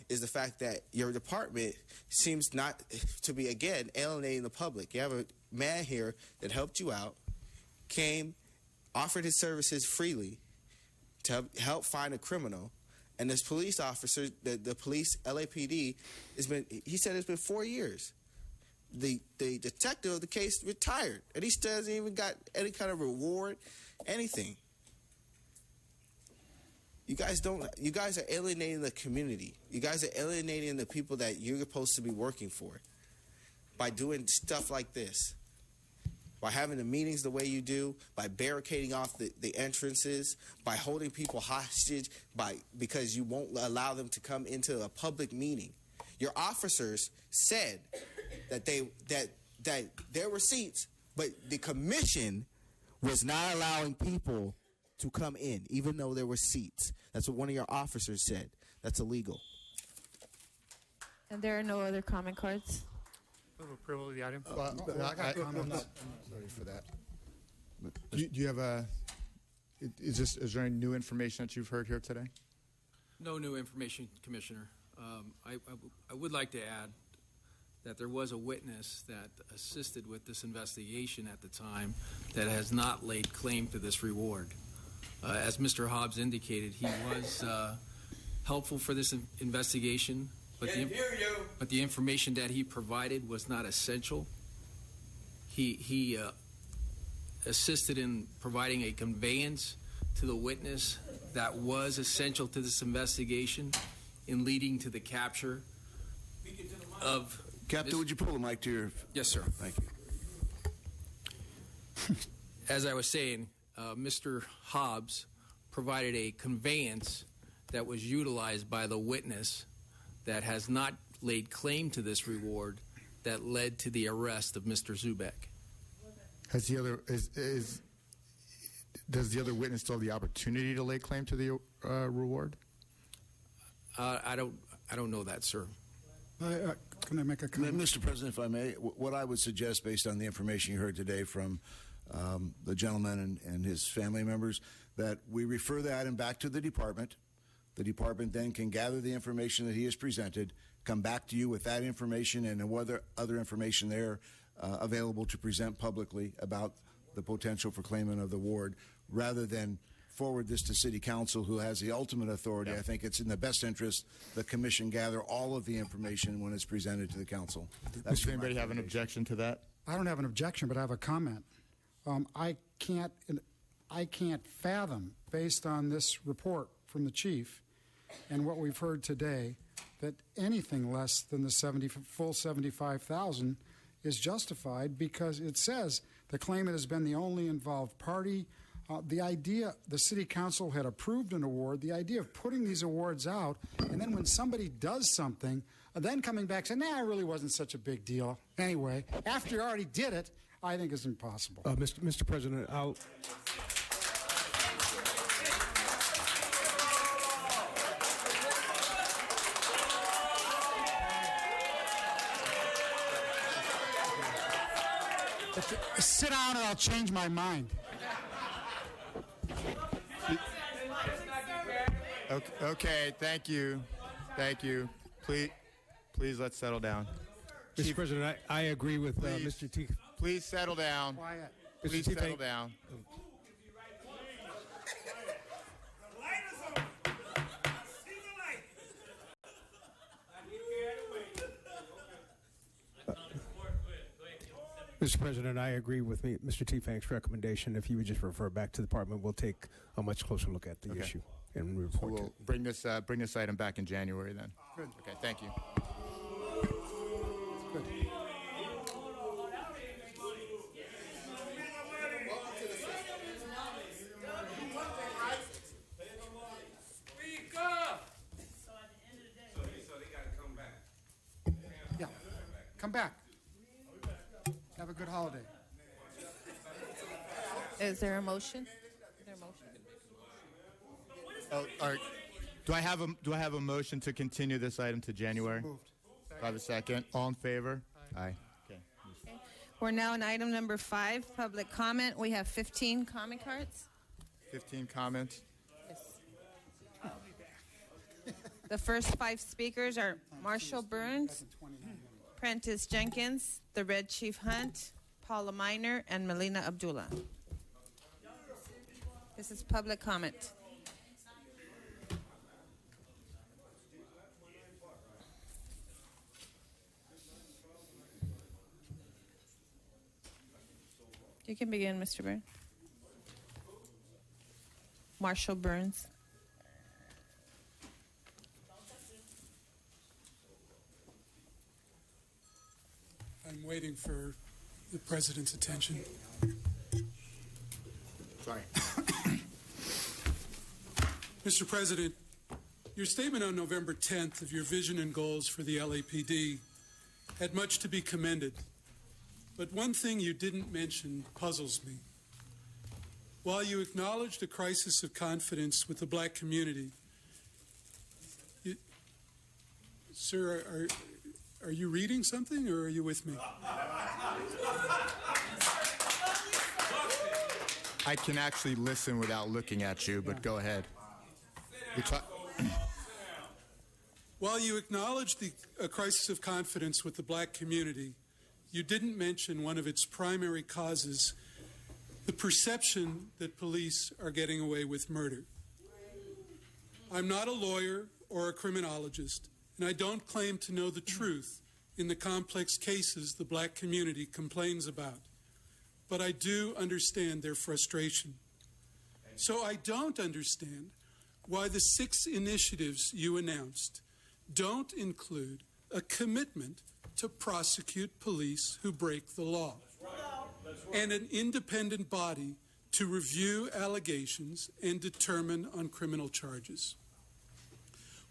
[SPEAKER 13] is the fact that your department seems not to be, again, alienating the public. You have a man here that helped you out, came, offered his services freely to help find a criminal, and this police officer, the police LAPD, he said it's been 4 years. The detective of the case retired, and he still hasn't even got any kind of reward, anything. You guys are alienating the community. You guys are alienating the people that you're supposed to be working for by doing stuff like this, by having the meetings the way you do, by barricading off the entrances, by holding people hostage, because you won't allow them to come into a public meeting. Your officers said that there were seats, but the commission was not allowing people to come in, even though there were seats. That's what one of your officers said. That's illegal.
[SPEAKER 4] And there are no other comment cards.
[SPEAKER 5] Approval of the item.
[SPEAKER 1] I got comments.
[SPEAKER 18] I'm not ready for that.
[SPEAKER 3] Do you have is there any new information that you've heard here today?
[SPEAKER 15] No new information, Commissioner. I would like to add that there was a witness that assisted with this investigation at the time that has not laid claim to this reward. As Mr. Hobbs indicated, he was helpful for this investigation, but the information that he provided was not essential. He assisted in providing a conveyance to the witness that was essential to this investigation in leading to the capture of...
[SPEAKER 18] Captain, would you pull the mic to your...
[SPEAKER 15] Yes, sir.
[SPEAKER 18] Thank you.
[SPEAKER 15] As I was saying, Mr. Hobbs provided a conveyance that was utilized by the witness that has not laid claim to this reward that led to the arrest of Mr. Zubek.
[SPEAKER 3] Has the other does the other witness still have the opportunity to lay claim to the reward?
[SPEAKER 15] I don't know that, sir.
[SPEAKER 1] Can I make a comment?
[SPEAKER 18] Mr. President, if I may, what I would suggest based on the information you heard today from the gentleman and his family members, that we refer the item back to the department. The department then can gather the information that he has presented, come back to you with that information and whether other information there available to present publicly about the potential for claimant of the award, rather than forward this to City Council, who has the ultimate authority. Yeah. I think it's in the best interest the Commission gather all of the information when it's presented to the Council.
[SPEAKER 3] Does anybody have an objection to that?
[SPEAKER 1] I don't have an objection, but I have a comment. I can't fathom, based on this report from the chief and what we've heard today, that anything less than the full $75,000 is justified, because it says the claimant has been the only involved party. The idea, the City Council had approved an award, the idea of putting these awards out, and then when somebody does something, then coming back saying, nah, it really wasn't such a big deal. Anyway, after you already did it, I think is impossible.
[SPEAKER 5] Mr. President, I'll...
[SPEAKER 1] Sit down or I'll change my mind.
[SPEAKER 3] Okay, thank you. Thank you. Please let's settle down.
[SPEAKER 5] Mr. President, I agree with Mr. T.
[SPEAKER 3] Please settle down.
[SPEAKER 1] Quiet.
[SPEAKER 3] Please settle down.
[SPEAKER 5] Mr. President, I agree with Mr. T. Fank's recommendation. If you would just refer back to the department, we'll take a much closer look at the issue and report
[SPEAKER 3] So we'll bring this item back in January then.
[SPEAKER 1] Good.
[SPEAKER 3] Okay, thank you.
[SPEAKER 1] Good. come back. Have a good holiday.
[SPEAKER 4] Is there a motion?
[SPEAKER 3] Oh, all right. Do I have a motion to continue this item to January?
[SPEAKER 1] Moved.
[SPEAKER 3] Do I have a second? All in favor? Aye. Okay.
[SPEAKER 4] We're now on item number 5, public comment. We have 15 comment cards.
[SPEAKER 3] 15 comments.
[SPEAKER 4] The first 5 speakers are Marshall Burns, Prentice Jenkins, the Red Chief Hunt, Paula Miner, and Melina Abdullah. This is public comment. You can begin, Mr. Burns. Marshall Burns.
[SPEAKER 19] I'm waiting for the president's attention.
[SPEAKER 3] Sorry.
[SPEAKER 19] Mr. President, your statement on November 10th of your vision and goals for the LAPD had much to be commended. But one thing you didn't mention puzzles me. While you acknowledged a crisis of confidence with the black community, sir, are you reading something or are you with me?
[SPEAKER 3] I can actually listen without looking at you, but go ahead.
[SPEAKER 19] While you acknowledged a crisis of confidence with the black community, you didn't mention one of its primary causes, the perception that police are getting away with murder. I'm not a lawyer or a criminologist, and I don't claim to know the truth in the complex cases the black community complains about. But I do understand their frustration. So I don't understand why the 6 initiatives you announced don't include a commitment to prosecute police who break the law and an independent body to review allegations and determine on criminal charges.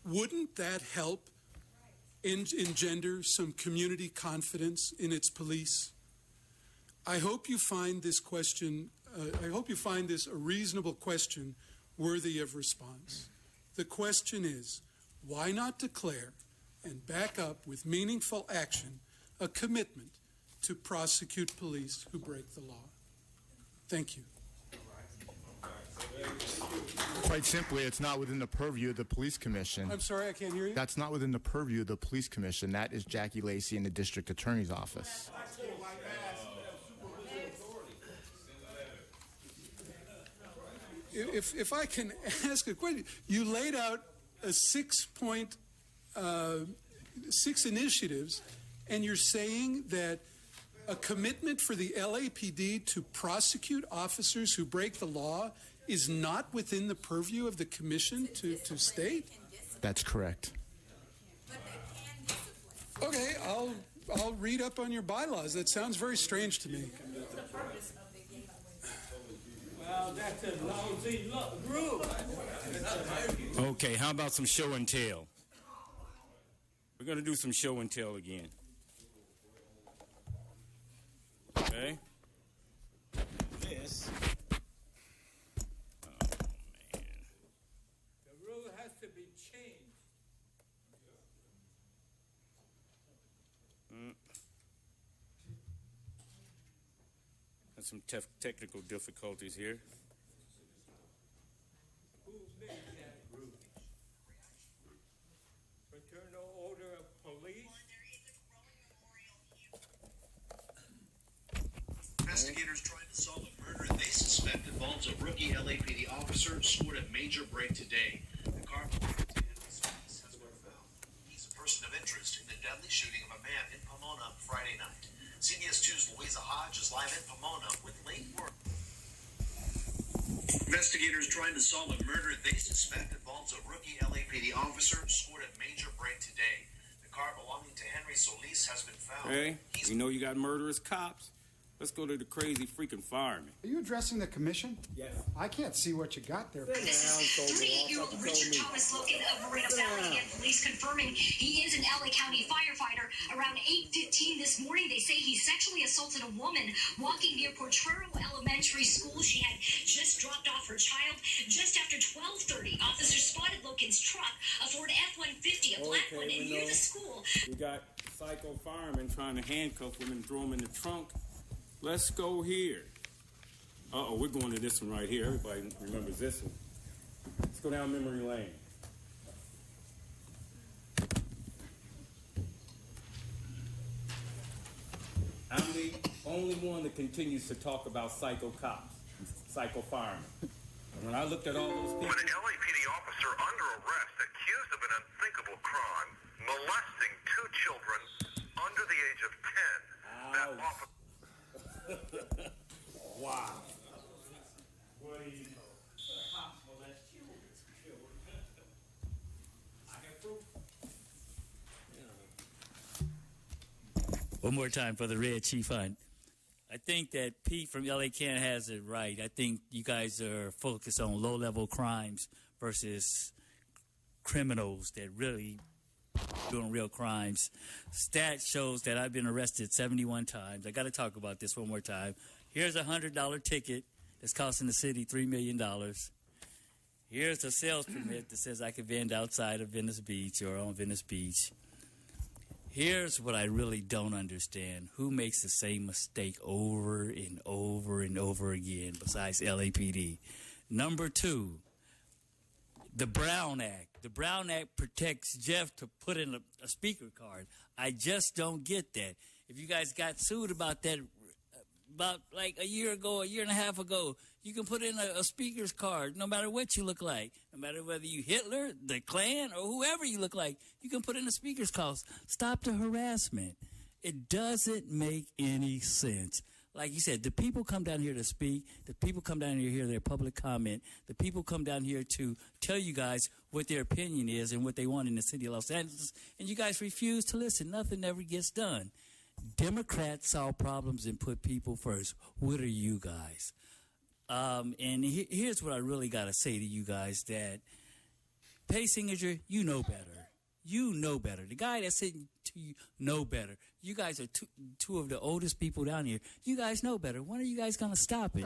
[SPEAKER 19] Wouldn't that help engender some community confidence in its police? I hope you find this a reasonable question worthy of response. The question is, why not declare and back up with meaningful action a commitment to prosecute police who break the law? Thank you.
[SPEAKER 3] Quite simply, it's not within the purview of the police commission.
[SPEAKER 19] I'm sorry, I can't hear you.
[SPEAKER 3] That's not within the purview of the police commission. That is Jackie Lacey in the district attorney's office.
[SPEAKER 19] If I can ask a question, you laid out a 6 initiatives, and you're saying that a commitment for the LAPD to prosecute officers who break the law is not within the purview of the commission to state?
[SPEAKER 3] That's correct.
[SPEAKER 19] Okay, I'll read up on your bylaws. That sounds very strange to me.
[SPEAKER 10] Well, that's a lousy group. Okay, how about some show and tell? We're going to do some show and tell again. Okay? This. Oh, man.
[SPEAKER 14] The rule has to be changed.
[SPEAKER 10] There's some technical difficulties here.
[SPEAKER 14] Who made that group? Fraternal Order of Police?
[SPEAKER 20] Investigators trying to solve a murder they suspect involves a rookie LAPD officer scored a major break today. The car belonging to Henry Solis has been found. He's a person of interest in the deadly shooting of a man in Pomona Friday night. CBS 2's Louisa Hodge is live in Pomona with late work. Investigators trying to solve a murder they suspect involves a rookie LAPD officer scored a major break today. The car belonging to Henry Solis has been found.
[SPEAKER 10] Hey, we know you got murderous cops, Let's go to the crazy freaking fireman.
[SPEAKER 1] Are you addressing the commission?
[SPEAKER 10] Yes.
[SPEAKER 1] I can't see what you got there.
[SPEAKER 6] This is 38-year-old Richard Thomas Logan of Moreno Valley, and police confirming he is an LA County firefighter. Around 8:15 this morning, they say he sexually assaulted a woman walking near Potrero Elementary School. She had just dropped off her child. Just after 12:30, officers spotted Logan's truck, a Ford F-150, a black one, and near the school.
[SPEAKER 10] We got psycho firemen trying to handcuff him and throw him in the trunk. Let's go here. Uh-oh, we're going to this one right here. Everybody remembers this one. Let's go down memory lane. I'm the only one that continues to talk about psycho cops, psycho firemen. And when I looked at all those people...
[SPEAKER 9] With an LAPD officer under arrest accused of an unthinkable crime, molesting 2 children under the age of 10. That officer...
[SPEAKER 10] Wow.
[SPEAKER 9] What do you know?
[SPEAKER 21] One more time for the Red Chief Hunt. I think that Pete from LA Can has it right. I think you guys are focused on low-level crimes versus criminals that really doing real crimes. Stat shows that I've been arrested 71 times. I got to talk about this one more time. Here's a $100 ticket that's costing the city $3 million. Here's a sales permit that says I can vend outside of Venice Beach or on Venice Beach. Here's what I really don't understand. Who makes the same mistake over and over and over again besides LAPD? Number 2, the Brown Act. The Brown Act protects Jeff to put in a speaker card. I just don't get that. If you guys got sued about that about like a year ago, a year and a half ago, you can put in a speaker's card no matter what you look like. No matter whether you Hitler, the Klan, or whoever you look like, you can put in a speaker's card. Stop the harassment. It doesn't make any sense. Like you said, the people come down here to speak. The people come down here to hear their public comment. The people come down here to tell you guys what their opinion is and what they want in the city of Los Angeles. And you guys refuse to listen. Nothing ever gets done. Democrats solve problems and put people first. What are you guys? And here's what I really got to say to you guys, that Pay Signature, you know better. You know better. The guy that's sitting to you know better. You guys are two of the oldest people down here. You guys know better. When are you guys going to stop it?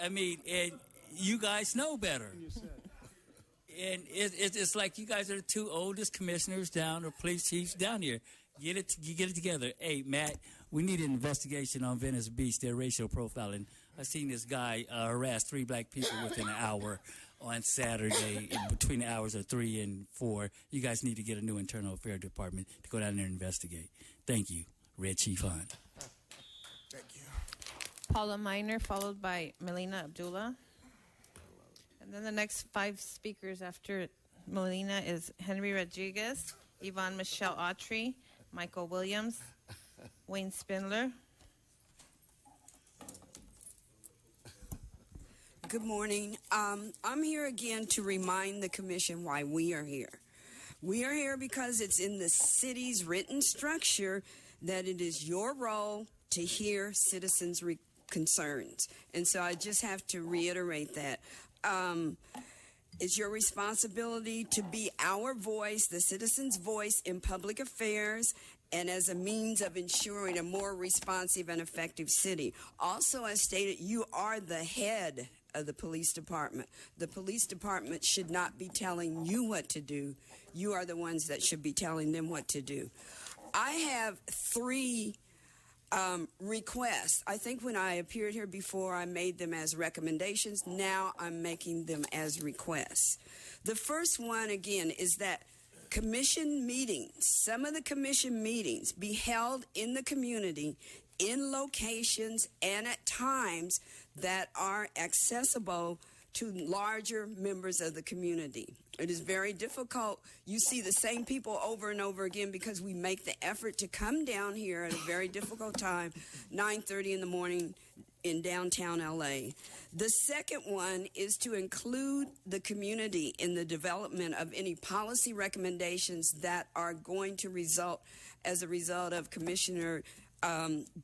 [SPEAKER 21] I mean, and you guys know better. And it's like you guys are the 2 oldest commissioners down, or police chiefs down here. You get it together. Hey, Matt, we need an investigation on Venice Beach, their racial profiling. I seen this guy harass 3 black people within an hour on Saturday, between the hours of 3 and 4. You guys need to get a new internal affairs department to go down there and investigate. Thank you, Red Chief Hunt.
[SPEAKER 3] Thank you.
[SPEAKER 4] Paula Miner, followed by Melina Abdullah. And then the next 5 speakers after Melina is Henry Rodriguez, Yvonne Michelle Autry, Michael Williams, Wayne Spindler.
[SPEAKER 24] Good morning. I'm here again to remind the commission why we are here. We are here because it's in the city's written structure that it is your role to hear citizens' concerns. And so I just have to reiterate that. It's your responsibility to be our voice, the citizens' voice in public affairs, and as a means of ensuring a more responsive and effective city. Also, as stated, you are the head of the police department. The police department should not be telling you what to do. You are the ones that should be telling them what to do. I have 3 requests. I think when I appeared here before, I made them as recommendations. Now I'm making them as requests. The first one, again, is that commission meetings, some of the commission meetings, be held in the community in locations and at times that are accessible to larger members of the community. It is very difficult. You see the same people over and over again because we make the effort to come down here at a very difficult time, 9:30 in the morning in downtown LA. The second one is to include the community in the development of any policy recommendations that are going to result as a result of Commissioner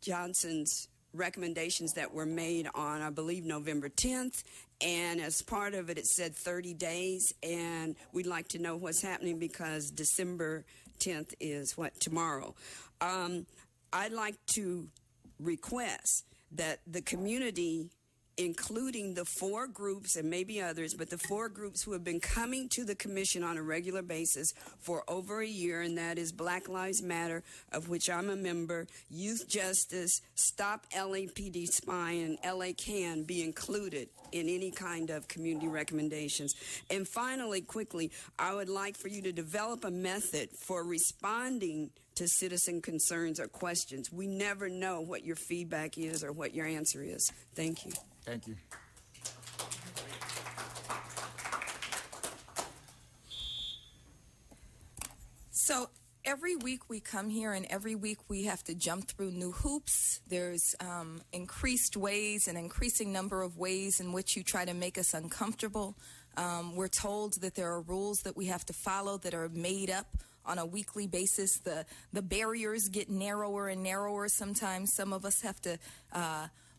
[SPEAKER 24] Johnson's recommendations that were made on, I believe, November 10th. And as part of it, it said 30 days. And we'd like to know what's happening because December 10th is tomorrow. I'd like to request that the community, including the 4 groups and maybe others, but the 4 groups who have been coming to the commission on a regular basis for over a year, and that is Black Lives Matter, of which I'm a member, Youth Justice, Stop LAPD Spying, and LA Can be included in any kind of community recommendations. And finally, quickly, I would like for you to develop a method for responding to citizen concerns or questions. We never know what your feedback is or what your answer is. Thank you.
[SPEAKER 3] Thank you.
[SPEAKER 11] So every week we come here, and every week we have to jump through new hoops. There's increased ways, an increasing number of ways in which you try to make us uncomfortable. We're told that there are rules that we have to follow that are made up on a weekly basis. The barriers get narrower and narrower. Sometimes some of us have to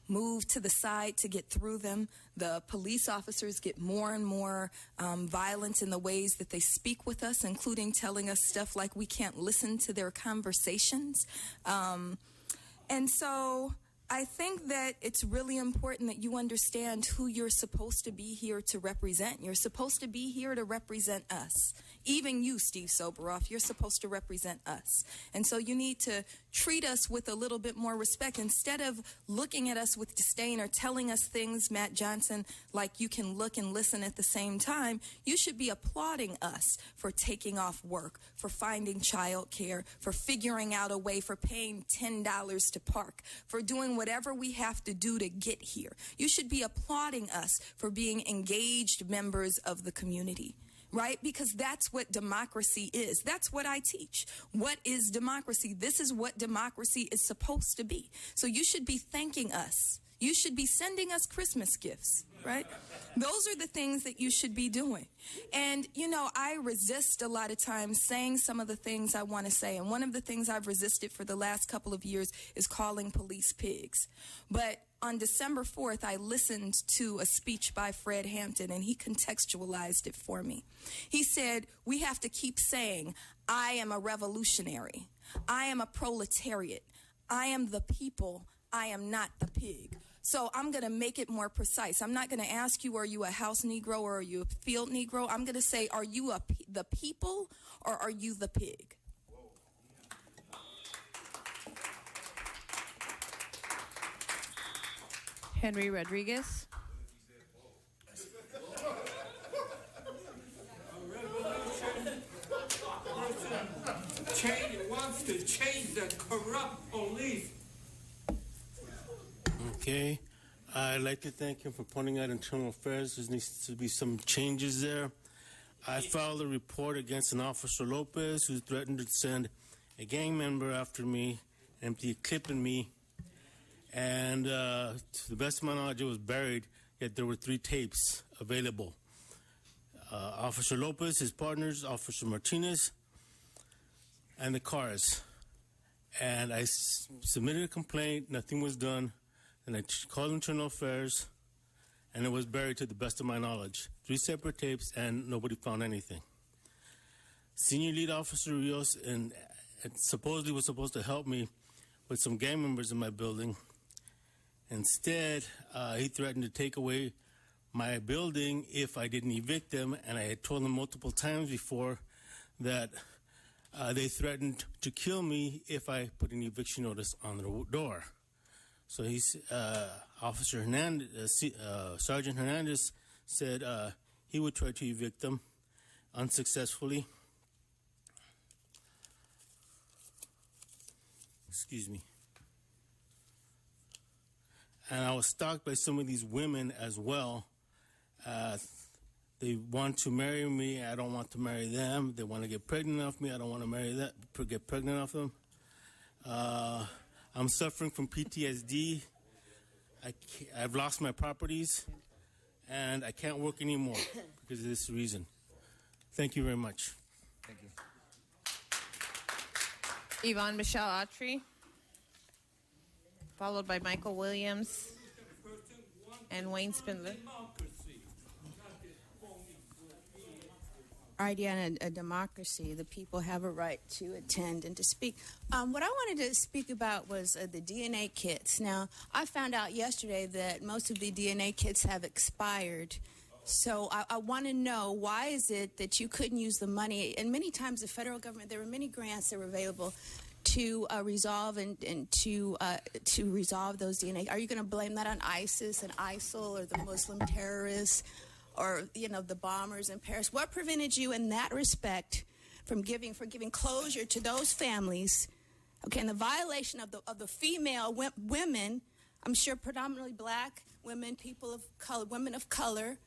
[SPEAKER 11] move to the side to get through them. The police officers get more and more violent in the ways that they speak with us, including telling us stuff like we can't listen to their conversations. And so I think that it's really important that you understand who you're supposed to be here to represent. You're supposed to be here to represent us. Even you, Steve Soboroff, you're supposed to represent us. And so you need to treat us with a little bit more respect. Instead of looking at us with disdain or telling us things, Matt Johnson, like you can look and listen at the same time, you should be applauding us for taking off work, for finding child care, for figuring out a way, for paying $10 to park, for doing whatever we have to do to get here. You should be applauding us for being engaged members of the community. Right? Because that's what democracy is. That's what I teach. What is democracy? This is what democracy is supposed to be. So you should be thanking us. You should be sending us Christmas gifts, right? Those are the things that you should be doing. And, you know, I resist a lot of times saying some of the things I want to say. And one of the things I've resisted for the last couple of years is calling police pigs. But on December 4th, I listened to a speech by Fred Hampton, and he contextualized it for me. He said, we have to keep saying, I am a revolutionary. I am a proletariat. I am the people. I am not the pig. So I'm going to make it more precise. I'm not going to ask you, are you a house Negro or are you a field Negro? I'm going to say, are you the people or are you the pig?
[SPEAKER 4] Henry Rodriguez.
[SPEAKER 12] Change wants to change the corrupt police.
[SPEAKER 22] Okay. I'd like to thank him for pointing out internal affairs. There needs to be some changes there. I filed a report against an Officer Lopez who threatened to send a gang member after me, empty a clip in me. And to the best of my knowledge, it was buried, yet there were 3 tapes available. Officer Lopez, his partners, Officer Martinez, and the cars. And I submitted a complaint, nothing was done. And I called Internal Affairs, and it was buried to the best of my knowledge. 3 separate tapes, and nobody found anything. Senior Lead Officer Rios and supposedly was supposed to help me with some gang members in my building. Instead, he threatened to take away my building if I didn't evict them, and I had told him multiple times before that they threatened to kill me if I put an eviction notice on the door. So Officer Hernandez, Sergeant Hernandez said he would try to evict them unsuccessfully. Excuse me. And I was stalked by some of these women as well. They want to marry me. I don't want to marry them. They want to get pregnant off me. I don't want to get pregnant off them. I'm suffering from PTSD. I've lost my properties, and I can't work anymore because of this reason. Thank you very much.
[SPEAKER 3] Thank you.
[SPEAKER 4] Yvonne Michelle Autry. followed by Michael Williams and Wayne Spindler.
[SPEAKER 8] All right, yeah, in a democracy, the people have a right to attend and to speak. What I wanted to speak about was the DNA kits. Now, I found out yesterday that most of the DNA kits have expired. So I want to know, why is it that you couldn't use the money? And many times the federal government, there were many grants that were available to resolve and to resolve those DNA. Are you going to blame that on ISIS and ISIL or the Muslim terrorists? Or, you know, the bombers in Paris? What prevented you in that respect from giving closure to those families? Okay, and the violation of the female women, I'm sure predominantly black women, people of color, women of color,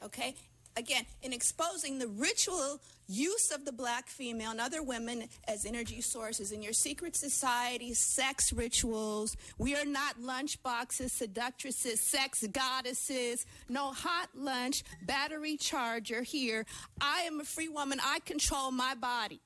[SPEAKER 8] okay? Again, in exposing the ritual use of the black female and other women as energy sources in your secret society, sex rituals. We are not lunchboxes, seductresses, sex goddesses, no hot lunch, battery charger here. I am a free woman. I control my body.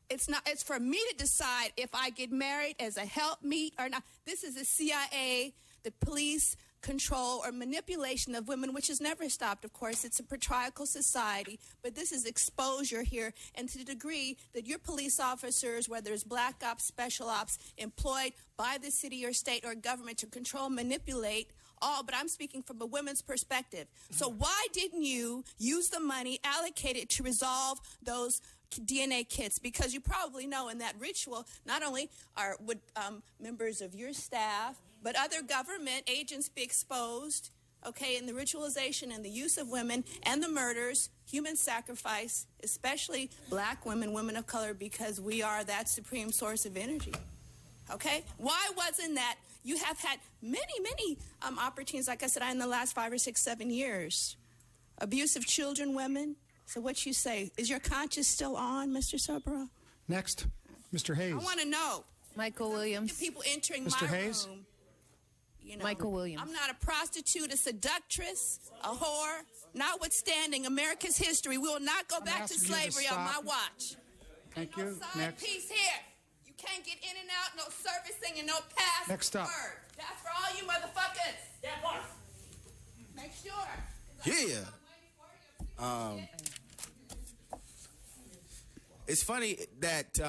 [SPEAKER 8] It's for me to decide if I get married as a helpmeet or not. This is the CIA, the police, control or manipulation of women, which has never stopped, of course. It's a patriarchal society, but this is exposure here. And to the degree that your police officers, whether it's black ops, special ops, employed by the city or state or government to control, manipulate, all, but I'm speaking from a women's perspective. So why didn't you use the money allocated to resolve those DNA kits? Because you probably know in that ritual, not only would members of your staff, but other government agents be exposed, okay, in the ritualization and the use of women and the murders, human sacrifice, especially black women, women of color, because we are that supreme source of energy, okay? Why wasn't that? You have had many opportunities, like I said, in the last 5 or 6, 7 years. Abuse of children, women. So what you say, is your conscience still on, Mr. Soboroff?
[SPEAKER 1] Next, Mr. Hayes.
[SPEAKER 8] I want to know.
[SPEAKER 4] Michael Williams.
[SPEAKER 8] People entering
[SPEAKER 1] Mr.
[SPEAKER 8] my
[SPEAKER 1] Hayes?
[SPEAKER 8] room. You know,
[SPEAKER 4] Michael Williams.
[SPEAKER 8] I'm not a prostitute, a seductress, a whore. Notwithstanding America's history, we will not go back to slavery on my watch.
[SPEAKER 1] Thank
[SPEAKER 8] No
[SPEAKER 1] you.
[SPEAKER 8] sign
[SPEAKER 1] Next.
[SPEAKER 8] peace here. You can't get in and out, no servicing and no password.
[SPEAKER 1] Next up.
[SPEAKER 8] That's for all you motherfuckers. That part. Make sure.
[SPEAKER 13] Yeah. It's funny that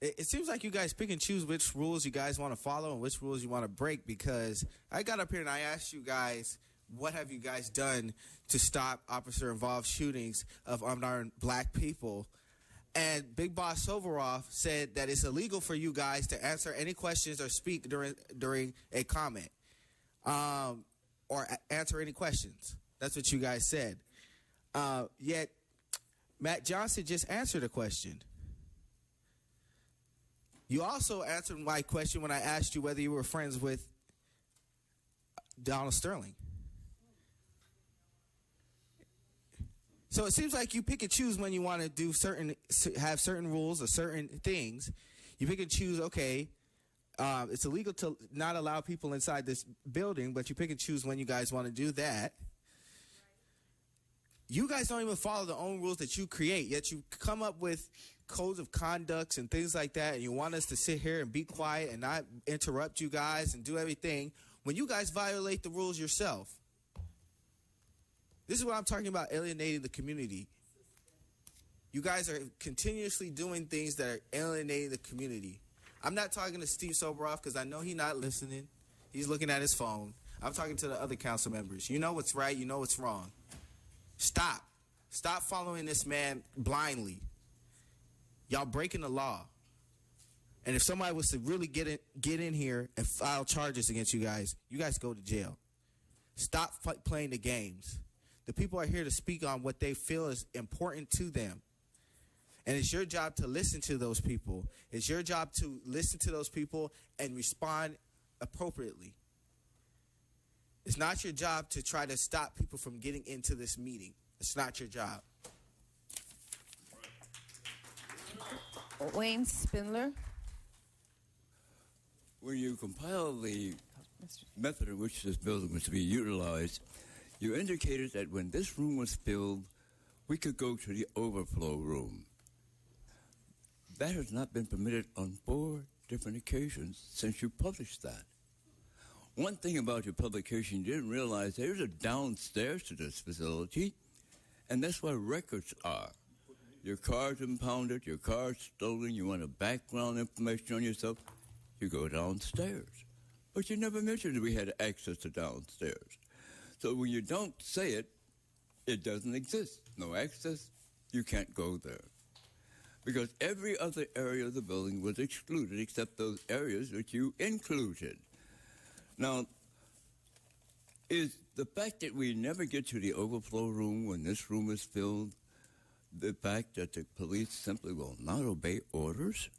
[SPEAKER 13] it seems like you guys pick and choose which rules you guys want to follow and which rules you want to break, because I got up here and I asked you guys, what have you guys done to stop officer-involved shootings of unarmed black people? And Big Boss Soboroff said that it's illegal for you guys to answer any questions or speak during a comment or answer any questions. That's what you guys said. Yet Matt Johnson just answered a question. You also answered my question when I asked you whether you were friends with Donald Sterling. So it seems like you pick and choose when you want to do have certain rules or certain things. You pick and choose, okay, it's illegal to not allow people inside this building, but you pick and choose when you guys want to do that. You guys don't even follow the own rules that you create, yet you come up with codes of conducts and things like that, and you want us to sit here and be quiet and not interrupt you guys and do everything when you guys violate the rules yourself. This is what I'm talking about, alienating the community. You guys are continuously doing things that are alienating the community. I'm not talking to Steve Soboroff because I know he's not listening. He's looking at his phone. I'm talking to the other council members. You know what's right. You know what's wrong. Stop. Stop following this man blindly. Y'all breaking the law. And if somebody was to really get in here and file charges against you guys go to jail. Stop playing the games. The people are here to speak on what they feel is important to them. And it's your job to listen to those people. It's your job to listen to those people and respond appropriately. It's not your job to try to stop people from getting into this meeting. It's not your job.
[SPEAKER 4] Wayne Spindler.
[SPEAKER 16] When you compile the method in which this building was to be utilized, you indicated that when this room was filled, we could go to the overflow room. That has not been permitted on 4 different occasions since you published that. One thing about your publication, you didn't realize there's a downstairs to this facility, and that's where records are. Your car's impounded, your car's stolen, you want a background information on yourself, you go downstairs. But you never mentioned that we had access to downstairs. So when you don't say it, it doesn't exist. No access, you can't go there. Because every other area of the building was excluded except those areas that you included. Now, is the fact that we never get to the overflow room when this room is filled the fact that the police simply will not obey orders?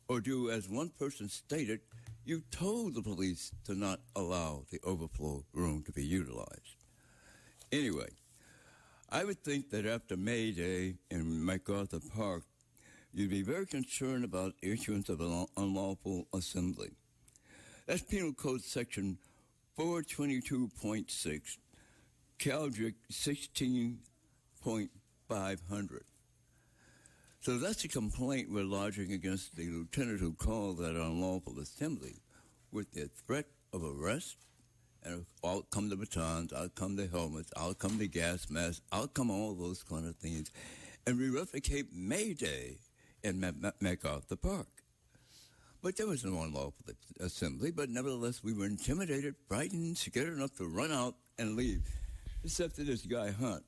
[SPEAKER 16] Or do, as one person stated, you told the police to not allow the overflow room to be utilized? Anyway, I would think that after May Day in MacArthur Park, you'd be very concerned about issuance of an unlawful assembly. That's Penal Code Section 422.6, Caldric 16.500. So that's a complaint we're lodging against the lieutenant who called that unlawful assembly with the threat of arrest, and out come the batons, out come the helmets, out come the gas masks, out come all those kind of things. And we replicate May Day in MacArthur Park. But there was no unlawful assembly, but nevertheless we were intimidated, frightened, scared enough to run out and leave, except for this guy Hunt.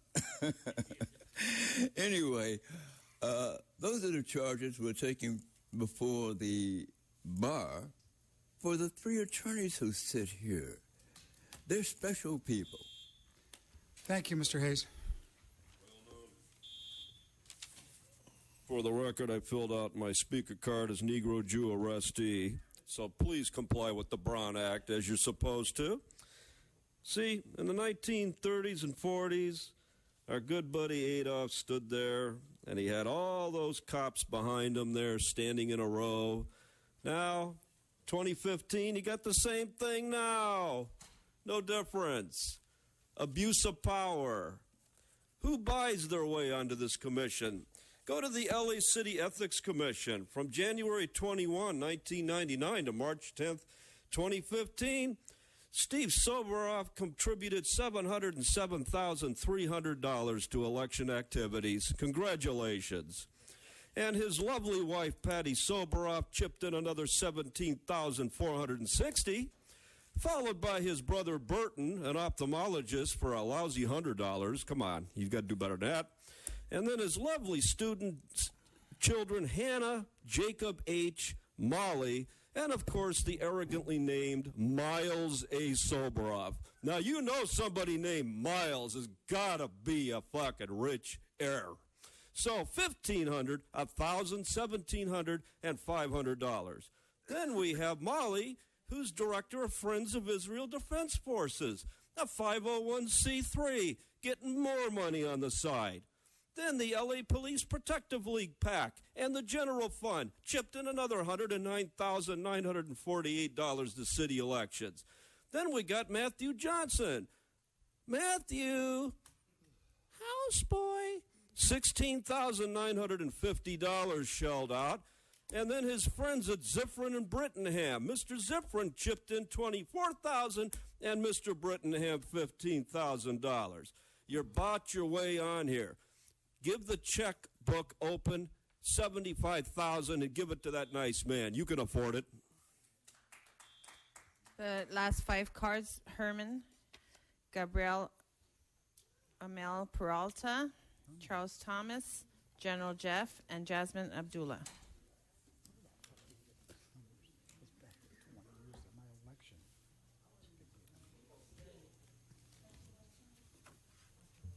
[SPEAKER 16] Anyway, those are the charges we're taking before the bar for the three attorneys who sit here. They're special people.
[SPEAKER 1] Thank you, Mr. Hayes.
[SPEAKER 2] For the record, I filled out my speaker card as Negro Jew arrestee, so please comply with the Brown Act as you're supposed to. See, in the 1930s and 40s, our good buddy Adolf stood there, and he had all those cops behind him there standing in a row. Now, 2015, you got the same thing now. No difference. Abuse of power. Who buys their way onto this commission? Go to the LA City Ethics Commission from January 21, 1999 to March 10th, 2015. Steve Soboroff contributed $707,300 to election activities. Congratulations. And his lovely wife, Patty Soboroff, chipped in another $17,460, followed by his brother Burton, an ophthalmologist, for a lousy $100. Come on, you've got to do better than that. And then his lovely student children, Hannah, Jacob H., Molly, and, of course, the arrogantly named Miles A. Soboroff. Now, you know somebody named Miles has got to be a fucking rich heir. So $1,500, $1,000, $1,700, and $500. Then we have Molly, who's director of Friends of Israel Defense Forces, a 501c3, getting more money on the side. Then the LA Police Protective League PAC and the General Fund chipped in another $109,948 to city elections. Then we got Matthew Johnson. Matthew, houseboy, $16,950 shelled out. And then his friends at Ziffrin and Brittingham. Mr. Ziffrin chipped in $24,000 and Mr. Brittingham $15,000. You bought your way on here. Give the checkbook open, $75,000, and give it to that nice man. You can afford it.
[SPEAKER 4] The last 5 cards: Herman, Gabriel Amel Peralta, Charles Thomas, General Jeff, and Jasmine Abdullah.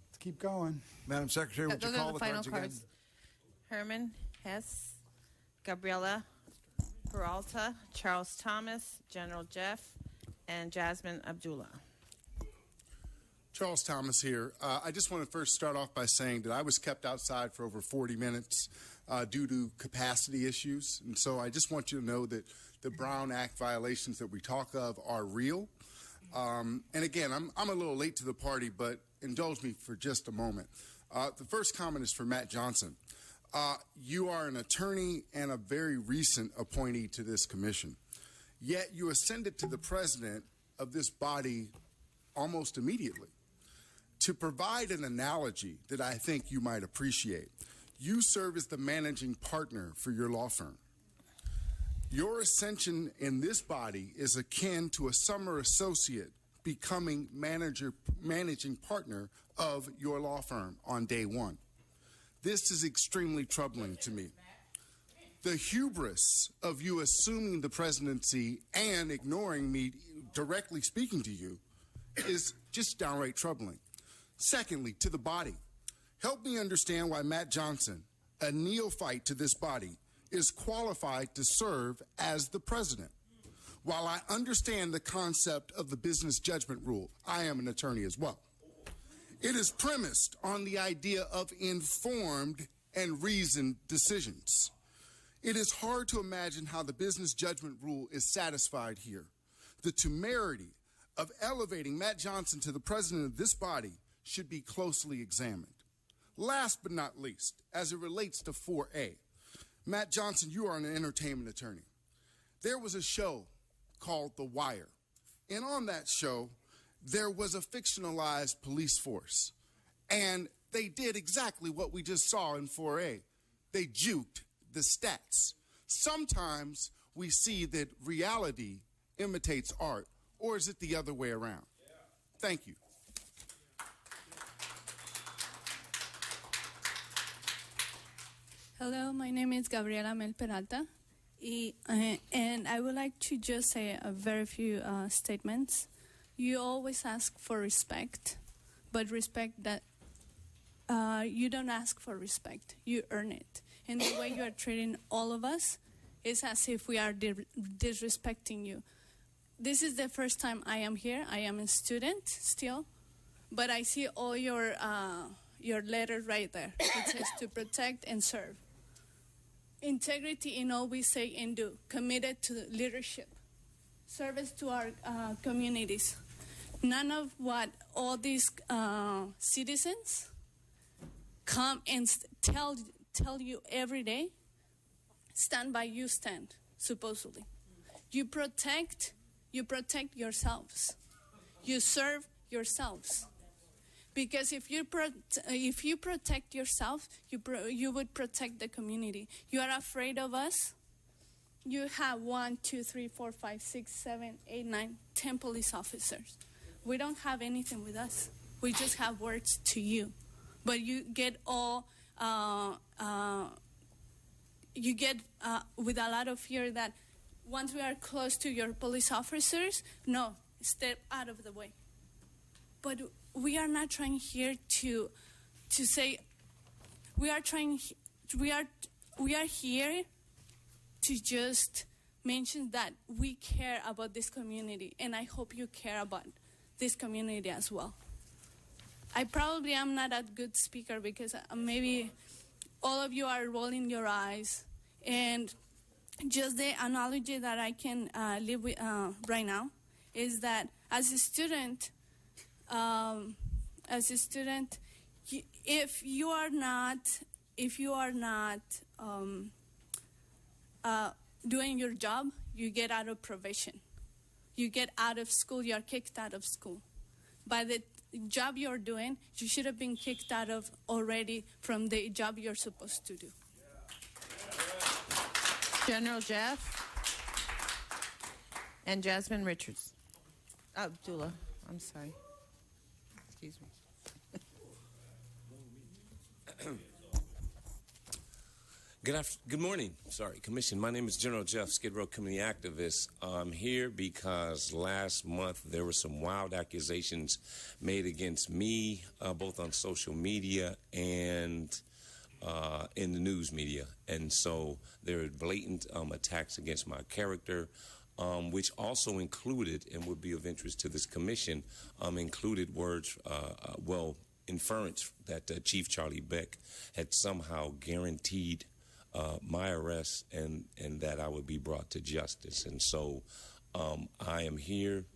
[SPEAKER 1] Let's keep going.
[SPEAKER 18] Madam Secretary, would you
[SPEAKER 4] Those
[SPEAKER 18] call
[SPEAKER 4] are the
[SPEAKER 18] the
[SPEAKER 4] final
[SPEAKER 18] cards
[SPEAKER 4] cards.
[SPEAKER 18] again?
[SPEAKER 4] Herman Hess, Gabriela Peralta, Charles Thomas, General Jeff, and Jasmine Abdullah.
[SPEAKER 7] Charles Thomas here. I just want to first start off by saying that I was kept outside for over 40 minutes due to capacity issues. And so I just want you to know that the Brown Act violations that we talk of are real. And again, I'm a little late to the party, but indulge me for just a moment. The first comment is for Matt Johnson. You are an attorney and a very recent appointee to this commission. Yet you ascended to the president of this body almost immediately. To provide an analogy that I think you might appreciate, you serve as the managing partner for your law firm. Your ascension in this body is akin to a summer associate becoming managing partner of your law firm on day one. This is extremely troubling to me. The hubris of you assuming the presidency and ignoring me directly speaking to you is just downright troubling. Secondly, to the body, help me understand why Matt Johnson, a neophyte to this body, is qualified to serve as the president. While I understand the concept of the business judgment rule, I am an attorney as well. It is premised on the idea of informed and reasoned decisions. It is hard to imagine how the business judgment rule is satisfied here. The temerity of elevating Matt Johnson to the president of this body should be closely examined. Last but not least, as it relates to 4A, Matt Johnson, you are an entertainment attorney. There was a show called The Wire, and on that show, there was a fictionalized police force, and they did exactly what we just saw in 4A. They juked the stats. Sometimes we see that reality imitates art, or is it the other way around? Thank you.
[SPEAKER 5] Hello, my name is Gabriela Mel Peralta, and I would like to just say a very few statements. You always ask for respect, but respect that you don't ask for respect, you earn it. And the way you are treating all of us is as if we are disrespecting you. This is the first time I am here. I am a student still, but I see all your letters right there. It says to protect and serve. Integrity in all we say and do, committed to leadership, service to our communities. None of what all these citizens come and tell you every day, stand by you stand, supposedly. You protect yourselves. You serve yourselves. Because if you protect yourself, you would protect the community. You are afraid of us. You have 1, 2, 3, 4, 5, 6, 7, 8, 9, 10 police officers. We don't have anything with us. We just have words to you. But you get all, with a lot of fear that once we are close to your police officers, no, step out of the way. But we are not trying here to say, we are here to just mention that we care about this community, and I hope you care about this community as well. I probably am not a good speaker because maybe all of you are rolling your eyes, and just the analogy that I can live with right now is that as a student, if you are not doing your job, you get out of probation. You get out of school, you are kicked out of school. By the job you're doing, you should have been kicked out of already from the job you're supposed to do.
[SPEAKER 4] General Jeff and Jasmine Richards. Abdullah, I'm sorry. Excuse me.
[SPEAKER 15] Good morning. Sorry, Commission. My name is General Jeff, Skid Row community activist. I'm here because last month there were some wild accusations made against me, both on social media and in the news media. And so there are blatant attacks against my character, which also included, and would be of interest to this commission, included words, inference that Chief Charlie Beck had somehow guaranteed my arrest and that I would be brought to justice. And so I am here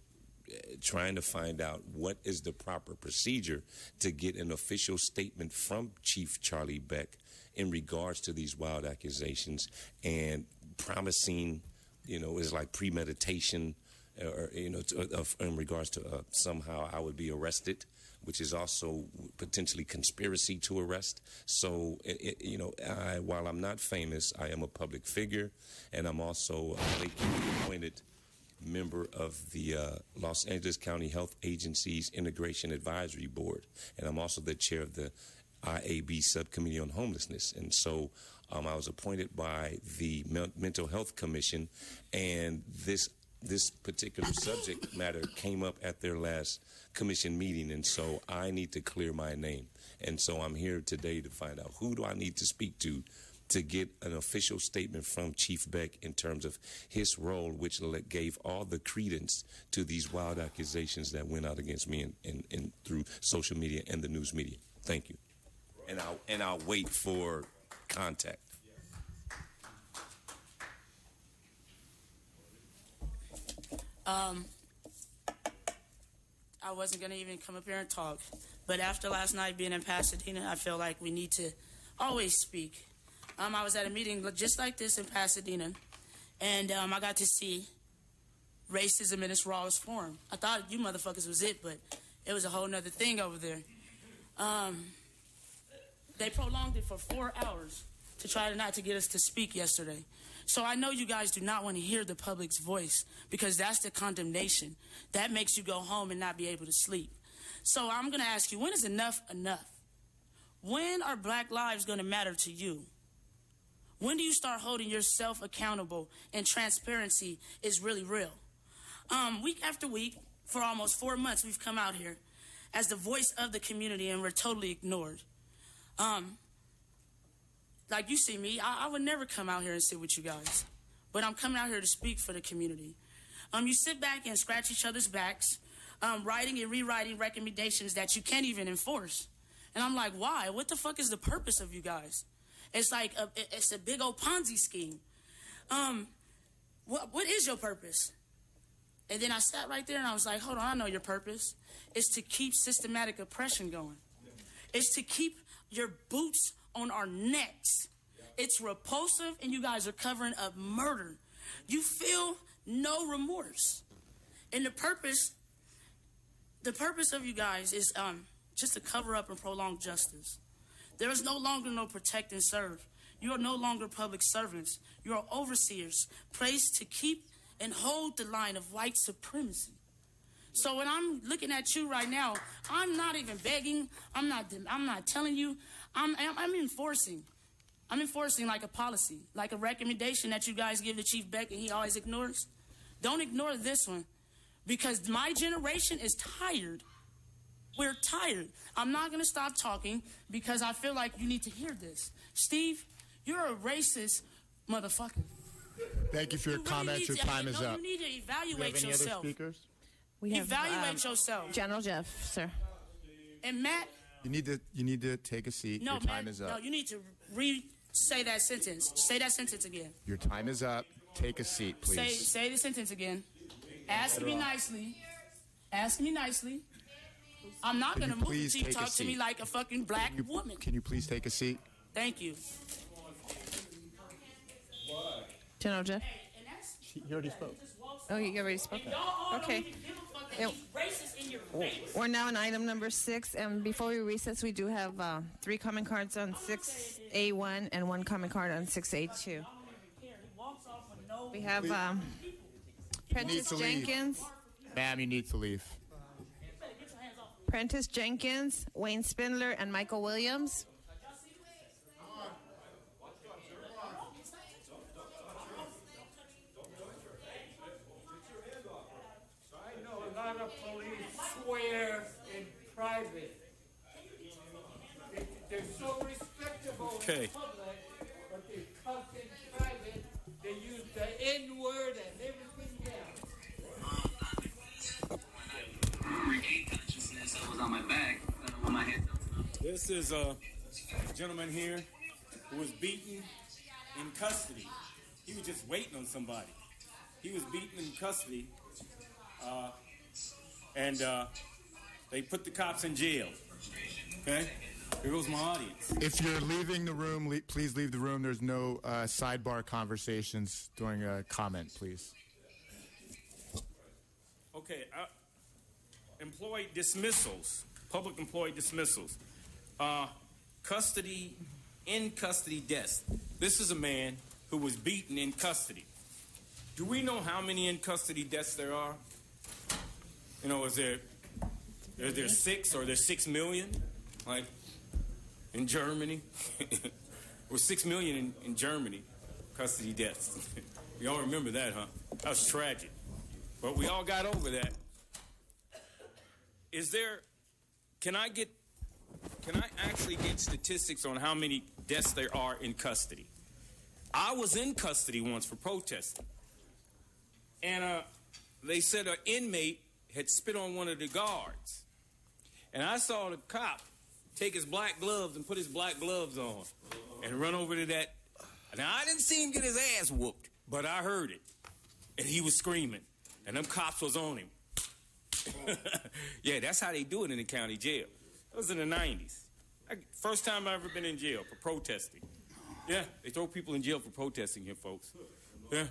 [SPEAKER 15] trying to find out what is the proper procedure to get an official statement from Chief Charlie Beck in regards to these wild accusations, and promising, is like premeditation, or in regards to somehow I would be arrested, which is also potentially conspiracy to arrest. So, while I'm not famous, I am a public figure, and I'm also a Lake County appointed member of the Los Angeles County Health Agency's Integration Advisory Board, and I'm also the chair of the IAB Subcommittee on Homelessness. And so I was appointed by the Mental Health Commission, and this particular subject matter came up at their last commission meeting, and so I need to clear my name. And so I'm here today to find out who do I need to speak to get an official statement from Chief Beck in terms of his role, which gave all the credence to these wild accusations that went out against me and through social media and the news media. Thank you. And I'll wait for contact.
[SPEAKER 14] I wasn't going to even come up here and talk, but after last night being in Pasadena, I feel like we need to always speak. I was at a meeting just like this in Pasadena, and I got to see racism in its rawest form. I thought you motherfuckers was it, but it was a whole nother thing over there. They prolonged it for 4 hours to try not to get us to speak yesterday. So I know you guys do not want to hear the public's voice, because that's the condemnation. That makes you go home and not be able to sleep. So I'm going to ask you, when is enough enough? When are black lives going to matter to you? When do you start holding yourself accountable and transparency is really real? Week after week, for almost 4 months, we've come out here as the voice of the community, and we're totally ignored. Like you see me, I would never come out here and sit with you guys, but I'm coming out here to speak for the community. You sit back and scratch each other's backs, writing and rewriting recommendations that you can't even enforce. And I'm like, why? What the fuck is the purpose of you guys? It's like it's a big old Ponzi scheme. What is your purpose? And then I sat right there and I was like, hold on, I know your purpose. It's to keep systematic oppression going. It's to keep your boots on our necks. It's repulsive, and you guys are covering up murder. You feel no remorse. And the purpose of you guys is just to cover up and prolong justice. There is no longer no protect and serve. You are no longer public servants. You are overseers, placed to keep and hold the line of white supremacy. So when I'm looking at you right now, I'm not even begging. I'm not telling you. I'm enforcing. I'm enforcing like a policy, like a recommendation that you guys give to Chief Beck and he always ignores. Don't ignore this one, because my generation is tired. We're tired. I'm not going to stop talking because I feel like you need to hear this. Steve, you're a racist motherfucker.
[SPEAKER 3] Thank you for your comments. Your time is up.
[SPEAKER 14] You need to evaluate
[SPEAKER 3] Do we have any
[SPEAKER 14] yourself.
[SPEAKER 3] other speakers?
[SPEAKER 4] We have
[SPEAKER 14] Evaluate yourself.
[SPEAKER 4] General Jeff, sir.
[SPEAKER 14] And Matt.
[SPEAKER 3] You need to take a seat.
[SPEAKER 14] No,
[SPEAKER 3] your time
[SPEAKER 14] Matt,
[SPEAKER 3] is up.
[SPEAKER 14] No, you need to say that sentence. Say that sentence again.
[SPEAKER 3] Your time is up. Take a seat, please.
[SPEAKER 14] Say the sentence again. Ask me nicely. Ask me nicely. I'm not going to move until you talk to me like a fucking black woman.
[SPEAKER 3] Can you please take a seat?
[SPEAKER 14] Thank you.
[SPEAKER 4] General Jeff?
[SPEAKER 3] He already spoke.
[SPEAKER 4] Oh, you already spoke? Okay. We're now on item number 6, and before we recess, we do have 3 comment cards on 6A1 and 1 comment card on 6A2. We have Prentice Jenkins.
[SPEAKER 3] Ma'am, you need to leave.
[SPEAKER 4] Prentice Jenkins, Wayne Spindler, and Michael Williams.
[SPEAKER 12] I know a lot of police swear in private. They're so respectable in public, but they cuss in private. They use the N-word and everything else.
[SPEAKER 17] Was on my back with my head.
[SPEAKER 10] This is a gentleman here who was beaten in custody. He was just waiting on somebody. He was beaten in custody and they put the cops in jail. Okay? Here goes my audience.
[SPEAKER 3] If you're leaving the room, please leave the room. There's no sidebar conversations during a comment, please.
[SPEAKER 10] Okay, employee dismissals, public employee dismissals, in custody deaths. This is a man who was beaten in custody. Do we know how many in custody deaths there are? You know, is there 6 or there's 6 million? Like in Germany? Or 6 million in Germany, custody deaths. You all remember that, huh? That was tragic. But we all got over that. Can I actually get statistics on how many deaths there are in custody? I was in custody once for protesting. And they said an inmate had spit on one of the guards. And I saw the cop take his black gloves and put his black gloves on and run over to that. Now, I didn't see him get his ass whooped, but I heard it. And he was screaming. And them cops was on him. Yeah, that's how they do it in the county jail. That was in the 90s. First time I've ever been in jail for protesting. Yeah, they throw people in jail for protesting here, folks. Yeah,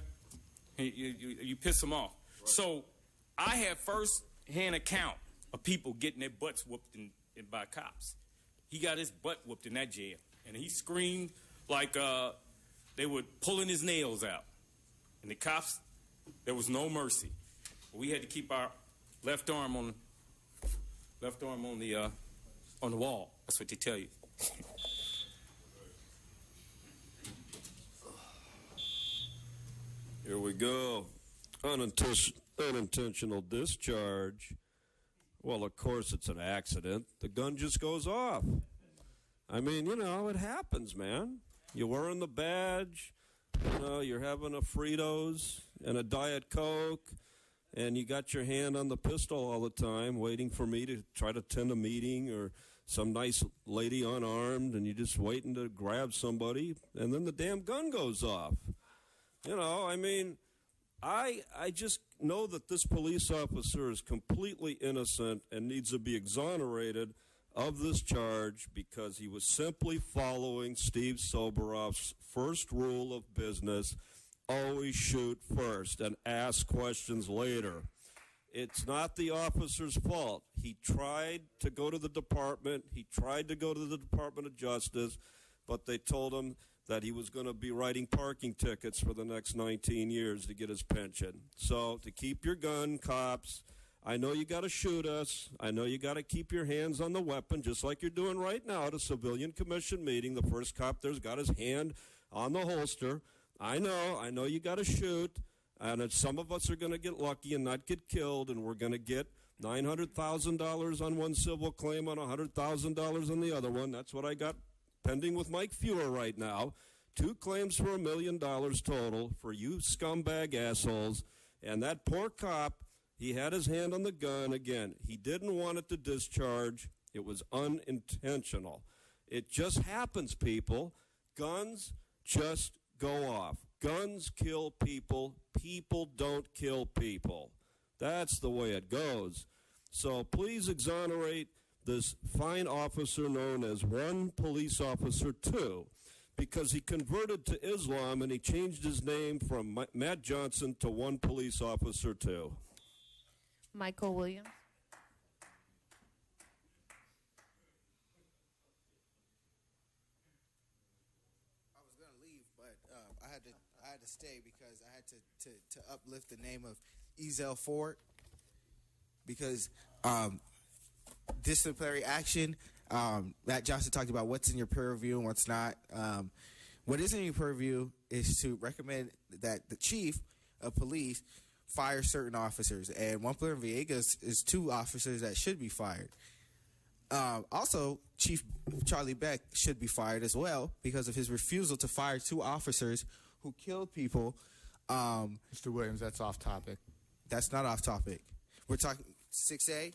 [SPEAKER 10] you piss them off. So I have first-hand account of people getting their butts whooped by cops. He got his butt whooped in that jail. And he screamed like they were pulling his nails out. And the cops, there was no mercy. We had to keep our left arm on the wall. That's what they tell you.
[SPEAKER 2] Here we go. Unintentional discharge. Well, of course, it's an accident. The gun just goes off. I mean, you know, it happens, man. You're wearing the badge. You know, you're having a Fritos and a Diet Coke, and you got your hand on the pistol all the time, waiting for me to try to attend a meeting or some nice lady unarmed, and you're just waiting to grab somebody, and then the damn gun goes off. You know, I mean, I just know that this police officer is completely innocent and needs to be exonerated of this charge because he was simply following Steve Soberoff's first rule of business: always shoot first and ask questions later. It's not the officer's fault. He tried to go to the department. He tried to go to the Department of Justice, but they told him that he was going to be writing parking tickets for the next 19 years to get his pension. So to keep your gun, cops, I know you got to shoot us. I know you got to keep your hands on the weapon, just like you're doing right now at a civilian commission meeting. The first cop there's got his hand on the holster. I know you got to shoot, and some of us are going to get lucky and not get killed, and we're going to get $900,000 on one civil claim on $100,000 on the other one. That's what I got pending with Mike Fuhrer right now. 2 claims for $1 million total for you scumbag assholes. And that poor cop, he had his hand on the gun again. He didn't want it to discharge. It was unintentional. It just happens, people. Guns just go off. Guns kill people. People don't kill people. That's the way it goes. So please exonerate this fine officer known as One Police Officer 2, because he converted to Islam and he changed his name from Matt Johnson to One Police Officer 2.
[SPEAKER 4] Michael Williams.
[SPEAKER 13] I was going to leave, but I had to stay because I had to uplift the name of Ezell Ford, because disciplinary action. Matt Johnson talked about what's in your purview and what's not. What is in your purview is to recommend that the chief of police fire certain officers, and Juan Pablo Villegas is 2 officers that should be fired. Also, Chief Charlie Beck should be fired as well because of his refusal to fire 2 officers who killed people.
[SPEAKER 3] Mr. Williams, that's off topic.
[SPEAKER 13] That's not off topic. We're talking 6A.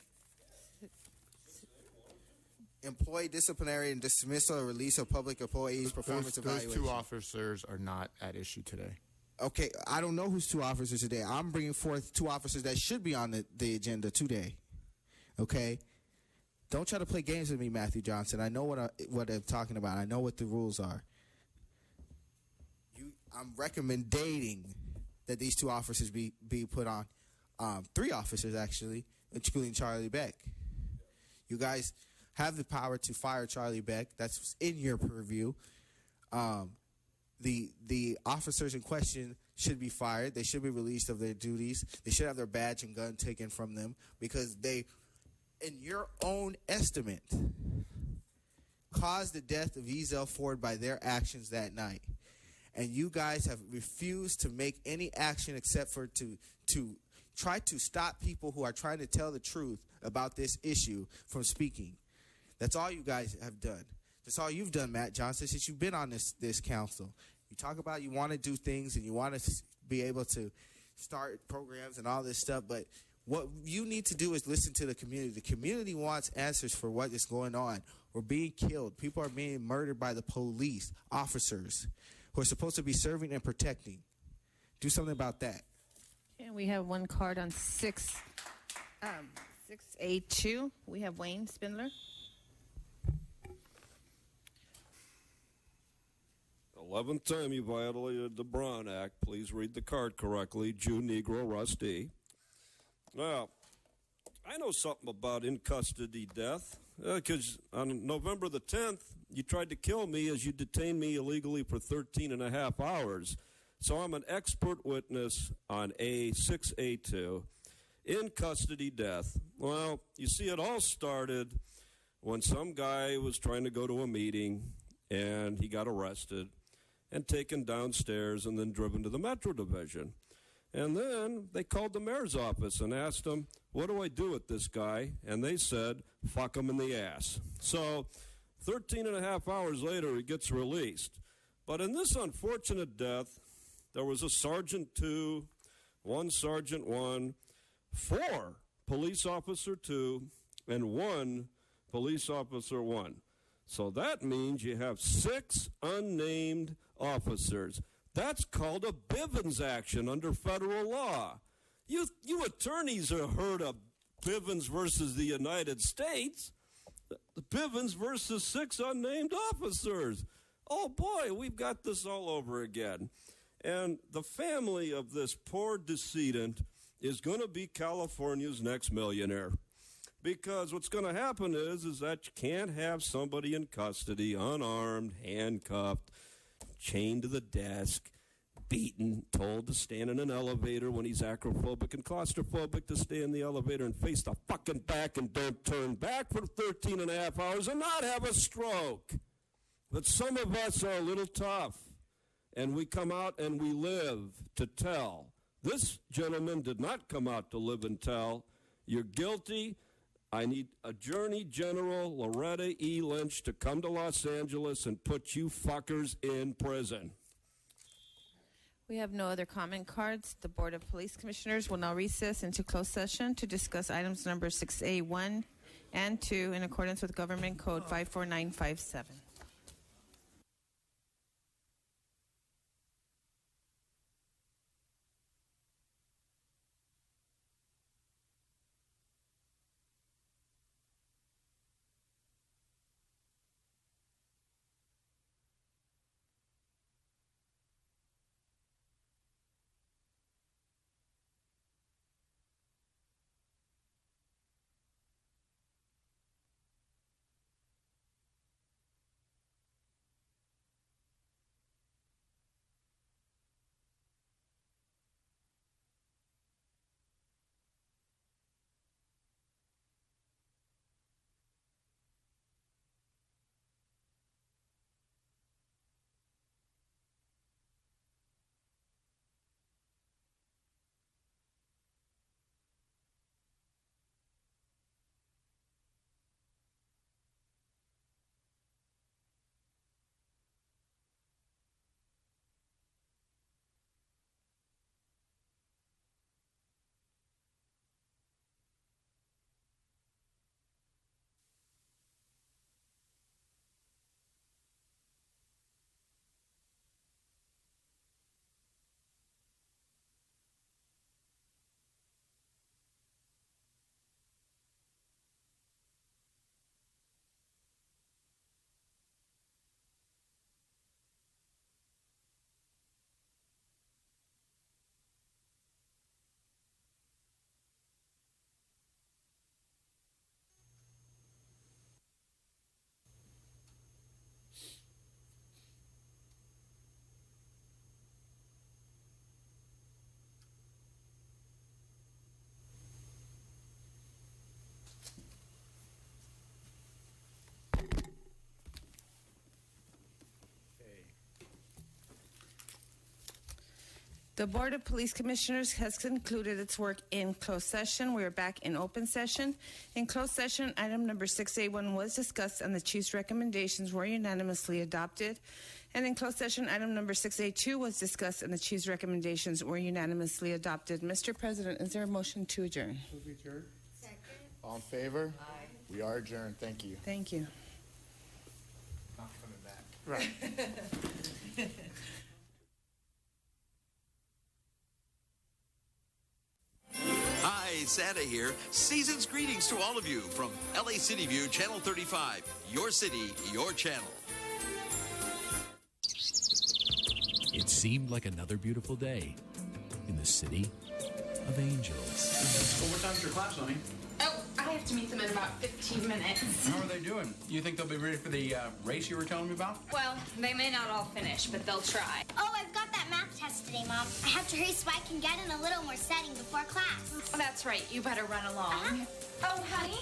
[SPEAKER 13] Employee disciplinary and dismissal or release of public employees performance evaluation.
[SPEAKER 3] Those 2 officers are not at issue today.
[SPEAKER 13] Okay, I don't know who's 2 officers today. I'm bringing forth 2 officers that should be on the agenda today. Okay? Don't try to play games with me, Matthew Johnson. I know what I'm talking about. I know what the rules are. I'm recommending that these 2 officers be put on. 3 officers, actually, including Charlie Beck. You guys have the power to fire Charlie Beck. That's in your purview. The officers in question should be fired. They should be released of their duties. They should have their badge and gun taken from them because they, in your own estimate, caused the death of Ezell Ford by their actions that night. And you guys have refused to make any action except for to try to stop people who are trying to tell the truth about this issue from speaking. That's all you guys have done. That's all you've done, Matt Johnson, since you've been on this council. You talk about you want to do things and you want to be able to start programs and all this stuff, but what you need to do is listen to the community. The community wants answers for what is going on. We're being killed. People are being murdered by the police officers who are supposed to be serving and protecting. Do something about that.
[SPEAKER 4] And we have one card on 6A2. We have Wayne Spindler.
[SPEAKER 2] 11th time you violated the Brown Act. Please read the card correctly. Jew, Negro, Rusty. Now, I know something about in-custody death because on November the 10th, you tried to kill me as you detained me illegally for 13 and a half hours. So I'm an expert witness on A6A2, in-custody death. Well, you see, it all started when some guy was trying to go to a meeting, and he got arrested and taken downstairs and then driven to the Metro Division. And then they called the mayor's office and asked him, what do I do with this guy? And they said, fuck him in the ass. So 13 and a half hours later, he gets released. But in this unfortunate death, there was a Sergeant 2, 1 Sergeant 1, 4 Police Officer 2, and 1 Police Officer 1. So that means you have 6 unnamed officers. That's called a Bivens action under federal law. You attorneys have heard of Bivens versus the United States. The Bivens versus 6 unnamed officers. Oh boy, we've got this all over again. And the family of this poor decedent is going to be California's next millionaire. Because what's going to happen is that you can't have somebody in custody, unarmed, handcuffed, chained to the desk, beaten, told to stand in an elevator when he's acrophobic and claustrophobic, to stay in the elevator and face the fucking back and don't turn back for 13 and a half hours and not have a stroke. But some of us are a little tough, and we come out and we live to tell. This gentleman did not come out to live and tell. You're guilty. I need Attorney General Loretta E. Lynch to come to Los Angeles and put you fuckers in prison.
[SPEAKER 4] We have no other comment cards. The Board of Police Commissioners will now recess into closed session to discuss items number 6A1 and 2 in accordance with Government Code 54957. The Board of Police Commissioners has concluded its work in closed session. We are back in open session. In closed session, item number 6A1 was discussed and the chief's recommendations were unanimously adopted. And in closed session, item number 6A2 was discussed and the chief's recommendations were unanimously adopted. Mr. President, is there a motion to adjourn?
[SPEAKER 3] Second. All in favor? Aye. We are adjourned. Thank you.
[SPEAKER 4] Thank you.
[SPEAKER 3] Not coming back. Right.
[SPEAKER 6] Hi, Santa here. Season's greetings to all of you from LA City View, Channel 35. Your city, your channel.
[SPEAKER 19] It seemed like another beautiful day in the city of angels.
[SPEAKER 20] Well, what time's your class, honey?
[SPEAKER 23] Oh, I have to meet them in about 15 minutes.
[SPEAKER 20] How are they doing? You think they'll be ready for the race you were telling me about?
[SPEAKER 23] Well, they may not all finish, but they'll try.
[SPEAKER 25] Oh, I've got that math test today, Mom. I have to hurry so I can get in a little more setting before class.
[SPEAKER 23] Oh, that's right. You better run along. Oh, honey?